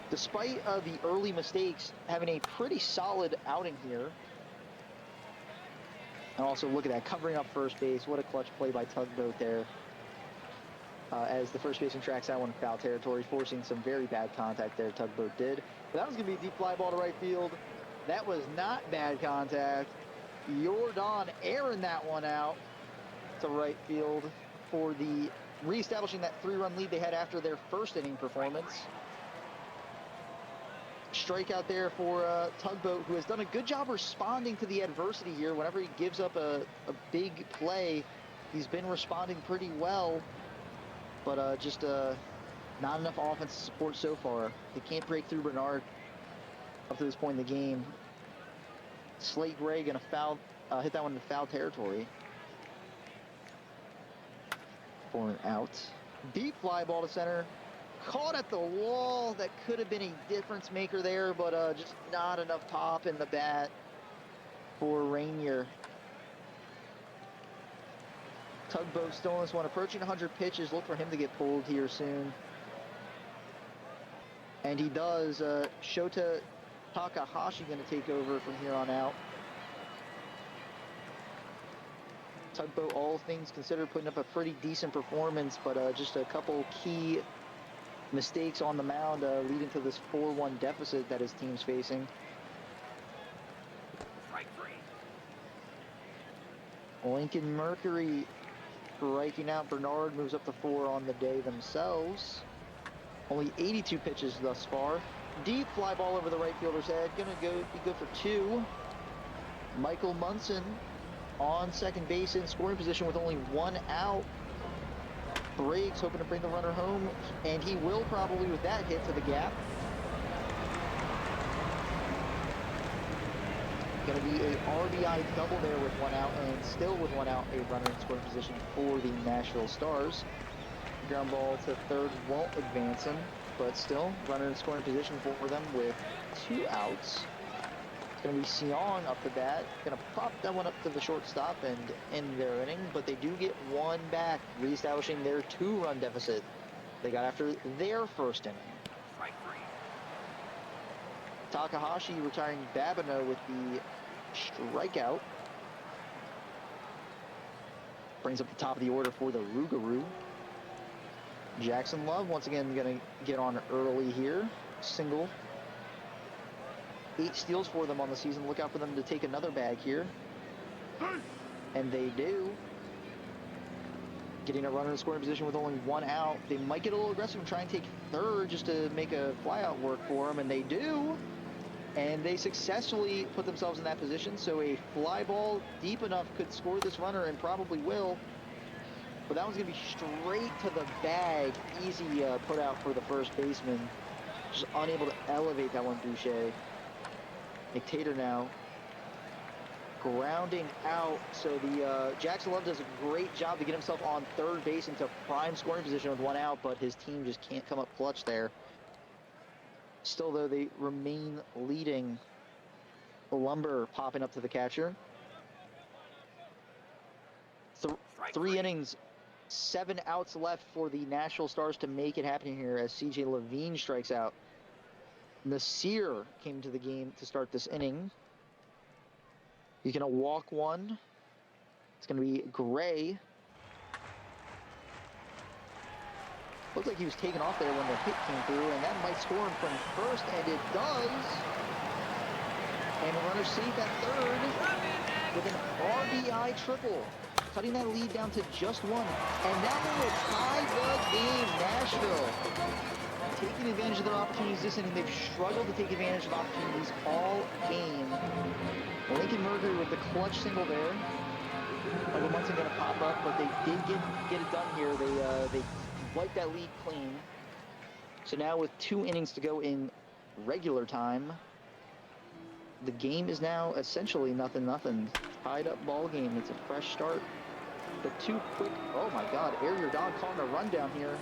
Despite the early mistakes, having a pretty solid outing here. And also look at that, covering up first base. What a clutch play by Tugboat there. As the first baseman tracks that one in foul territory, forcing some very bad contact there, Tugboat did. But that was going to be a deep fly ball to right field. That was not bad contact. Jordan airing that one out to right field for the reestablishing that 3-run lead they had after their first inning performance. Strikeout there for Tugboat, who has done a good job responding to the adversity here. Whenever he gives up a big play, he's been responding pretty well. But just not enough offensive support so far. They can't break through Bernard up to this point in the game. Slate Gray gonna hit that one in foul territory for an out. Deep fly ball to center, caught at the wall. That could have been a difference maker there, but just not enough pop in the bat for Rainier. Tugboat still in this one, approaching 100 pitches. Look for him to get pulled here soon. And he does. Shota Takahashi going to take over from here on out. Tugboat, all things considered, putting up a pretty decent performance, but just a couple key mistakes on the mound leading to this 4-1 deficit that his team's facing. Lincoln Mercury striking out Bernard, moves up to 4 on the day themselves. Only 82 pitches thus far. Deep fly ball over the right fielder's head. Gonna be good for 2. Michael Munson on second base in scoring position with only 1 out. Breaks, hoping to bring the runner home, and he will probably with that hit to the gap. Going to be a RBI double there with 1 out, and still with 1 out, a runner in scoring position for the Nashville Stars. Ground ball to third won't advance him, but still runner in scoring position for them with 2 outs. It's going to be Sion up to bat. Going to pop that one up to the shortstop and end their inning, but they do get 1 back, reestablishing their 2-run deficit they got after their first inning. Takahashi retiring Babino with the strikeout. Brings up the top of the order for the Rougarou. Jackson Love once again going to get on early here. Single. 8 steals for them on the season. Look out for them to take another bag here. And they do. Getting a runner in scoring position with only 1 out. They might get a little aggressive and try and take third just to make a flyout work for them, and they do. And they successfully put themselves in that position, so a fly ball deep enough could score this runner and probably will. But that one's going to be straight to the bag. Easy put out for the first baseman. Just unable to elevate that one, Boucher. McTater now grounding out. So the Jackson Love does a great job to get himself on third base into prime scoring position with 1 out, but his team just can't come up clutch there. Still, though, they remain leading. Lumber popping up to the catcher. 3 innings, 7 outs left for the Nashville Stars to make it happen here as C.J. Levine strikes out. Nasir came to the game to start this inning. He's going to walk 1. It's going to be Gray. Looks like he was taken off there when the hit came through, and that might score him from first, and it does. And a runner safe at third with an RBI triple, cutting that lead down to just 1. And that one will tie the game. Nashville taking advantage of their opportunities this inning. They've struggled to take advantage of opportunities all game. Lincoln Mercury with the clutch single there. Michael Munson going to pop up, but they did get it done here. They wiped that lead clean. So now with 2 innings to go in regular time, the game is now essentially 0-0. Tied up ball game. It's a fresh start. But 2 quick. Oh my God! Arier Don calling a rundown here.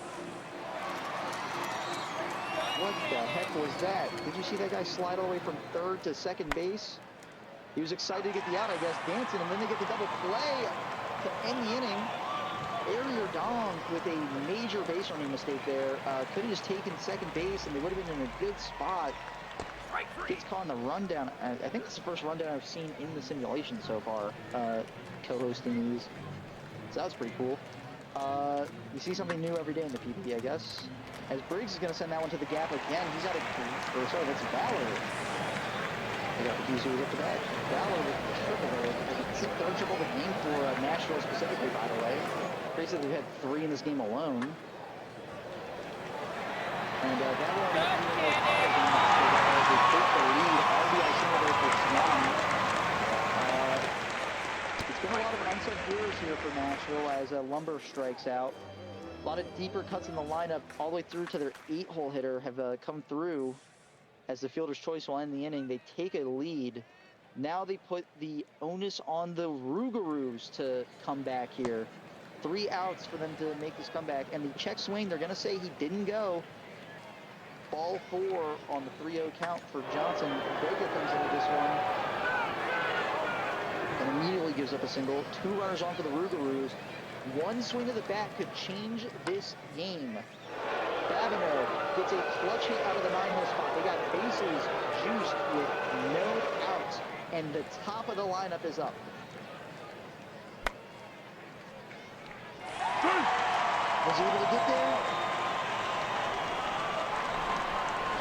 What the heck was that? Did you see that guy slide all the way from third to second base? He was excited to get the out, I guess, dancing, and then they get the double play to end the inning. Arier Dong with a major base running mistake there. Could have just taken second base, and they would have been in a good spot. Gets calling the rundown. I think it's the first rundown I've seen in the simulation so far, co-hosting these. So that's pretty cool. You see something new every day in the PPD, I guess. As Briggs is going to send that one to the gap again. He's out of... Or sorry, that's Valor. I got confused who was up to that. Valor with the triple there. It's the 3rd triple of the game for Nashville specifically, by the way. Crazy that they've had 3 in this game alone. And that one, they take the lead. RBI single there for Swan. It's been a lot of unsung heroes here for Nashville as Lumber strikes out. A lot of deeper cuts in the lineup all the way through to their 8-hole hitter have come through as the fielder's choice will end the inning. They take a lead. Now they put the onus on the Rougarous to come back here. 3 outs for them to make this comeback. And the check swing, they're going to say he didn't go. Ball 4 on the 3-0 count for Johnson. Vega comes into this one and immediately gives up a single. 2 runners on for the Rougarous. 1 swing of the bat could change this game. Babino gets a clutch hit out of the 9-hole spot. They got bases juiced with no outs, and the top of the lineup is up. Was he able to get there?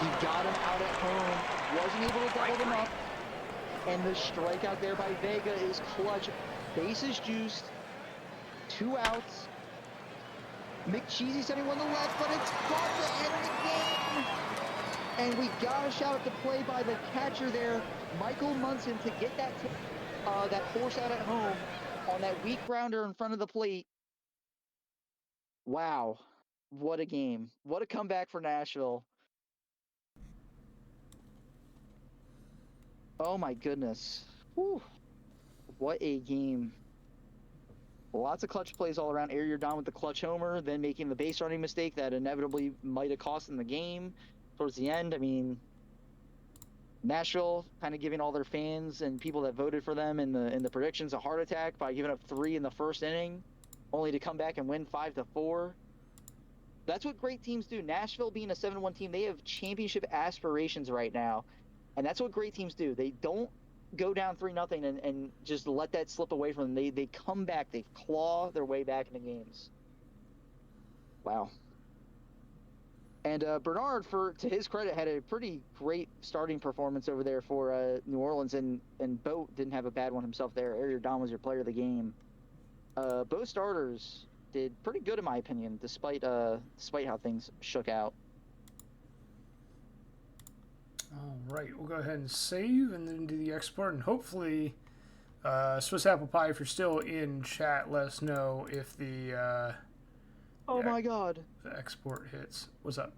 He got him out at home. Wasn't able to double them up. And the strikeout there by Vega is clutch. Bases juiced. 2 outs. McCheesy sending one to left, but it's caught to end the game. And we got a shout at the play by the catcher there, Michael Munson, to get that force out at home on that weak grounder in front of the plate. Wow, what a game! What a comeback for Nashville. Oh my goodness. Whew, what a game. Lots of clutch plays all around. Aaron Don with the clutch homer, then making the base running mistake that inevitably might have cost them the game towards the end. I mean, Nashville kind of giving all their fans and people that voted for them in the predictions a heart attack by giving up 3 in the first inning, only to come back and win 5-4. That's what great teams do. Nashville being a 7-1 team, they have championship aspirations right now, and that's what great teams do. They don't go down 3-0 and just let that slip away from them. They come back, they claw their way back into games. Wow. And Bernard, to his credit, had a pretty great starting performance over there for New Orleans, and Boat didn't have a bad one himself there. Ariel Don was your player of the game. Both starters did pretty good in my opinion, despite how things shook out. All right, we'll go ahead and save and then do the export, and hopefully Swiss Apple Pie, if you're still in chat, let us know if the Oh my god. the export hits. What's up?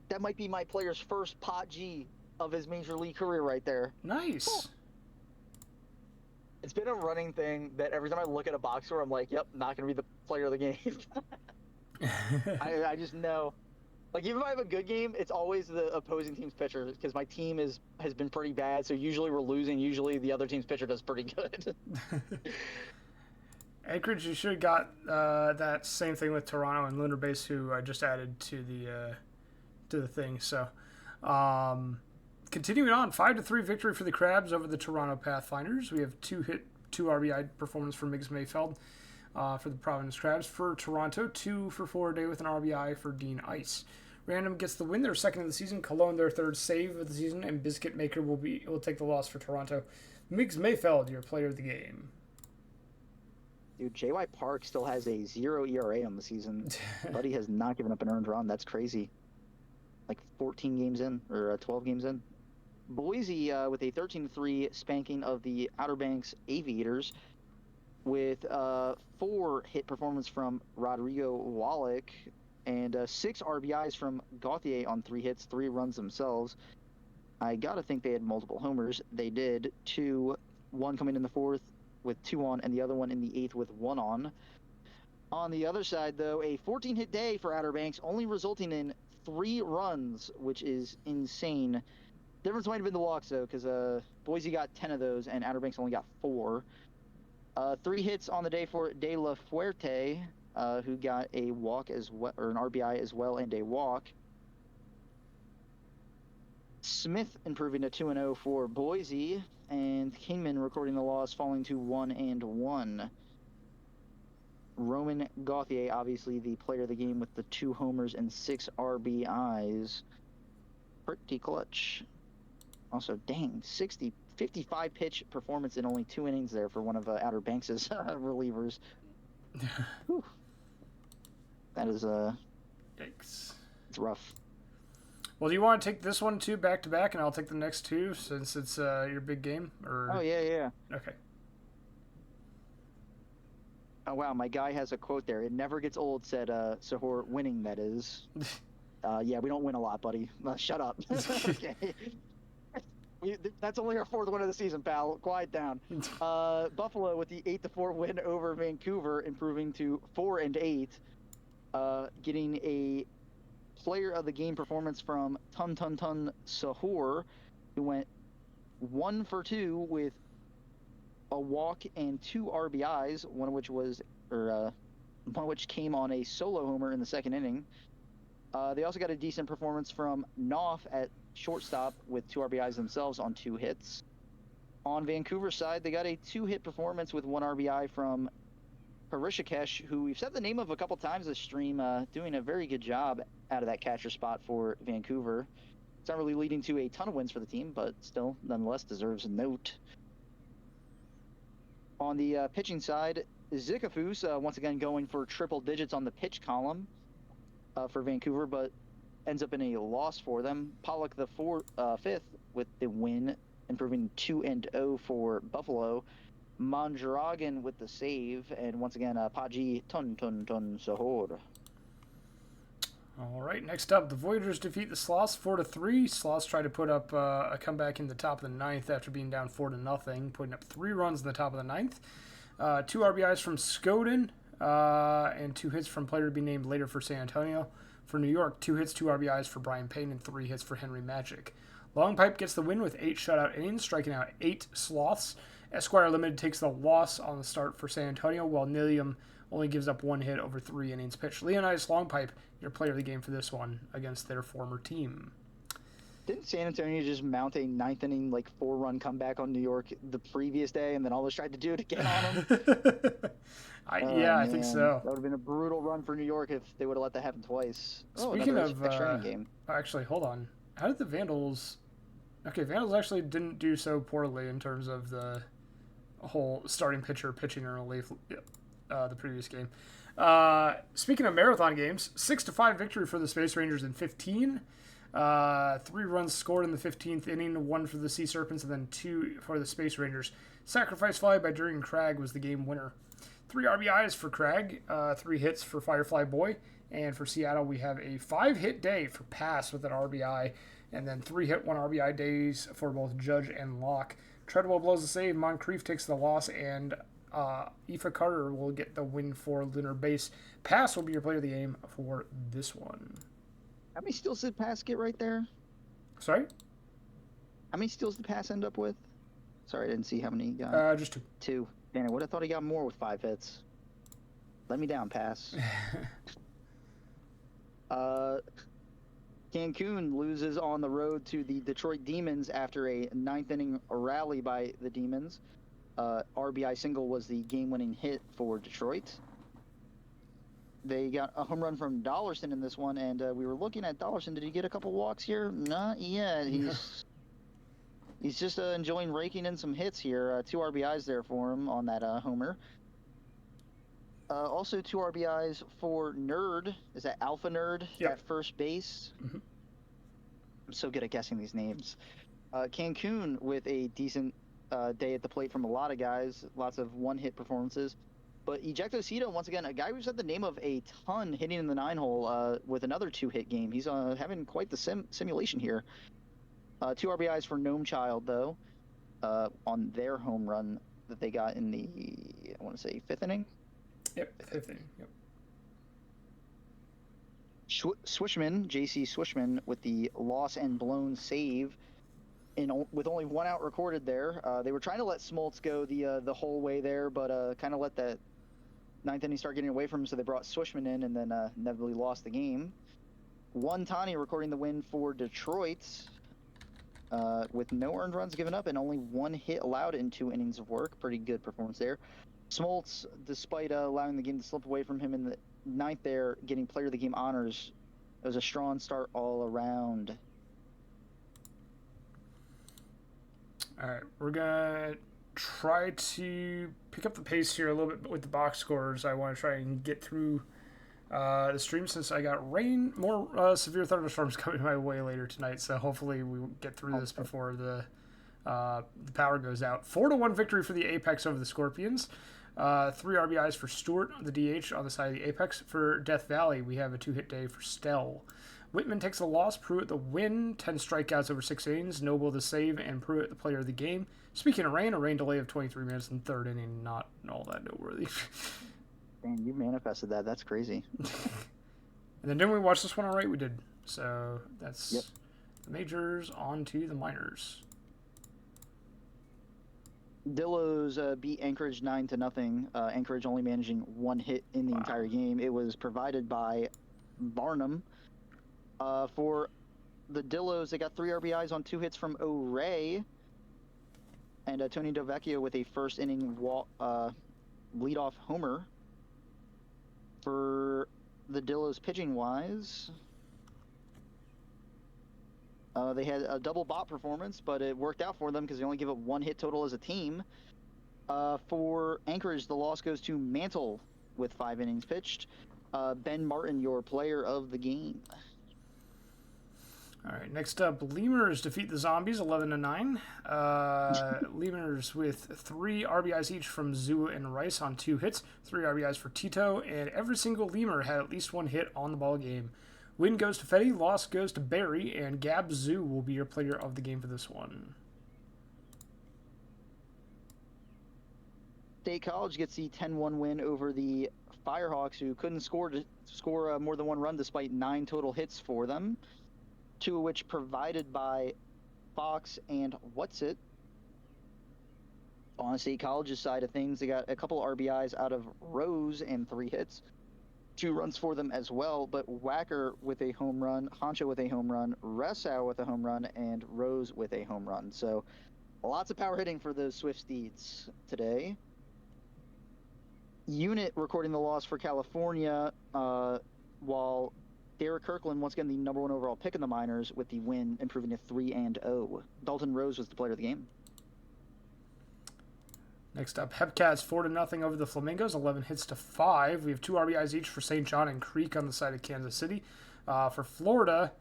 That might be my player's first pot G of his major league career right there. Nice. Cool. It's been a running thing that every time I look at a box score, I'm like, yep, not going to be the player of the game. I just know. Like, even if I have a good game, it's always the opposing team's pitcher, because my team has been pretty bad, so usually we're losing. Usually the other team's pitcher does pretty good. Anchorage, you should have got that same thing with Toronto and Lunar Base, who I just added to the thing. So, continuing on, 5-3 victory for the Crabs over the Toronto Pathfinders. We have 2 RBI performance for Miggs Mayfeld for the Providence Crabs. For Toronto, 2 for Florida with an RBI for Dean Ice. Random gets the win, their second of the season. Cologne, their third save of the season, and Biscuit Maker will take the loss for Toronto. Miggs Mayfeld, your player of the game. Dude, J.Y. Park still has a 0 ERA on the season. Buddy has not given up an earned run. That's crazy. Like 14 games in, or 12 games in. Boise with a 13-3 spanking of the Outer Banks Aviators with 4 hit performance from Rodrigo Wallach and 6 RBIs from Gauthier on 3 hits, 3 runs themselves. I gotta think they had multiple homers. They did. 1 coming in the 4th with 2 on, and the other one in the 8th with 1 on. On the other side, though, a 14-hit day for Outer Banks, only resulting in 3 runs, which is insane. Difference might have been the walks, though, because Boise got 10 of those, and Outer Banks only got 4. 3 hits on the day for De La Fuerte, who got a walk as well, or an RBI as well, and a walk. Smith improving to 2-0 for Boise, and Kingman recording the loss, falling to 1-1. Roman Gauthier, obviously the player of the game with the 2 homers and 6 RBIs. Pretty clutch. Also, dang, 55 pitch performance in only 2 innings there for one of Outer Banks' relievers. Whew. That is Yikes. it's rough. Well, do you want to take this one too back to back, and I'll take the next 2 since it's your big game? Or Oh yeah. Okay. Oh wow, my guy has a quote there. It never gets old, said Sahor, winning, that is. Yeah, we don't win a lot, buddy. Shut up. Okay. That's only our 4th win of the season, pal. Quiet down. Buffalo with the 8-4 win over Vancouver, improving to 4-8. Getting a player of the game performance from Tun Sahor, who went 1 for 2 with a walk and 2 RBIs, one of which came on a solo homer in the 2nd inning. They also got a decent performance from Knopf at shortstop with 2 RBIs themselves on 2 hits. On Vancouver's side, they got a 2-hit performance with 1 RBI from Parishikesh, who we've said the name of a couple times this stream, doing a very good job out of that catcher spot for Vancouver. It's not really leading to a ton of wins for the team, but still, nonetheless, deserves a note. On the pitching side, Zikafus once again going for triple digits on the pitch column for Vancouver, but ends up in a loss for them. Pollock the 5th with the win, improving 2-0 for Buffalo. Mondragon with the save, and once again, Paji Tun Sahor. All right, next up, the Voyagers defeat the Sloths 4-3. Sloths try to put up a comeback in the top of the ninth after being down 4-0, putting up 3 runs in the top of the ninth. 2 RBIs from Scoden and 2 hits from player to be named later for San Antonio. For New York, 2 hits, 2 RBIs for Brian Payne, and 3 hits for Henry Magic. Long Pipe gets the win with 8 shutout innings, striking out 8 Sloths. Esquire Limited takes the loss on the start for San Antonio, while Nilium only gives up 1 hit over 3 innings pitched. Leonidas Long Pipe, your player of the game for this one against their former team. Didn't San Antonio just mount a 9th inning, 4-run comeback on New York the previous day, and then always tried to do it again on them? I think so. That would have been a brutal run for New York if they would have let that happen twice. Speaking of extra inning game. Actually, hold on. How did the Vandals? Okay, Vandals actually didn't do so poorly in terms of the whole starting pitcher pitching in relief the previous game. Speaking of marathon games, 6-5 victory for the Space Rangers in 15. 3 runs scored in the 15th inning, 1 for the Sea Serpents, and then 2 for the Space Rangers. Sacrifice fly by Durian Cragg was the game winner. 3 RBIs for Cragg, 3 hits for Firefly Boy, and for Seattle we have a 5-hit day for Pass with an RBI, and then 3 hit, 1 RBI days for both Judge and Locke. Treadwell blows the save, Moncrief takes the loss, and Aoife Carter will get the win for Lunar Base. Pass will be your player of the game for this one. How many steals did Pass get right there? Sorry? How many steals did Pass end up with? Sorry, I didn't see how many he got. Just 2. 2. Man, I would have thought he got more with 5 hits. Let me down, Pass. Cancun loses on the road to the Detroit Demons after a 9th inning rally by the Demons. RBI single was the game-winning hit for Detroit. They got a home run from Dollarson in this one, and we were looking at Dollarson. Did he get a couple walks here? Not yet. He's just enjoying raking in some hits here. 2 RBIs there for him on that homer. Also 2 RBIs for Nerd. Is that Alpha Nerd at first base? Mm-hmm. I'm so good at guessing these names. Cancun with a decent day at the plate from a lot of guys. Lots of 1-hit performances. But Ejectocito, once again, a guy who's had the name of a ton hitting in the 9-hole with another 2-hit game. He's having quite the simulation here. 2 RBIs for Gnome Child, though, on their home run that they got in the, I want to say, 5th inning? Yep, 5th inning, yep. Swishman, J.C. Swishman, with the loss and blown save, with only 1 out recorded there. They were trying to let Smoltz go the whole way there, but kind of let that 9th inning start getting away from him, so they brought Swishman in and then inevitably lost the game. Tani recording the win for Detroit, with no earned runs given up and only 1 hit allowed in 2 innings of work. Pretty good performance there. Smoltz, despite allowing the game to slip away from him in the 9th there, getting player of the game honors. It was a strong start all around. All right, we're going to try to pick up the pace here a little bit with the box scores. I want to try and get through the stream since I got more severe thunderstorms coming my way later tonight, so hopefully we get through this before the power goes out. 4-1 victory for the Apex over the Scorpions. 3 RBIs for Stewart, the DH, on the side of the Apex. For Death Valley, we have a 2-hit day for Stell. Whitman takes the loss, Pruitt the win, 10 strikeouts over 6 innings, Noble the save, and Pruitt the player of the game. Speaking of rain, a rain delay of 23 minutes in the 3rd inning, not all that noteworthy. Dang, you manifested that. That's crazy. And then didn't we watch this one all right? We did. So that's the majors on to the minors. Dillos beat Anchorage 9-0. Anchorage only managing 1 hit in the entire game. It was provided by Barnum. For the Dillos, they got 3 RBIs on 2 hits from O'Ray. And Tony Dovecchio with a 1st inning leadoff homer. For the Dillos pitching-wise, they had a double bot performance, but it worked out for them because they only give up 1 hit total as a team. For Anchorage, the loss goes to Mantle with 5 innings pitched. Ben Martin, your player of the game. All right, next up, Lemurs defeat the Zombies 11-9. Lemurs with 3 RBIs each from Zua and Rice on 2 hits, 3 RBIs for Tito, and every single Lemur had at least 1 hit on the ball game. Win goes to Fetty, loss goes to Barry, and Gabzoo will be your player of the game for this one. State College gets the 10-1 win over the Firehawks, who couldn't score more than one run despite 9 total hits for them, 2 of which provided by Fox and Whatsit. On State College's side of things, they got a couple RBIs out of Rose and 3 hits. 2 runs for them as well, but Wacker with a home run, Honcho with a home run, Ressau with a home run, and Rose with a home run. So lots of power hitting for those Swift Steeds today. Unit recording the loss for California, while Derek Kirkland, once again the number 1 overall pick in the minors, with the win, improving to 3-0. Dalton Rose was the player of the game. Next up, Hepcats 4-0 over the Flamingos, 11 hits to 5. We have 2 RBIs each for St. John and Creek on the side of Kansas City. For Florida,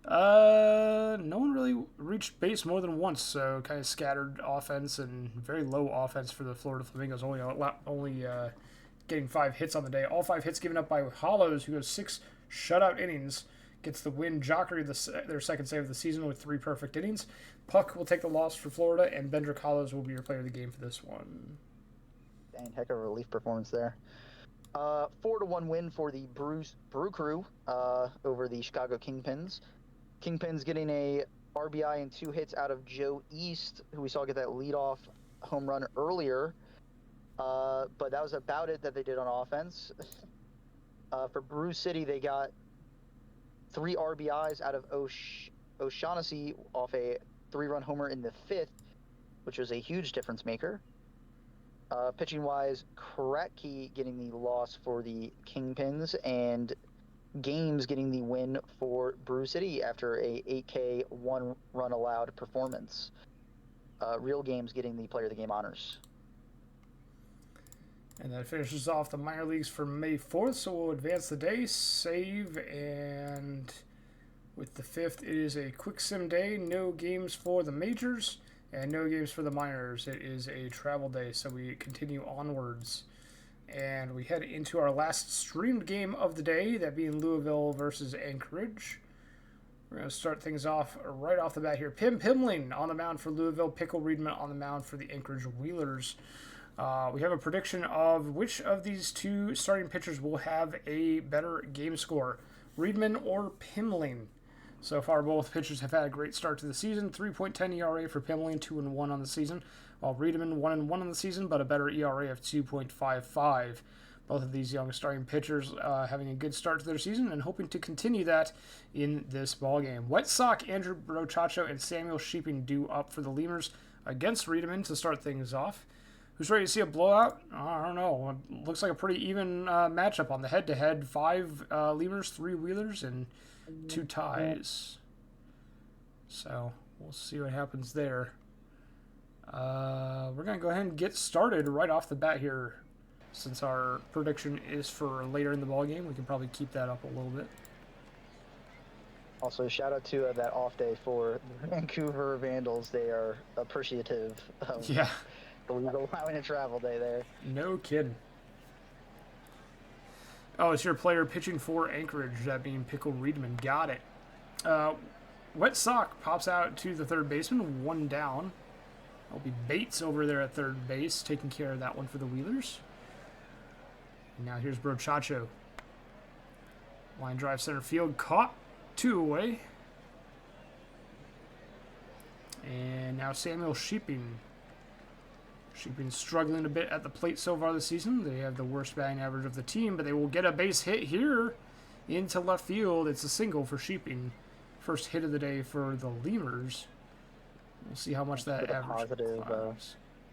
no one really reached base more than once, so kind of scattered offense and very low offense for the Florida Flamingos, only getting 5 hits on the day. All 5 hits given up by Hollows, who goes 6 shutout innings, gets the win. Jockery, their second save of the season, with 3 perfect innings. Puck will take the loss for Florida, and Bendrick Hollows will be your player of the game for this one. Dang, heck of a relief performance there. 4-1 win for the Brew Crew over the Chicago Kingpins. Kingpins getting a RBI and 2 hits out of Joe East, who we saw get that leadoff home run earlier. But that was about it that they did on offense. For Brew City, they got 3 RBIs out of O'Shaughnessy off a 3-run homer in the 5th, which was a huge difference maker. Pitching-wise, Kratky getting the loss for the Kingpins, and Games getting the win for Brew City after a 8K 1-run allowed performance. Real Games getting the player of the game honors. And that finishes off the minor leagues for May 4th, so we'll advance the day, save, and with the 5th, it is a quick sim day. No games for the majors and no games for the minors. It is a travel day, so we continue onwards. And we head into our last streamed game of the day, that being Louisville versus Anchorage. We're going to start things off right off the bat here. Pim Pimling on the mound for Louisville, Pickle Reedman on the mound for the Anchorage Wheelers. We have a prediction of which of these 2 starting pitchers will have a better game score, Reedman or Pimling. So far, both pitchers have had a great start to the season. 3.10 ERA for Pimling, 2-1 on the season, while Reedman 1-1 on the season, but a better ERA of 2.55. Both of these young starting pitchers having a good start to their season and hoping to continue that in this ballgame. Wet Sock, Andrew Brochacho, and Samuel Sheeping due up for the Lemurs against Reedman to start things off. Who's ready to see a blowout? I don't know. It looks like a pretty even matchup on the head-to-head. 5 Lemurs, 3 Wheelers, and 2 ties. So we'll see what happens there. We're going to go ahead and get started right off the bat here. Since our prediction is for later in the ballgame, we can probably keep that up a little bit. Also, shout out to that off day for Vancouver Vandals. They are appreciative of allowing a travel day there. No kidding. Oh, it's your player pitching for Anchorage, that being Pickle Reedman. Got it. Wet Sock pops out to the third baseman, 1 down. That'll be Bates over there at third base, taking care of that one for the Wheelers. And now here's Brochacho. Line drive center field, caught, 2 away. And now Samuel Sheeping. Sheeping struggling a bit at the plate so far this season. They have the worst batting average of the team, but they will get a base hit here into left field. It's a single for Sheeping. First hit of the day for the Lemurs. We'll see how much that average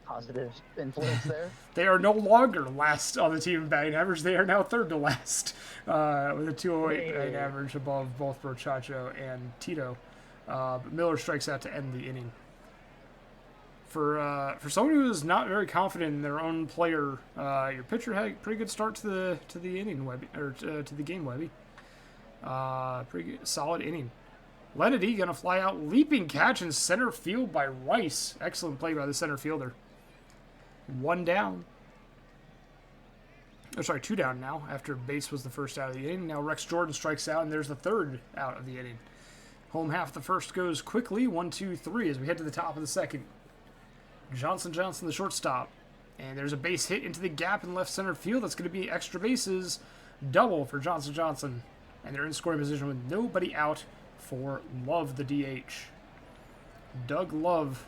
positive influence there. They are no longer last on the team in batting average. They are now third to last with a 208 batting average above both Brochacho and Tito. But Miller strikes out to end the inning. For someone who is not very confident in their own player, your pitcher had a pretty good start to the inning, Webby, or to the game, Webby. Pretty good, solid inning. Lenedy gonna fly out, leaping catch in center field by Rice. Excellent play by the center fielder. 1 down. Oh, sorry, 2 down now after base was the first out of the inning. Now Rex Jordan strikes out, and there's the third out of the inning. Home half of the first goes quickly, 1-2-3 as we head to the top of the second. Johnson, the shortstop. And there's a base hit into the gap in left center field. That's going to be extra bases. Double for Johnson. And they're in scoring position with nobody out for Love, the DH. Doug Love.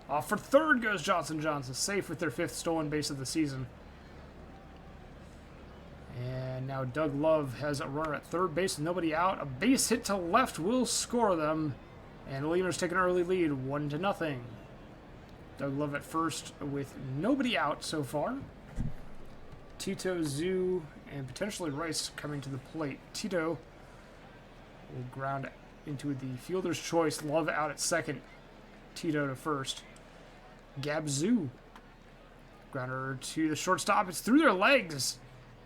Off for third goes Johnson. Safe with their 5th stolen base of the season. And now Doug Love has a runner at third base with nobody out. A base hit to left will score them. And the Lemurs take an early lead, 1-0. Doug Love at first with nobody out so far. Tito, Zoo, and potentially Rice coming to the plate. Tito will ground into the fielder's choice. Love out at second. Tito to first. Gabzoo. Grounder to the shortstop. It's through their legs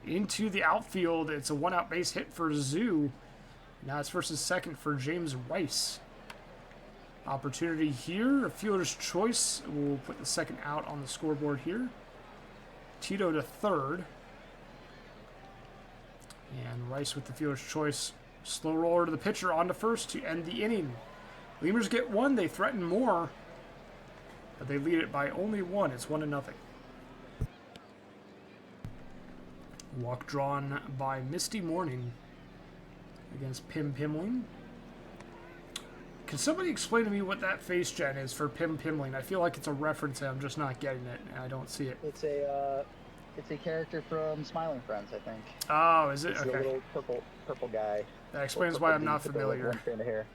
into the outfield. It's a 1-out base hit for Zoo. Now it's versus second for James Rice. Opportunity here. A fielder's choice. We'll put the second out on the scoreboard here. Tito to third. And Rice with the fielder's choice. Slow roller to the pitcher on to first to end the inning. Lemurs get 1. They threaten more. But they lead it by only 1. It's 1-0. Walk drawn by Misty Morning against Pim Pimling. Can somebody explain to me what that face gen is for Pim Pimling? I feel like it's a reference and I'm just not getting it, and I don't see it. It's a character from Smiling Friends, I think. Oh, is it? It's Okay. the little purple guy. That explains why I'm not familiar. One strand of hair.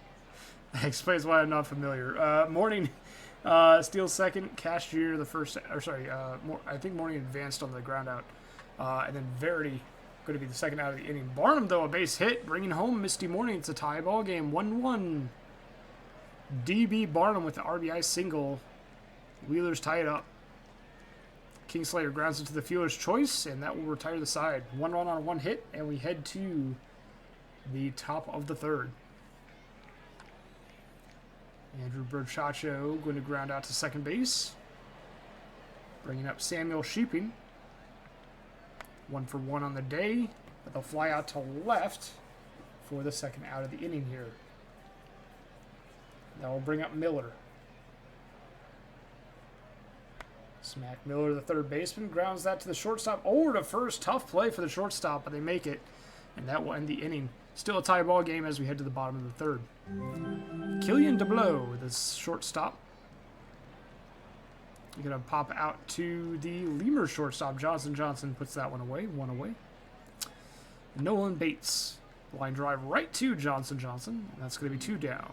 That explains why I'm not familiar. Morning steals second. Cashier the first. Or sorry, I think Morning advanced on the ground out. And then Verity going to be the second out of the inning. Barnum, though, a base hit, bringing home Misty Morning. It's a tie ball game, 1-1. DB Barnum with the RBI single. Wheelers tie it up. Kingslayer grounds it to the fielder's choice, and that will retire the side. 1 run on 1 hit, and we head to the top of the third. Andrew Berchacho going to ground out to second base. Bringing up Samuel Sheeping. 1 for 1 on the day, but they'll fly out to left for the second out of the inning here. That will bring up Miller. Smack Miller, the third baseman, grounds that to the shortstop. Over to first. Tough play for the shortstop, but they make it. And that will end the inning. Still a tie ball game as we head to the bottom of the third. Killian DeBlow, the shortstop. You're going to pop out to the Lemur shortstop. Johnson puts that one away. 1 away. Nolan Bates. Line drive right to Johnson. And that's going to be 2 down.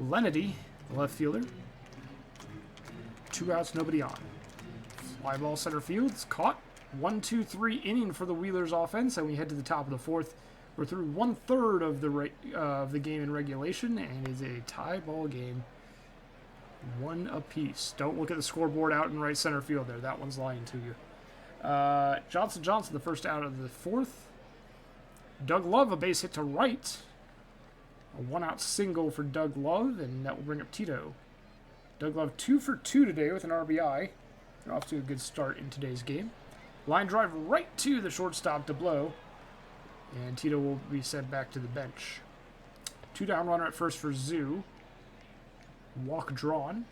Lenedy, the left fielder. 2 outs, nobody on. Fly ball center field. It's caught. 1-2-3 inning for the Wheelers offense, and we head to the top of the fourth. We're through 1/3 of the game in regulation, and it's a tie ball game. 1 apiece. Don't look at the scoreboard out in right center field there. That one's lying to you. Johnson, the first out of the fourth. Doug Love, a base hit to right. A 1-out single for Doug Love, and that will bring up Tito. Doug Love 2 for 2 today with an RBI. They're off to a good start in today's game. Line drive right to the shortstop to blow. And Tito will be sent back to the bench. 2 down runner at first for Zoo. Walk drawn.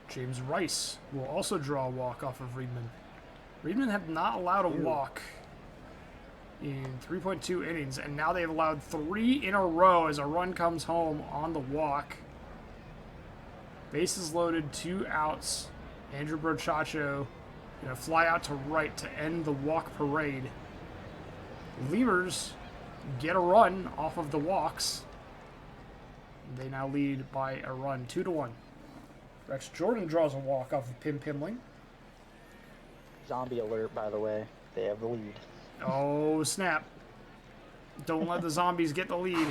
James Rice will also draw a walk off of Reedman. Reedman have not allowed a walk in 3.2 innings, and now they've allowed 3 in a row as a run comes home on the walk. Bases loaded, 2 outs. Andrew Berchacho going to fly out to right to end the walk parade. Lemurs get a run off of the walks. They now lead by a run, 2-1. Rex Jordan draws a walk off of Pim Pimling. Zombie alert, by the way. They have the lead. Oh, snap. Don't let the zombies get the lead.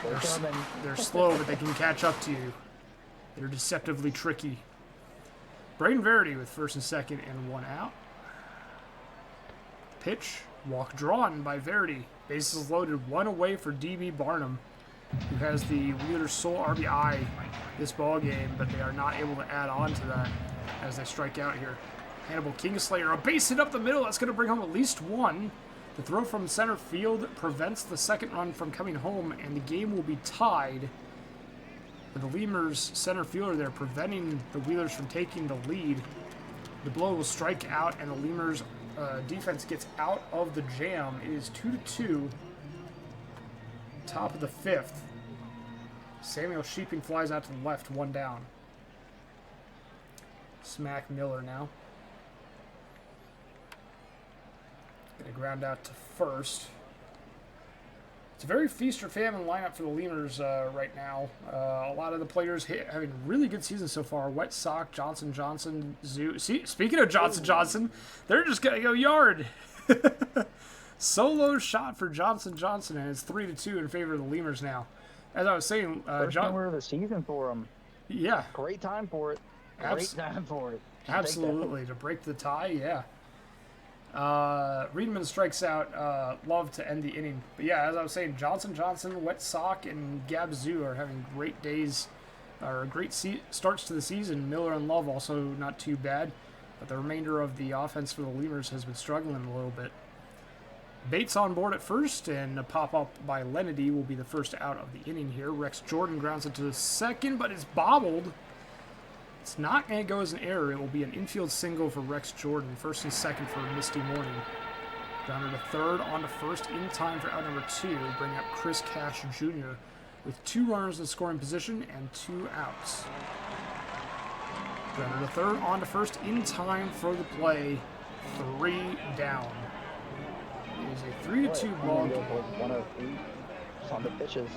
They're coming. They're slow, but they can catch up to you. They're deceptively tricky. Braden Verity with first and second and 1 out. Pitch. Walk drawn by Verity. Bases loaded, 1 away for DB Barnum, who has the Wheelers' sole RBI this ball game, but they are not able to add on to that. as they strike out here. Hannibal Kingslayer, a base hit up the middle. That's going to bring home at least one. The throw from center field prevents the second run from coming home, and the game will be tied. But the Lemurs center fielder there preventing the Wheelers from taking the lead. The blow will strike out, and the Lemurs defense gets out of the jam. It is 2-2. Top of the fifth. Samuel Sheeping flies out to the left, one down. Smack Miller now. Gonna ground out to first. It's a very feast or famine lineup for the Lemurs right now. A lot of the players having really good seasons so far. Wet Sock, Johnson, Zoo. See, speaking of Johnson, they're just gonna go yard. Solo shot for Johnson, and it's 3-2 in favor of the Lemurs now. As I was saying, First number of the season for them. Yeah, Great time for it. Great time for it. Should absolutely to break the tie. Yeah. Reedman strikes out Love to end the inning. But yeah, as I was saying, Johnson, Wet Sock, and Gabzu are having great days, or great starts to the season. Miller and Love also not too bad, but the remainder of the offense for the Lemurs has been struggling a little bit. Bates on board at first, and a pop-up by Lenedy will be the first out of the inning here. Rex Jordan grounds it to the second, but it's bobbled. It's not going to go as an error. It will be an infield single for Rex Jordan. First and second for Misty Morning. Grounder to third, on to first in time for out number 2. Bring up Chris Cash Jr. with 2 runners in scoring position and 2 outs. Grounder to third, on to first in time for the play. 3 down. It is a 3-2 ball game. 103 on the pitches.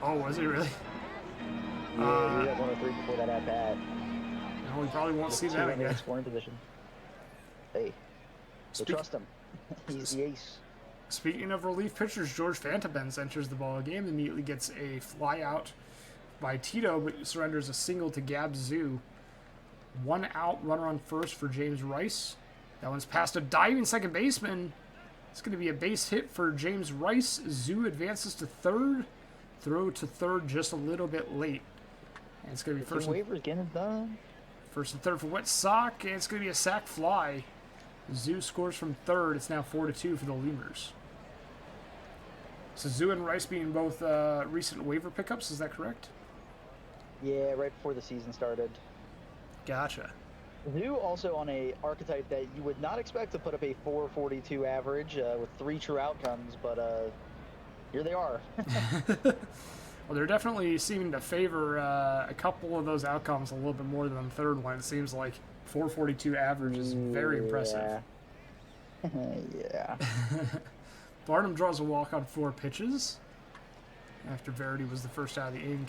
Oh, was it really? Yeah, we had 103 before that at bat. No, we probably won't see that again. Scoring position. Hey, we trust him. He's the ace. Speaking of relief pitchers, George Fantabens enters the ball game. Immediately gets a fly out by Tito, but surrenders a single to Gabzu. 1 out, runner on first for James Rice. That one's past a diving second baseman. It's going to be a base hit for James Rice. Zoo advances to third. Throw to third just a little bit late. And it's going to be first waivers getting it done. First and third for Wet Sock, and it's going to be a sac fly. Zoo scores from third. It's now 4-2 for the Lemurs. So Zoo and Rice being both recent waiver pickups, is that correct? Yeah, right before the season started. Gotcha. Zoo also on a archetype that you would not expect to put up a 4.42 average with 3 true outcomes, but here they are. Well, they're definitely seeming to favor a couple of those outcomes a little bit more than the third one. It seems like 4.42 average is very impressive. Yeah. Barnum draws a walk on 4 pitches after Verity was the first out of the inning.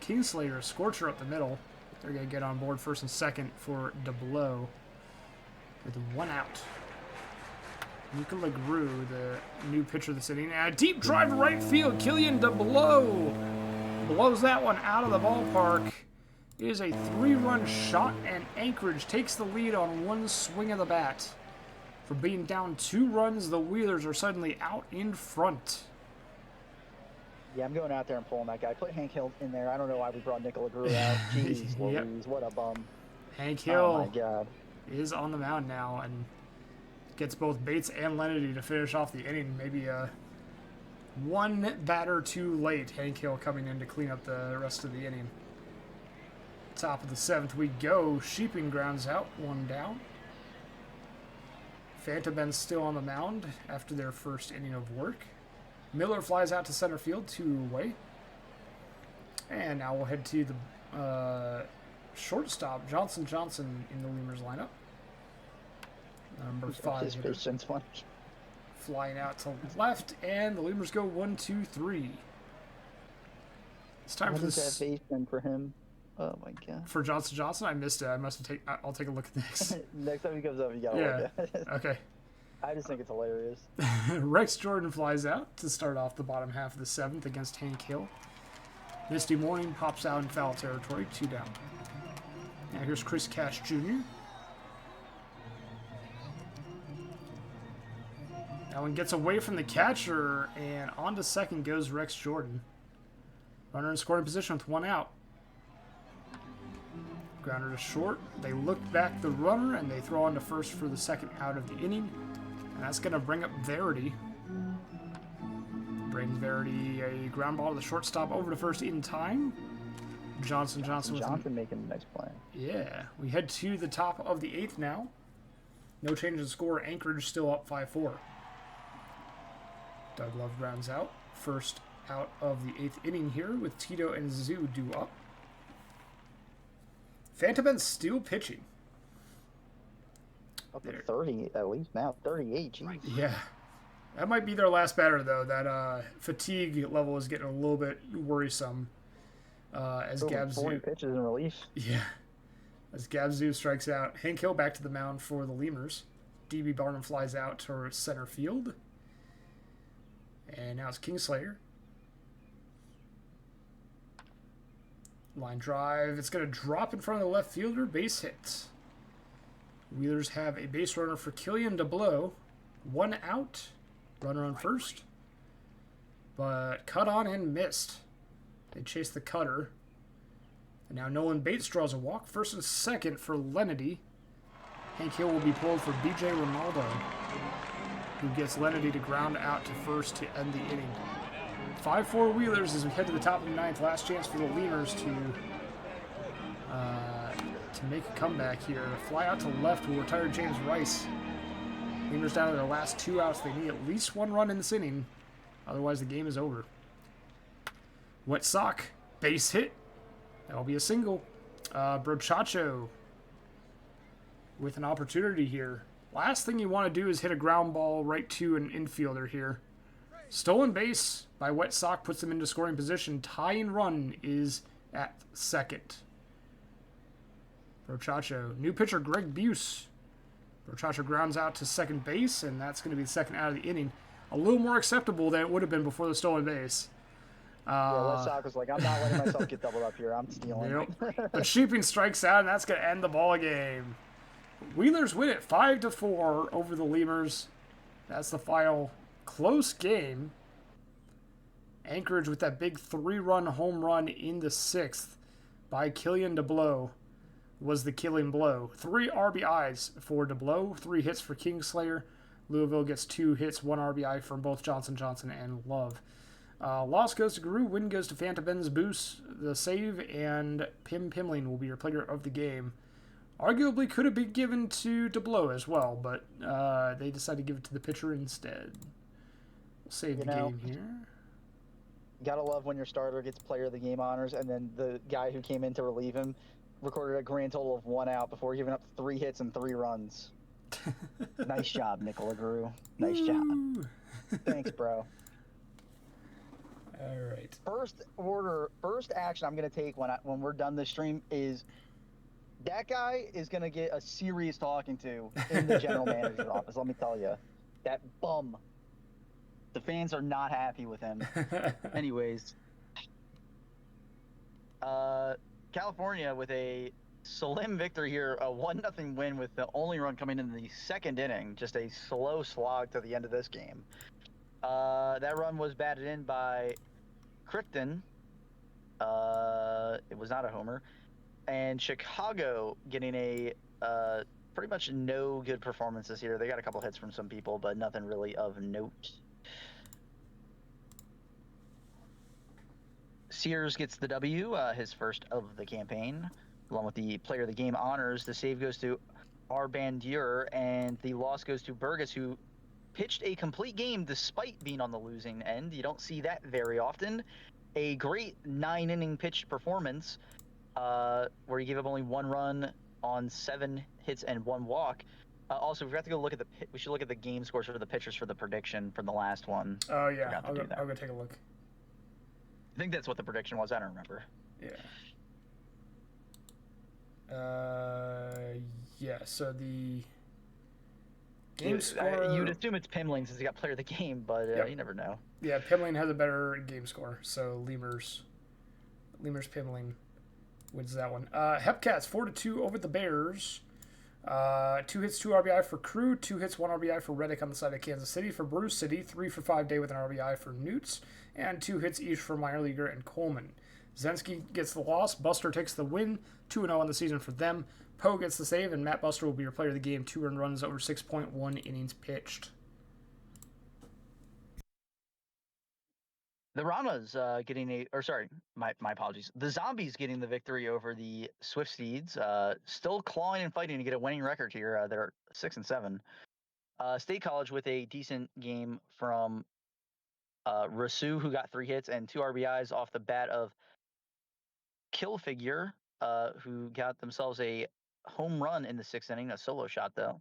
Kingslayer, a scorcher up the middle. They're going to get on board first and second for DeBlow with 1 out. Luca LaGrue, the new pitcher of the inning. And a deep drive to right field. Killian DeBlow blows that one out of the ballpark. It is a 3-run shot, and Anchorage takes the lead on 1 swing of the bat. For being down 2 runs, the Wheelers are suddenly out in front. Yeah, I'm going out there and pulling that guy. Put Hank Hill in there. I don't know why we brought Nick LaGrue out. Jeez Louise, what a bum. Hank Hill Oh my God. is on the mound now and gets both Bates and Lenedy to finish off the inning. Maybe 1 batter too late. Hank Hill coming in to clean up the rest of the inning. Top of the 7th we go. Sheeping grounds out, 1 down. Fantabens still on the mound after their first inning of work. Miller flies out to center field, 2 away. And now we'll head to the shortstop, Johnson in the Lemurs lineup. Number 5 hitter. Flying out to left, and the Lemurs go 1, 2, 3. It's time for this. That baseman for him. Oh my God. For Johnson, I missed it. I must have I'll take a look at this. Next time he comes up, you gotta look at it. Okay. I just think it's hilarious. Rex Jordan flies out to start off the bottom half of the 7th against Hank Hill. Misty Morning pops out in foul territory, 2 down. Now here's Chris Cash Jr. That one gets away from the catcher, and on to second goes Rex Jordan. Runner in scoring position with 1 out. Grounder to short. They look back the runner, and they throw on to first for the second out of the inning. And that's going to bring up Verity. Brings Verity a ground ball to the shortstop over to first in time. Johnson making a nice play. Yeah, we head to the top of the 8th now. No change in score. Anchorage still up 5-4. Doug Love grounds out. First out of the 8th inning here with Tito and Zoo due up. PhantomMann still pitching. Up to 30 at least now. 38, geez. Yeah. That might be their last batter, though. That fatigue level is getting a little bit worrisome. As Gabzu 40 pitches in relief. Yeah. As Gabzu strikes out. Hank Hill back to the mound for the Lemurs. DB Barnum flies out to center field. And now it's Kingslayer. Line drive. It's going to drop in front of the left fielder. Base hit. Wheelers have a base runner for Killian DeBlow. 1 out. Runner on first. But cut on and missed. They chase the cutter. And now Nolan Bates draws a walk. First and second for Lenedy. Hank Hill will be pulled for B.J. Ronaldo, who gets Lenedy to ground out to first to end the inning. 5-4 Wheelers as we head to the top of the 9th. Last chance for the Lemurs to make a comeback here. Fly out to left will retire James Rice. Lemurs down to their last 2 outs. They need at least 1 run in this inning. Otherwise, the game is over. Wet sock. Base hit. That'll be a single. Brochacho with an opportunity here. Last thing you want to do is hit a ground ball right to an infielder here. Stolen base by Wet Sock puts them into scoring position. Tying run is at second. Brochacho. New pitcher Greg Buse. Brochacho grounds out to second base, and that's going to be the second out of the inning. A little more acceptable than it would have been before the stolen base. Wet Sox was like, I'm not letting myself get doubled up here. I'm stealing. Yep. But Sheeping strikes out, and that's going to end the ball game. Wheelers win it 5-4 over the Lemurs. That's the final close game. Anchorage with that big 3-run home run in the 6th by Killian DeBlow was the killing blow. 3 RBIs for DeBlow, 3 hits for Kingslayer. Louisville gets 2 hits, 1 RBI from both Johnson and Love. Loss goes to Guru, win goes to PhantomMann's Boost, the save, and Pim Pimling will be your player of the game. Arguably could have been given to DeBlow as well, but they decided to give it to the pitcher instead. We'll save the game here. Gotta love when your starter gets player of the game honors, and then the guy who came in to relieve him recorded a grand total of 1 out before giving up 3 hits and 3 runs. Nice job, Nicola Guru. Nice job. Thanks, bro. All right. First action I'm gonna take when we're done this stream is that guy is gonna get a serious talking to in the general manager's office. Let me tell you, that bum. The fans are not happy with him. Anyways, California with a slim victory here, a 1-0 win with the only run coming in the 2nd inning. Just a slow slog to the end of this game. That run was batted in by Crichton. It was not a homer. And Chicago getting a pretty much no good performances here. They got a couple hits from some people, but nothing really of note. Sears gets the W, his first of the campaign, along with the player of the game honors. The save goes to Arbandier, and the loss goes to Burgess, who pitched a complete game despite being on the losing end. You don't see that very often. A great 9-inning pitched performance, where he gave up only 1 run on 7 hits and 1 walk. Also, we have to go look at we should look at the game scores for the pitchers for the prediction from the last one. Oh yeah, I'll go take a look. I think that's what the prediction was. I don't remember. Yeah. So the game score. You'd assume it's Pimling since he got player of the game, but Yep. You never know. Yeah, Pimling has a better game score, so Lemurs Pimling wins that one. Hepcats 4-2 over the Bears. 2 hits, 2 RBI for Crew, 2 hits, 1 RBI for Reddick on the side of Kansas City. For Bruce City, 3 for 5 day with an RBI for Newts, and 2 hits each for minor leaguer and Coleman. Zensky gets the loss. Buster takes the win. 2-0 on the season for them. Poe gets the save, and Matt Buster will be your player of the game. 2 earned runs over 6.1 innings pitched. The Ranas my apologies. The Zombies getting the victory over the Swift Steeds. Still clawing and fighting to get a winning record here. They're 6-7. State College with a decent game from Rasu, who got 3 hits and 2 RBIs off the bat of Kill Figure, who got themselves a home run in the 6th inning, a solo shot though.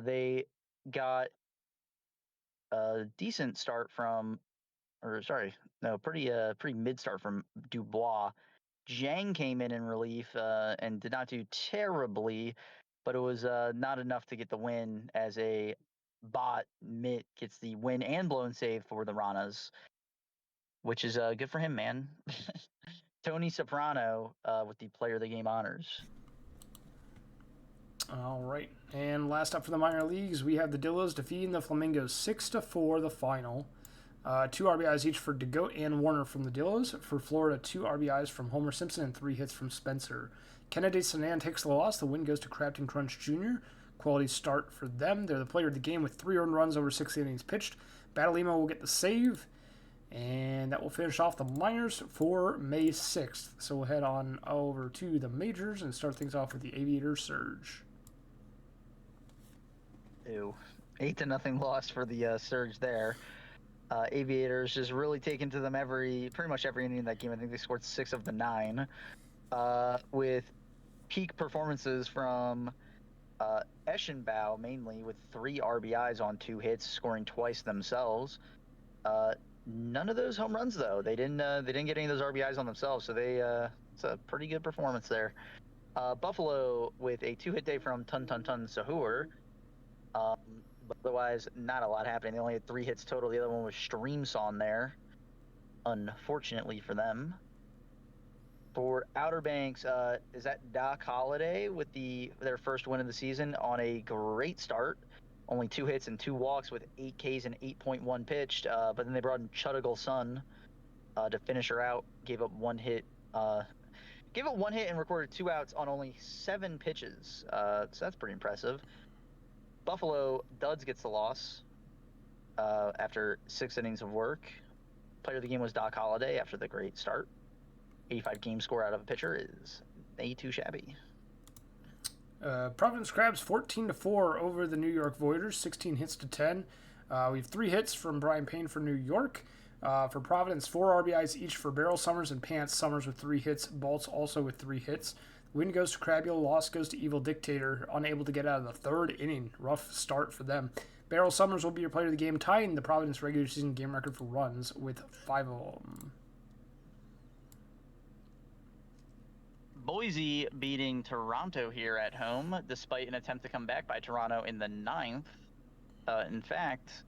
They got a decent start from, pretty mid start from Dubois. Zhang came in relief and did not do terribly, but it was not enough to get the win, as a bot Mitt gets the win and blown save for the Ranas, which is good for him, man. Tony Soprano with the player of the game honors. All right. And last up for the minor leagues, we have the Dillos defeating the Flamingos 6-4, the final. 2 RBIs each for DeGoat and Warner from the Dillos. For Florida, 2 RBIs from Homer Simpson and 3 hits from Spencer. Kennedy Sanan takes the loss. The win goes to Crafton Crunch Jr. Quality start for them. They're the player of the game with 3 earned runs over 6 innings pitched. Batalima will get the save. And that will finish off the minors for May 6th. So we'll head on over to the majors and start things off with the Aviators Surge. 8-0 loss for the Surge there. Aviators just really taking to them pretty much every inning of that game. I think they scored 6 of the 9. With peak performances from Eschenbauer, mainly with 3 RBIs on 2 hits, scoring twice themselves. None of those home runs though. They didn't get any of those RBIs on themselves, so it's a pretty good performance there. Buffalo with a 2-hit day from Tun Sahur. But otherwise, not a lot happening. They only had 3 hits total. The other one was Streamson there, unfortunately for them. For Outer Banks, is that Doc Holliday with their first win of the season on a great start. Only 2 hits and 2 walks with 8 Ks and 8.1 pitched. But then they brought in Chudigal Sun to finish her out. Gave up 1 hit. And recorded 2 outs on only 7 pitches. So that's pretty impressive. Buffalo, Duds gets the loss after 6 innings of work. Player of the game was Doc Holliday after the great start. 85 game score out of a pitcher is way too shabby. Providence Crabs 14-4 over the New York Voiders, 16 hits to 10. We have 3 hits from Brian Payne for New York. For Providence, 4 RBIs each for Beryl Summers and Pants. Summers with 3 hits, Baltz also with 3 hits. Win goes to Crabule, loss goes to Evil Dictator, unable to get out of the 3rd inning. Rough start for them. Beryl Summers will be your player of the game, tying the Providence regular season game record for runs with 5 of them. Boise beating Toronto here at home, despite an attempt to come back by Toronto in the 9th. In fact,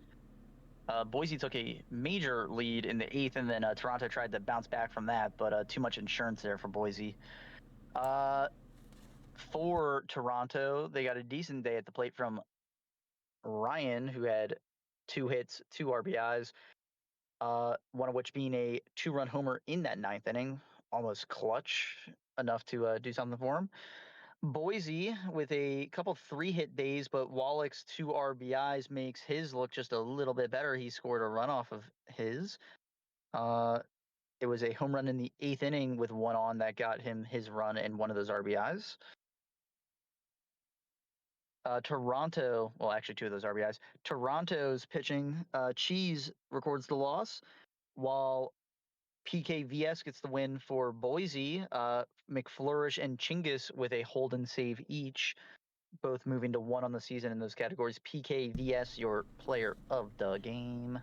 Boise took a major lead in the 8th, and then Toronto tried to bounce back from that, but too much insurance there for Boise. For Toronto, they got a decent day at the plate from Ryan, who had 2 hits, 2 RBIs, one of which being a 2-run homer in that 9th inning, almost clutch enough to do something for him. Boise with a couple 3-hit days, but Wallach's 2 RBIs makes his look just a little bit better. He scored a run off of his. It was a home run in the 8th inning with 1 on that got him his run and 1 of those RBIs. Toronto, well, actually 2 of those RBIs. Toronto's pitching, Cheese records the loss, while PKVS gets the win for Boise. McFlourish and Chinggis with a hold and save each, both moving to 1 on the season in those categories. PKVS, your player of the game.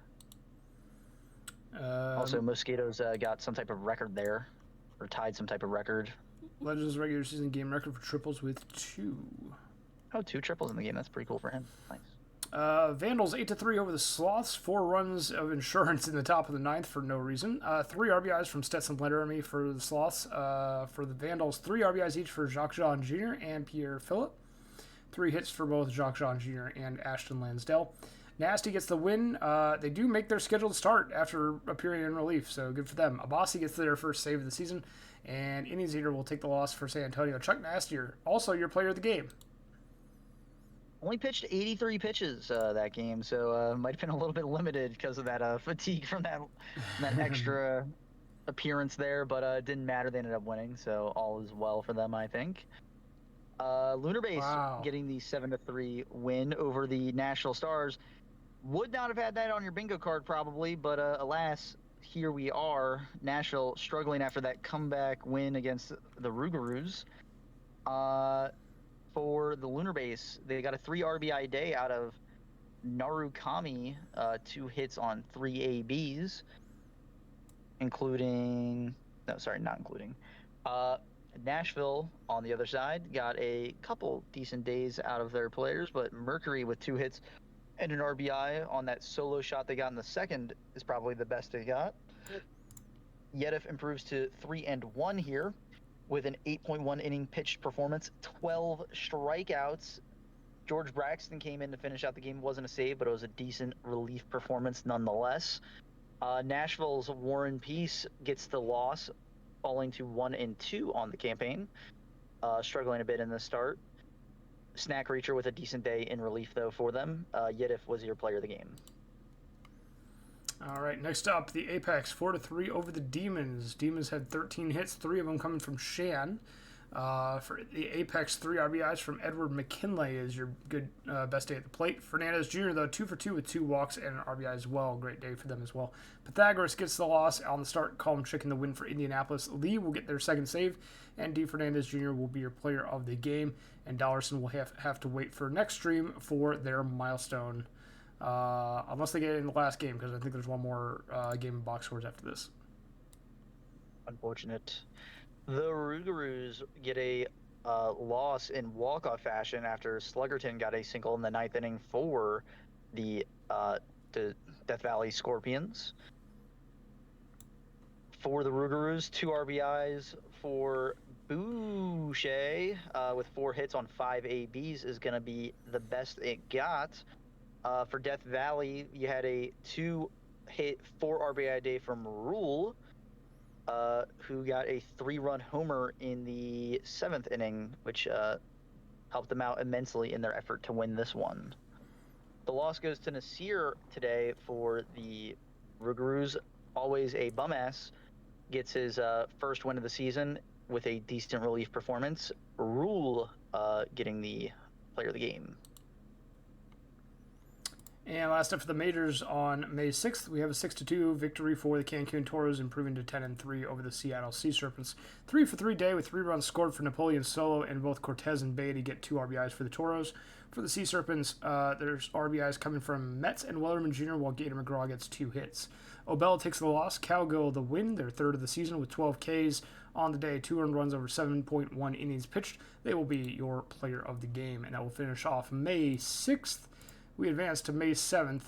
Also, Mosquitoes got some type of record there, or tied some type of record. Legends regular season game record for triples with 2. Oh, 2 triples in the game. That's pretty cool for him. Nice. Vandals 8-3 over the Sloths. 4 runs of insurance in the top of the 9th for no reason. 3 RBIs from Stetson Letteramy for the Sloths. For the Vandals, 3 RBIs each for Jacques Jean Jr. and Pierre Phillip. 3 hits for both Jacques Jean Jr. and Ashton Lansdell. Nasty gets the win. They do make their scheduled start after appearing in relief, so good for them. Abassi gets their first save of the season, and Innings Eater will take the loss for San Antonio. Chuck Nastier, also your player of the game. Only pitched 83 pitches that game, so might have been a little bit limited because of that fatigue from that extra appearance there, but it didn't matter. They ended up winning, so all is well for them, I think. Lunar Base Wow. getting the 7-3 win over the Nashville Stars. Would not have had that on your bingo card probably, but alas, here we are. Nashville struggling after that comeback win against the Rougarous. For the Lunar Base, they got a 3 RBI day out of Narukami, 2 hits on 3 ABs, not including. Nashville, on the other side, got a couple decent days out of their players, but Mercury with 2 hits and an RBI on that solo shot they got in the second is probably the best they got. Yedif improves to 3-1 here with an 8.1 inning pitched performance, 12 strikeouts. George Braxton came in to finish out the game. Wasn't a save, but it was a decent relief performance nonetheless. Nashville's Warren Peace gets the loss, falling to 1-2 on the campaign, struggling a bit in the start. Snack Reacher with a decent day in relief, though, for them. Yedif was your player of the game. All right, next up, the Apex, 4-3 over the Demons. Demons had 13 hits, 3 of them coming from Shan. For the Apex, 3 RBIs from Edward McKinley is your good best day at the plate. Fernandez Jr., though, 2 for 2 with 2 walks and an RBI as well. Great day for them as well. Pythagoras gets the loss on the start. Calm Chicken the win for Indianapolis. Lee will get their second save, and D. Fernandez Jr. will be your player of the game. And Dollarson will have to wait for next stream for their milestone. Unless they get it in the last game, because I think there's one more game of box scores after this. Unfortunate. The Rougarous get a loss in walk-off fashion after Sluggerton got a single in the 9th inning for the Death Valley Scorpions. For the Rougarous, 2 RBIs for Boucher with 4 hits on 5 ABs is going to be the best it got. For Death Valley, you had a 2-hit, 4 RBI day from Rule, who got a 3-run homer in the 7th inning, which helped them out immensely in their effort to win this one. The loss goes to Nasir today for the Rougarous. Always a bum ass, gets his first win of the season with a decent relief performance. Rule getting the player of the game. And last up for the majors on May 6th, we have a 6-2 victory for the Cancun Toros, improving to 10-3 over the Seattle Sea Serpents. 3 for 3 day with 3 runs scored for Napoleon Solo, and both Cortez and Beatty get 2 RBIs for the Toros. For the Sea Serpents, there's RBIs coming from Metz and Wellerman Jr., while Gator McGraw gets 2 hits. Obel takes the loss, Cowgill the win, their 3rd of the season with 12 Ks on the day, 2 earned runs over 7.1 innings pitched. They will be your player of the game, and that will finish off May 6th. We advance to May 7th,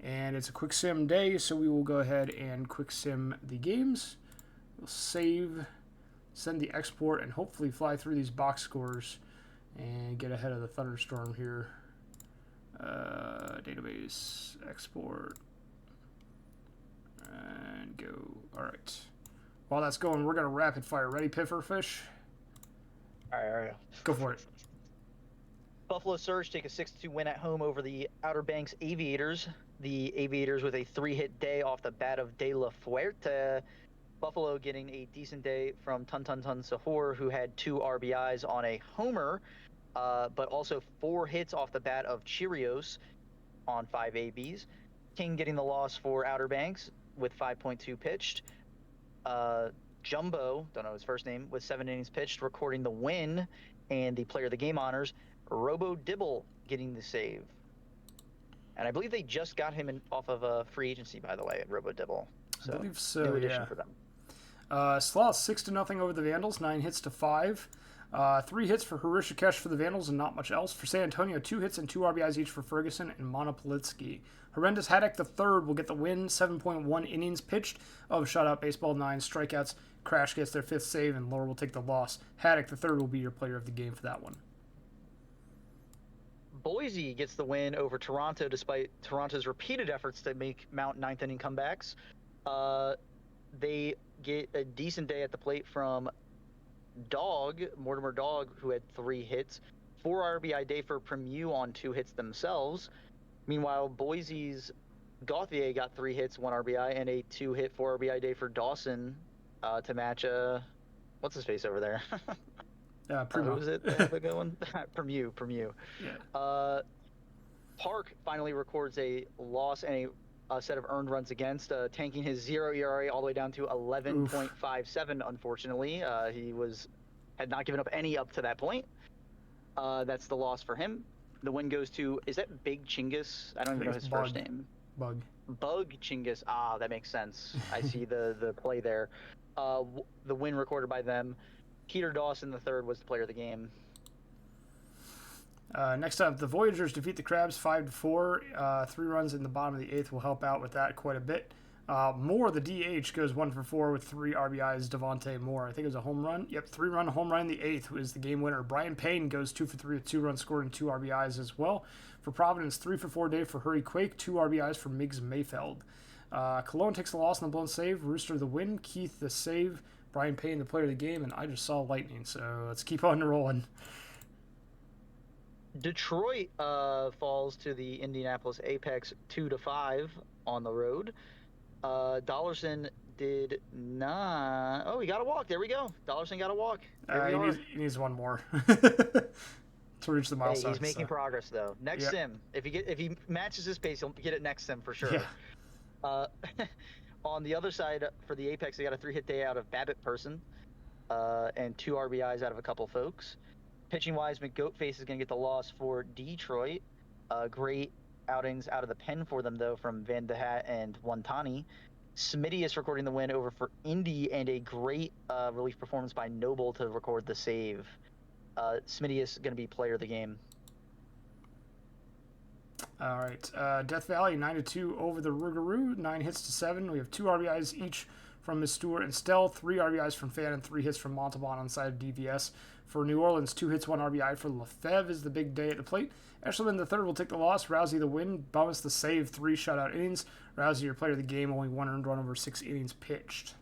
and it's a quick sim day, so we will go ahead and quick sim the games. We'll save, send the export, and hopefully fly through these box scores and get ahead of the thunderstorm here. Database, export, and go. All right. While that's going, we're going to rapid fire. Ready, Pifferfish? All right. Go for it. Buffalo Surge take a 6-2 win at home over the Outer Banks Aviators. The Aviators with a 3-hit day off the bat of De La Fuerte. Buffalo getting a decent day from Tun Sahur, who had 2 RBIs on a homer, but also 4 hits off the bat of Cheerios on 5 ABs. King getting the loss for Outer Banks with 5.2 pitched. Jumbo, don't know his first name, with 7 innings pitched, recording the win and the player of the game honors. Robo Dibble getting the save. And I believe they just got him off of a free agency, by the way, at Robo Dibble. I believe so, new addition for them. Sloth 6-0 over the Vandals, 9 hits to 5. 3 hits for Hrishikesh for the Vandals and not much else. For San Antonio, 2 hits and 2 RBIs each for Ferguson and Monopolitsky. Horrendous Haddock III will get the win, 7.1 innings pitched of shutout baseball, 9 strikeouts. Crash gets their 5th save, and Laura will take the loss. Haddock III will be your player of the game for that one. Boise gets the win over Toronto despite Toronto's repeated efforts to mount ninth inning comebacks. They get a decent day at the plate from Mortimer Dog, who had 3 hits, 4 RBI day for Premieux on 2 hits themselves. Meanwhile, Boise's Gauthier got 3 hits, 1 RBI, and a 2-hit, 4 RBI day for Dawson to match what's his face over there? Who was it? They have a good one. Premieux. Yeah. Park finally records a loss and a set of earned runs against, tanking his 0 ERA all the way down to 11.57. Unfortunately, he had not given up any up to that point. That's the loss for him. The win goes to, is that Big Chinggis? I don't even know his first name. Bug Chinggis. Ah, that makes sense. I see the play there. The win recorded by them. Peter Dawson III was the player of the game. Next up, the Voyagers defeat the Crabs 5-4. 3 runs in the bottom of the 8th will help out with that quite a bit. Moore, the DH, goes 1 for 4 with 3 RBIs. Devontae Moore, I think it was a home run. Yep, 3-run home run in the 8th was the game winner. Brian Payne goes 2 for 3 with 2 runs scored and 2 RBIs as well. For Providence, 3 for 4 day for Hurry Quake, 2 RBIs for Miggs Mayfeld. Cologne takes the loss on the blown save. Rooster the win. Keith the save. Brian Payne the player of the game, and I just saw lightning, so let's keep on rolling. Detroit falls to the Indianapolis Apex 2-5 on the road. Dollarson did not. Oh, he got a walk. There we go. Dollarson got a walk. He needs one more to reach the milestone. Hey, he's making progress though. Next sim, if he matches his pace, he'll get it next sim for sure. Yeah. On the other side, for the Apex, they got a 3-hit day out of Babbitt Person, and 2 RBIs out of a couple folks. Pitching wise, McGoatface is going to get the loss for Detroit. Great outings out of the pen for them though from Van de Hat and Wantani. Smitty is recording the win over for Indy, and a great relief performance by Noble to record the save. Smitty is going to be player of the game. All right. Death Valley 9-2 over the Rougarou. 9 hits to 7. We have 2 RBIs each from Miss Stewart and Stell, 3 RBIs from Fan, and 3 hits from Montalban on the side of DVS. For New Orleans, 2 hits, 1 RBI for Lefebvre is the big day at the plate. Eshelman the third will take the loss. Rousey the win. Bonus the save. 3 shutout innings. Rousey, your player of the game, only 1 earned run over 6 innings pitched.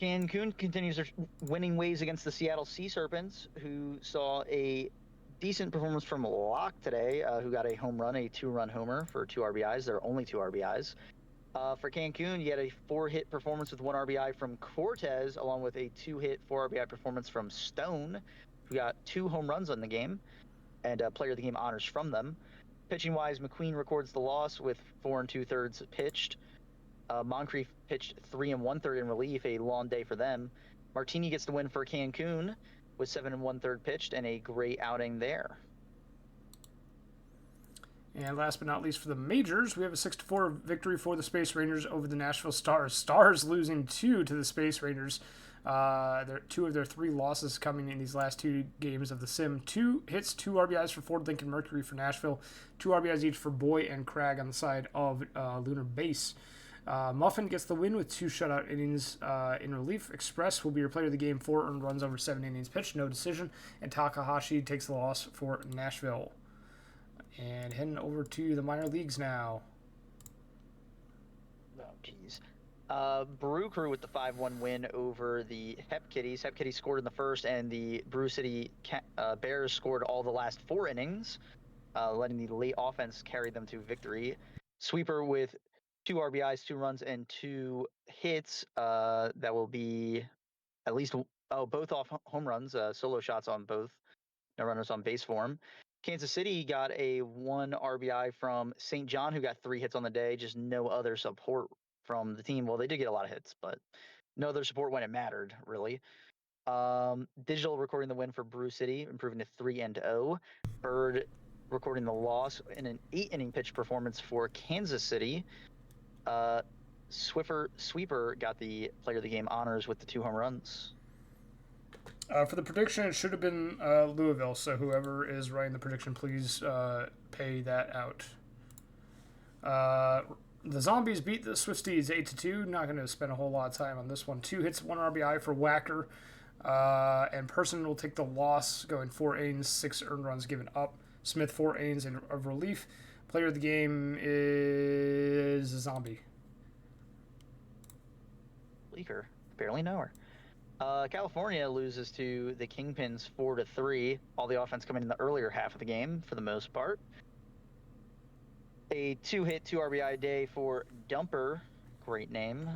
Cancun continues their winning ways against the Seattle Sea Serpents, who saw a decent performance from Locke today, who got a home run, a 2-run homer for 2 RBIs. There are only 2 RBIs. For Cancun, you had a 4-hit performance with 1 RBI from Cortez, along with a 2-hit, 4 RBI performance from Stone, who got 2 home runs on the game, and player of the game honors from them. Pitching-wise, McQueen records the loss with 4 2/3 pitched. Moncrief pitched 3 1/3 in relief, a long day for them. Martini gets the win for Cancun with 7 1/3 pitched, and a great outing there. And last but not least for the majors, we have a 6-4 victory for the Space Rangers over the Nashville Stars. Stars losing 2 to the Space Rangers. 2 of their 3 losses coming in these last 2 games of the sim. 2 hits, 2 RBIs for Ford Lincoln Mercury for Nashville. 2 RBIs each for Boy and Cragg on the side of Lunar Base. Muffin gets the win with 2 shutout innings in relief. Express will be your player of the game, 4 earned runs over 7 innings pitched, no decision. And Takahashi takes the loss for Nashville. And heading over to the minor leagues now. Oh, jeez. Brew Crew with the 5-1 win over the Hep Kitties. Hep Kitties scored in the first, and the Brew City Bears scored all the last 4 innings, letting the late offense carry them to victory. Sweeper with 2 RBIs, 2 runs, and 2 hits. That will be at least both off home runs, solo shots on both. No runners on base for him. Kansas City got a 1 RBI from St. John, who got 3 hits on the day. Just no other support from the team. Well, they did get a lot of hits, but no other support when it mattered, really. Digital recording the win for Brew City, improving to 3-0. Bird recording the loss in an 8-inning pitch performance for Kansas City. Sweeper got the player of the game honors with the 2 home runs. For the prediction, it should have been Louisville, so whoever is writing the prediction, please pay that out. The Zombies beat the Swifties 8-2. Not going to spend a whole lot of time on this one. 2 hits, 1 RBI for Wacker. And Person will take the loss, going 4 innings, 6 earned runs given up. Smith 4 innings of relief. Player of the game is a Zombie. Bleeker, barely know her. California loses to the Kingpins 4-3. All the offense coming in the earlier half of the game for the most part. A 2-hit, 2 RBI day for Dumper, great name,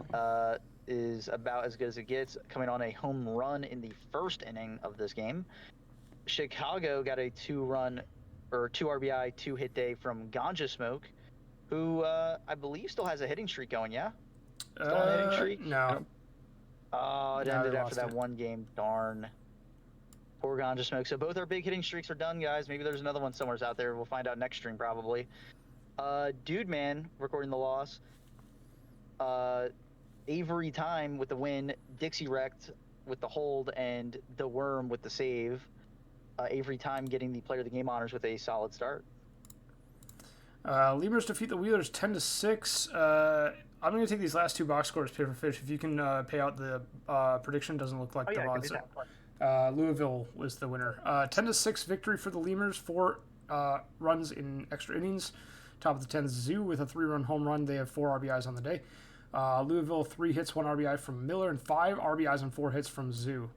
is about as good as it gets, coming on a home run in the first inning of this game. Chicago got a 2 RBI, 2-hit day from Ganja Smoke, who I believe still has a hitting streak going, yeah? Still on a hitting streak? No. Oh, it No, ended they after lost that it. one game. Darn. Poor Ganja Smoke. So both our big hitting streaks are done, guys. Maybe there's another one somewhere out there. We'll find out next stream, probably. Dude Man recording the loss. Avery Time with the win. Dixie Wrecked with the hold, and the Worm with the save. Avery Time getting the player of the game honors with a solid start. Lemurs defeat the Wheelers 10-6. I'm going to take these last 2 box scores, paper fish. If you can pay out the prediction, doesn't look like the I can odds. do that. Louisville was the winner. 10-6 victory for the Lemurs. 4 runs in extra innings. Top of the 10th, Zoo with a 3-run home run. They have 4 RBIs on the day. Louisville 3 hits, 1 RBI from Miller, and 5 RBIs and 4 hits from Zoo.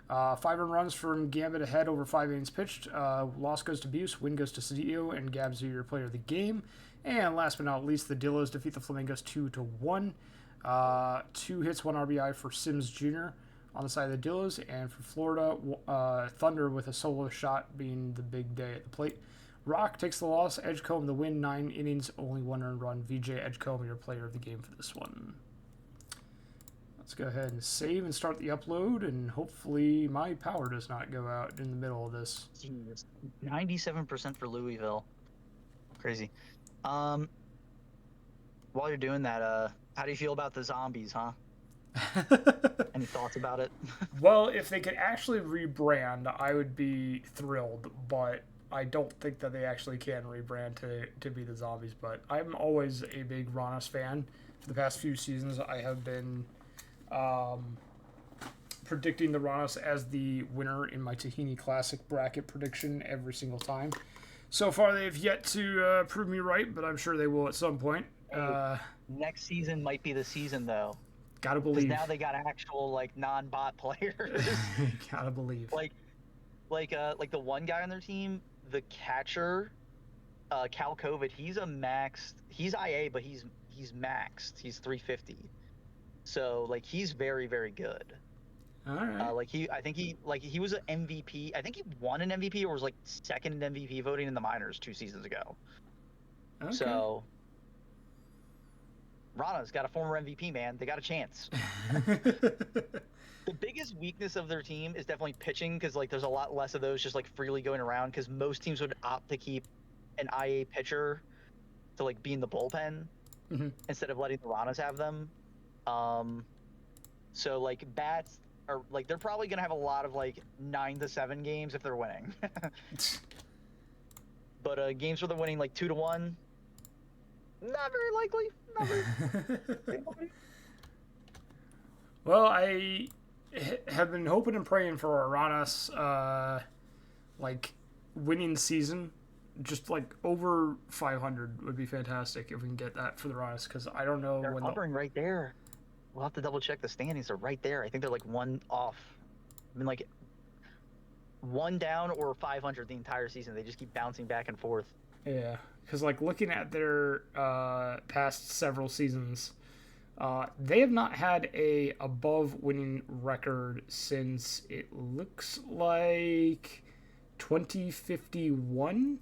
5 earned runs from Gambit ahead over 5 innings pitched. Loss goes to Buse, win goes to Cedillo, and Gabs, your player of the game. And last but not least, the Dillos defeat the Flamingos 2-1. 2 hits, 1 RBI for Sims Jr. on the side of the Dillos, and for Florida, Thunder with a solo shot being the big day at the plate. Rock takes the loss, Edgecombe the win, 9 innings, only 1 earned run. VJ Edgecombe, your player of the game for this one. Let's go ahead and save and start the upload, and hopefully my power does not go out in the middle of this. Jeez. 97% for Louisville. Crazy. While you're doing that, how do you feel about the Zombies, huh? Any thoughts about it? Well, if they could actually rebrand, I would be thrilled, but I don't think that they actually can rebrand to be the Zombies. But I'm always a big Ronas fan. For the past few seasons, I have been predicting the Ronas as the winner in my Tahini Classic bracket prediction every single time. So far, they've yet to prove me right, but I'm sure they will at some point. Next season might be the season, though. Gotta Because believe. now they got actual, like, non-bot players. Gotta believe. like the one guy on their team, the catcher, Cal Covid, he's IA, but he's maxed. He's 350. So, like, he's very, very good. All right. I think he was an MVP. I think he won an MVP or was like second in MVP voting in the minors 2 seasons ago. Okay. So, Rana's got a former MVP, man. They got a chance. The biggest weakness of their team is definitely pitching, because like there's a lot less of those just like freely going around, because most teams would opt to keep an IA pitcher to like be in the bullpen instead of letting the Ranas have them. So like bats are like, they're probably gonna have a lot of like 9-7 games if they're winning. But games where they're winning like 2-1, not very likely. Not very. Well, I have been hoping and praying for a Ranas like winning season. Just like over 500 would be fantastic if we can get that for the Ranas, because I don't know They're when hovering right there. We'll have to double check the standings. They're right there. I think they're like 1 off. I mean, like 1 down or 500 the entire season. They just keep bouncing back and forth. Yeah, because like looking at their past several seasons, they have not had a above winning record since it looks like 2051.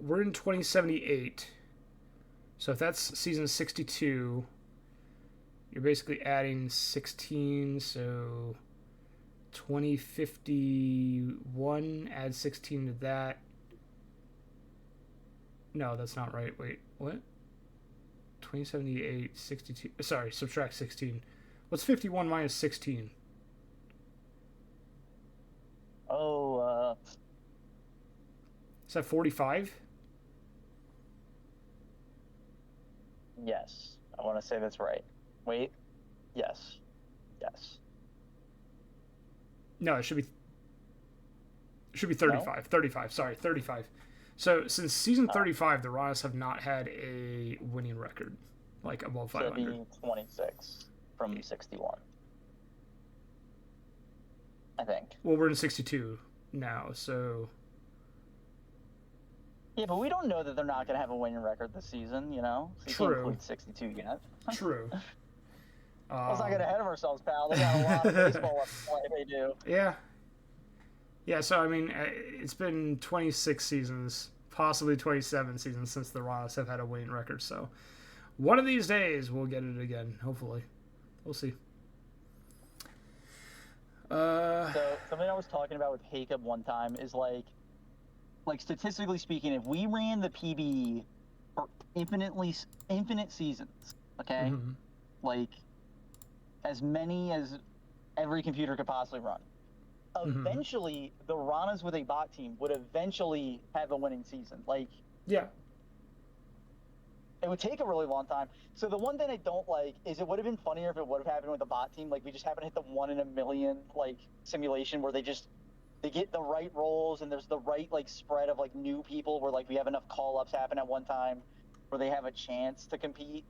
We're in 2078, so if that's season 62, you're basically adding 16, so 2051, add 16 to that. No, that's not right. Wait, what? 2078, 62. Sorry, subtract 16. What's 51 minus 16? Oh, Is that 45? yes. I want to say that's right. Wait. Yes. Yes. No, it should be 35. No? 35. Sorry, 35. So since season 35, the Ronis have not had a winning record, like above 500. So it'd be 26 from 61. I think. Well, we're in 62 now, so. Yeah, but we don't know that they're not going to have a winning record this season, you know? So you True. can't include 62 yet. True. Let's not get ahead of ourselves, pal. They got a lot of baseball left to play. They do. Yeah. Yeah, so, I mean, it's been 26 seasons, possibly 27 seasons since the Ronis have had a winning record, so one of these days we'll get it again, hopefully. We'll see. So something I was talking about with Jacob one time is like statistically speaking, if we ran the PB for infinite seasons, okay, like as many as every computer could possibly run, eventually the Ranas with a bot team would eventually have a winning season. Like, yeah. It would take a really long time. So the one thing I don't like is it would have been funnier if it would have happened with a bot team. Like, we just happen to hit the 1 in a million, like, simulation where they get the right roles and there's the right, like, spread of, like, new people where, like, we have enough call-ups happen at one time where they have a chance to compete.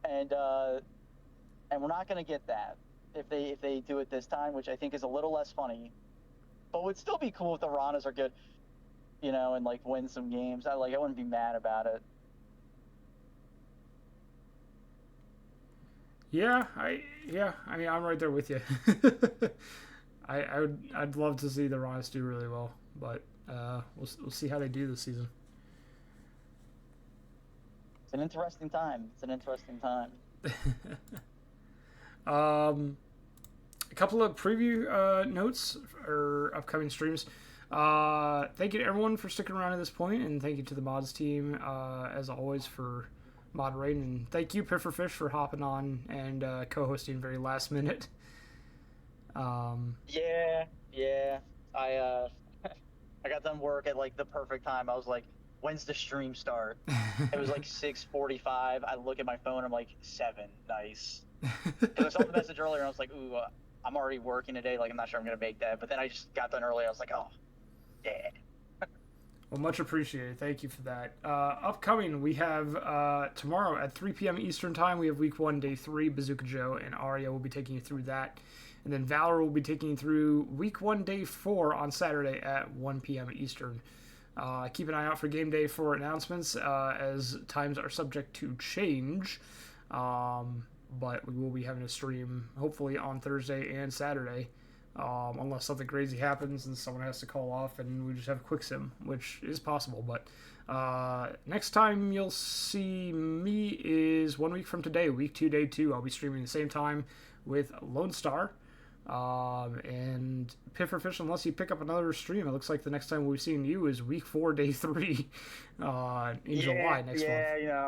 And we're not going to get that if they do it this time, which I think is a little less funny. But would still be cool if the Ranas are good, you know, and, like, win some games. I wouldn't be mad about it. Yeah, I mean, I'm right there with you. I'd love to see the Ronis do really well, but we'll see how they do this season. It's an interesting time. A couple of preview notes for upcoming streams. Thank you to everyone for sticking around at this point, and thank you to the mods team as always for moderating, and thank you Pifferfish for hopping on and co-hosting very last minute. Yeah, I got done work at like the perfect time. I was like, when's the stream start? It was like 6:45. I look at my phone, I'm like, 7, nice. Because I saw the message earlier and I was like, ooh, I'm already working today, like I'm not sure I'm gonna make that. But then I just got done early, I was like, oh, yeah. Well, much appreciated. Thank you for that. Upcoming, we have tomorrow at 3 p.m. Eastern Time, we have Week 1, Day 3. Bazooka Joe and Arya will be taking you through that. And then Valor will be taking you through Week 1, Day 4 on Saturday at 1 p.m. Eastern. Keep an eye out for Game Day 4 announcements as times are subject to change. But we will be having a stream hopefully on Thursday and Saturday. Unless something crazy happens and someone has to call off and we just have a quick sim, which is possible. But next time you'll see me is 1 week from today, Week 2, Day 2. I'll be streaming the same time with Lone Star. And Pifferfish, unless you pick up another stream, it looks like the next time we'll be seeing you is Week 4, Day 3 in July next month. Yeah, you know,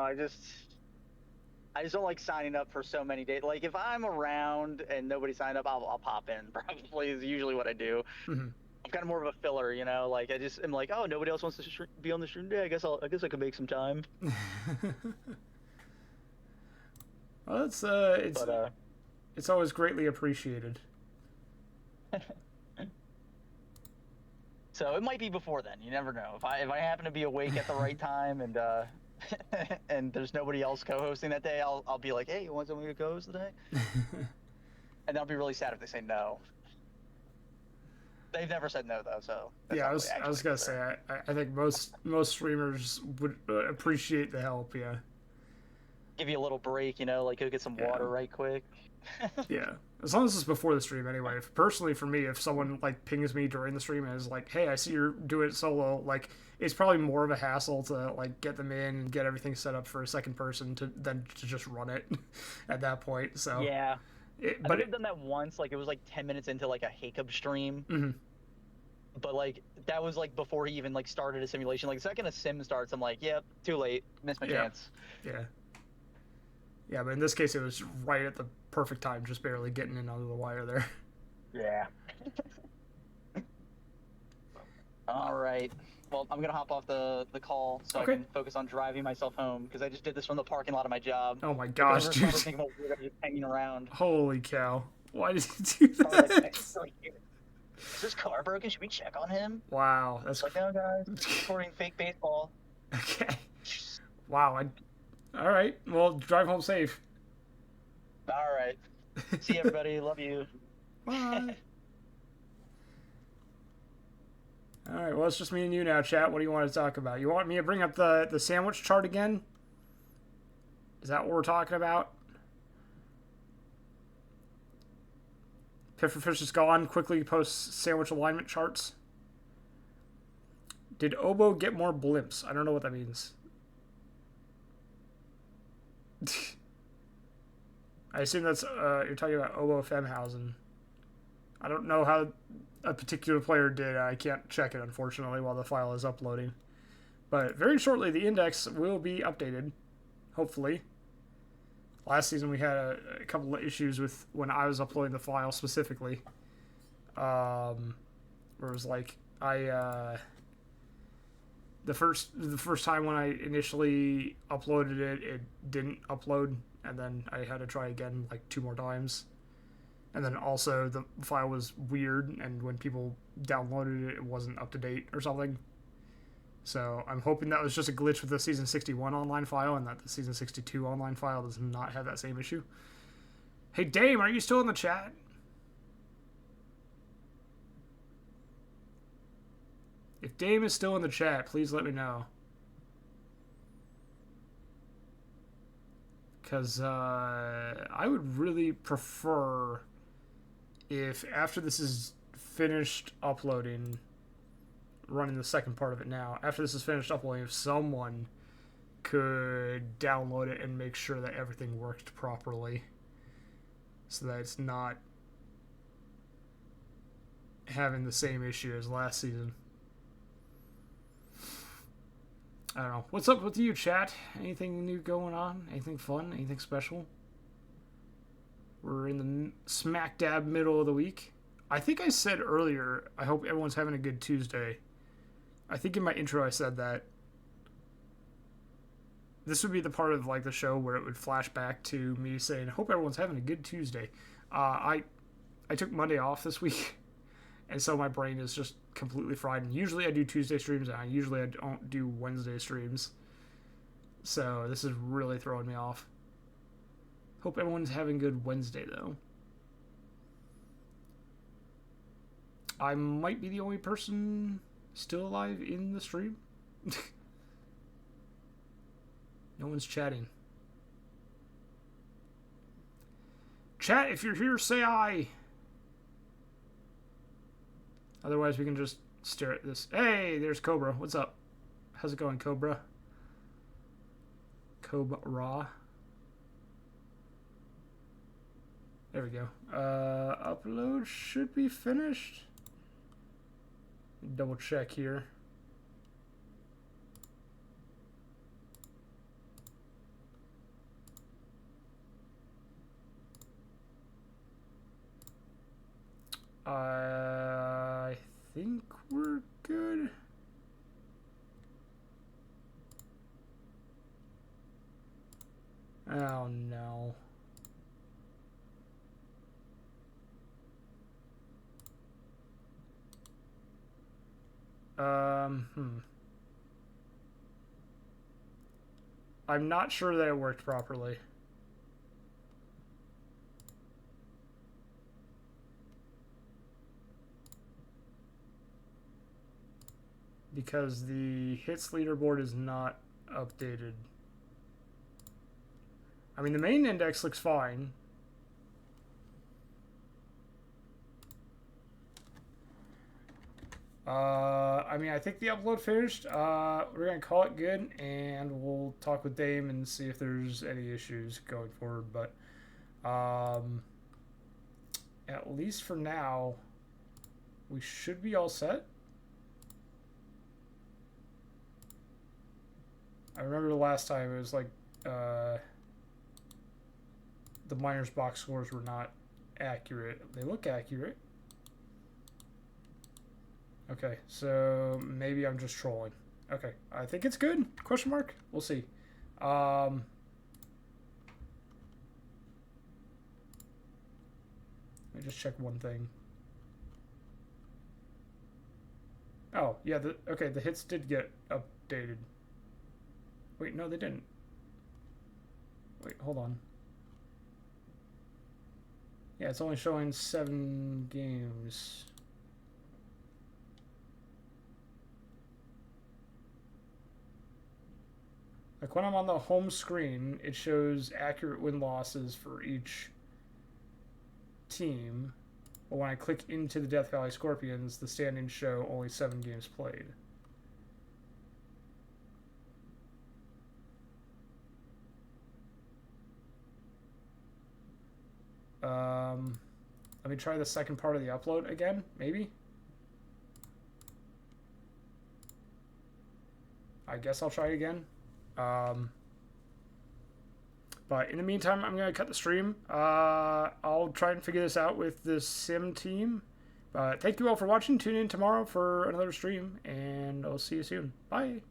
I just don't like signing up for so many days. Like, if I'm around and nobody signed up, I'll pop in. Probably is usually what I do. I'm kind of more of a filler, you know. Like, I just am like, oh, nobody else wants to be on the stream today. I guess I could make some time. Well, it's always greatly appreciated. So it might be before then. You never know. If I happen to be awake at the right time and and there's nobody else co-hosting that day, I'll be like, hey, you want somebody to co-host today? And I'll be really sad if they say no. They've never said no though, so yeah, I was gonna say I think most streamers would appreciate the help. Yeah, give you a little break, you know, like go get some water right quick. Yeah, as long as it's before the stream anyway. Personally, for me, if someone like pings me during the stream and is like, hey, I see you're doing it solo, like it's probably more of a hassle to like get them in and get everything set up for a second person than to just run it at that point. So yeah, but I've done that once. Like it was like 10 minutes into like a Jacob stream. But like that was like before he even like started a simulation. Like the second a sim starts, I'm like, yep, too late, missed my chance. Yeah, but in this case, it was right at the perfect time, just barely getting in under the wire there. Yeah. All right. Well, I'm going to hop off the call so I can focus on driving myself home, because I just did this from the parking lot of my job. Oh my gosh, dude. Thinking about hanging around. Holy cow. Why did he do I was like, that? is this car broken? Should we check on him? Wow, that's It's like, no, guys, recording fake baseball. okay. Wow. All right. Well, drive home safe. All right. See you, everybody. Love you. Bye. All right. Well, it's just me and you now, chat. What do you want to talk about? You want me to bring up the sandwich chart again? Is that what we're talking about? Pifferfish is gone. Quickly posts sandwich alignment charts. Did Oboe get more blimps? I don't know what that means. I assume that's you're talking about Oboe Femhausen. I don't know how a particular player did. I can't check it, unfortunately, while the file is uploading. But very shortly, the index will be updated, hopefully. Last season, we had a couple of issues with when I was uploading the file specifically. Where it was like, the first time when I initially uploaded it, it didn't upload, and then I had to try again like 2 more times. And then also the file was weird, and when people downloaded it, it wasn't up to date or something. So I'm hoping that was just a glitch with the Season 61 online file, and that the Season 62 online file does not have that same issue. Hey, Dame, are you still in the chat? If Dame is still in the chat, please let me know. Because I would really prefer if after this is finished uploading, running the second part of it now, after this is finished uploading, if someone could download it and make sure that everything worked properly so that it's not having the same issue as last season. I don't know. What's up with you, chat? Anything new going on? Anything fun? Anything special? We're in the smack dab middle of the week. I think I said earlier, I hope everyone's having a good Tuesday. I think in my intro I said that this would be the part of like the show where it would flash back to me saying, hope everyone's having a good Tuesday. I took Monday off this week, and so my brain is just completely fried. And usually I do Tuesday streams, and usually I don't do Wednesday streams. So this is really throwing me off. Hope everyone's having a good Wednesday, though. I might be the only person still alive in the stream. No one's chatting. Chat, if you're here, say aye. Otherwise, we can just stare at this. Hey, there's Cobra. What's up? How's it going, Cobra? Cobra. There we go. Upload should be finished. Double check here. I think we're good. Oh no. I'm not sure that it worked properly. Because the hits leaderboard is not updated. I mean, the main index looks fine. I mean, I think the upload finished. We're going to call it good, and we'll talk with Dame and see if there's any issues going forward. But at least for now, we should be all set. I remember the last time it was like the miners box scores were not accurate. They look accurate. Okay, so maybe I'm just trolling. Okay, I think it's good. Question mark? We'll see. Let me just check one thing. Oh, yeah, okay, the hits did get updated. Wait, no, they didn't. Wait, hold on. Yeah, it's only showing 7 games. Like when I'm on the home screen, it shows accurate win-losses for each team. But when I click into the Death Valley Scorpions, the standings show only 7 games played. Let me try the second part of the upload again, maybe? I guess I'll try it again. But in the meantime, I'm going to cut the stream. I'll try and figure this out with the sim team. But thank you all for watching. Tune in tomorrow for another stream, and I'll see you soon. Bye.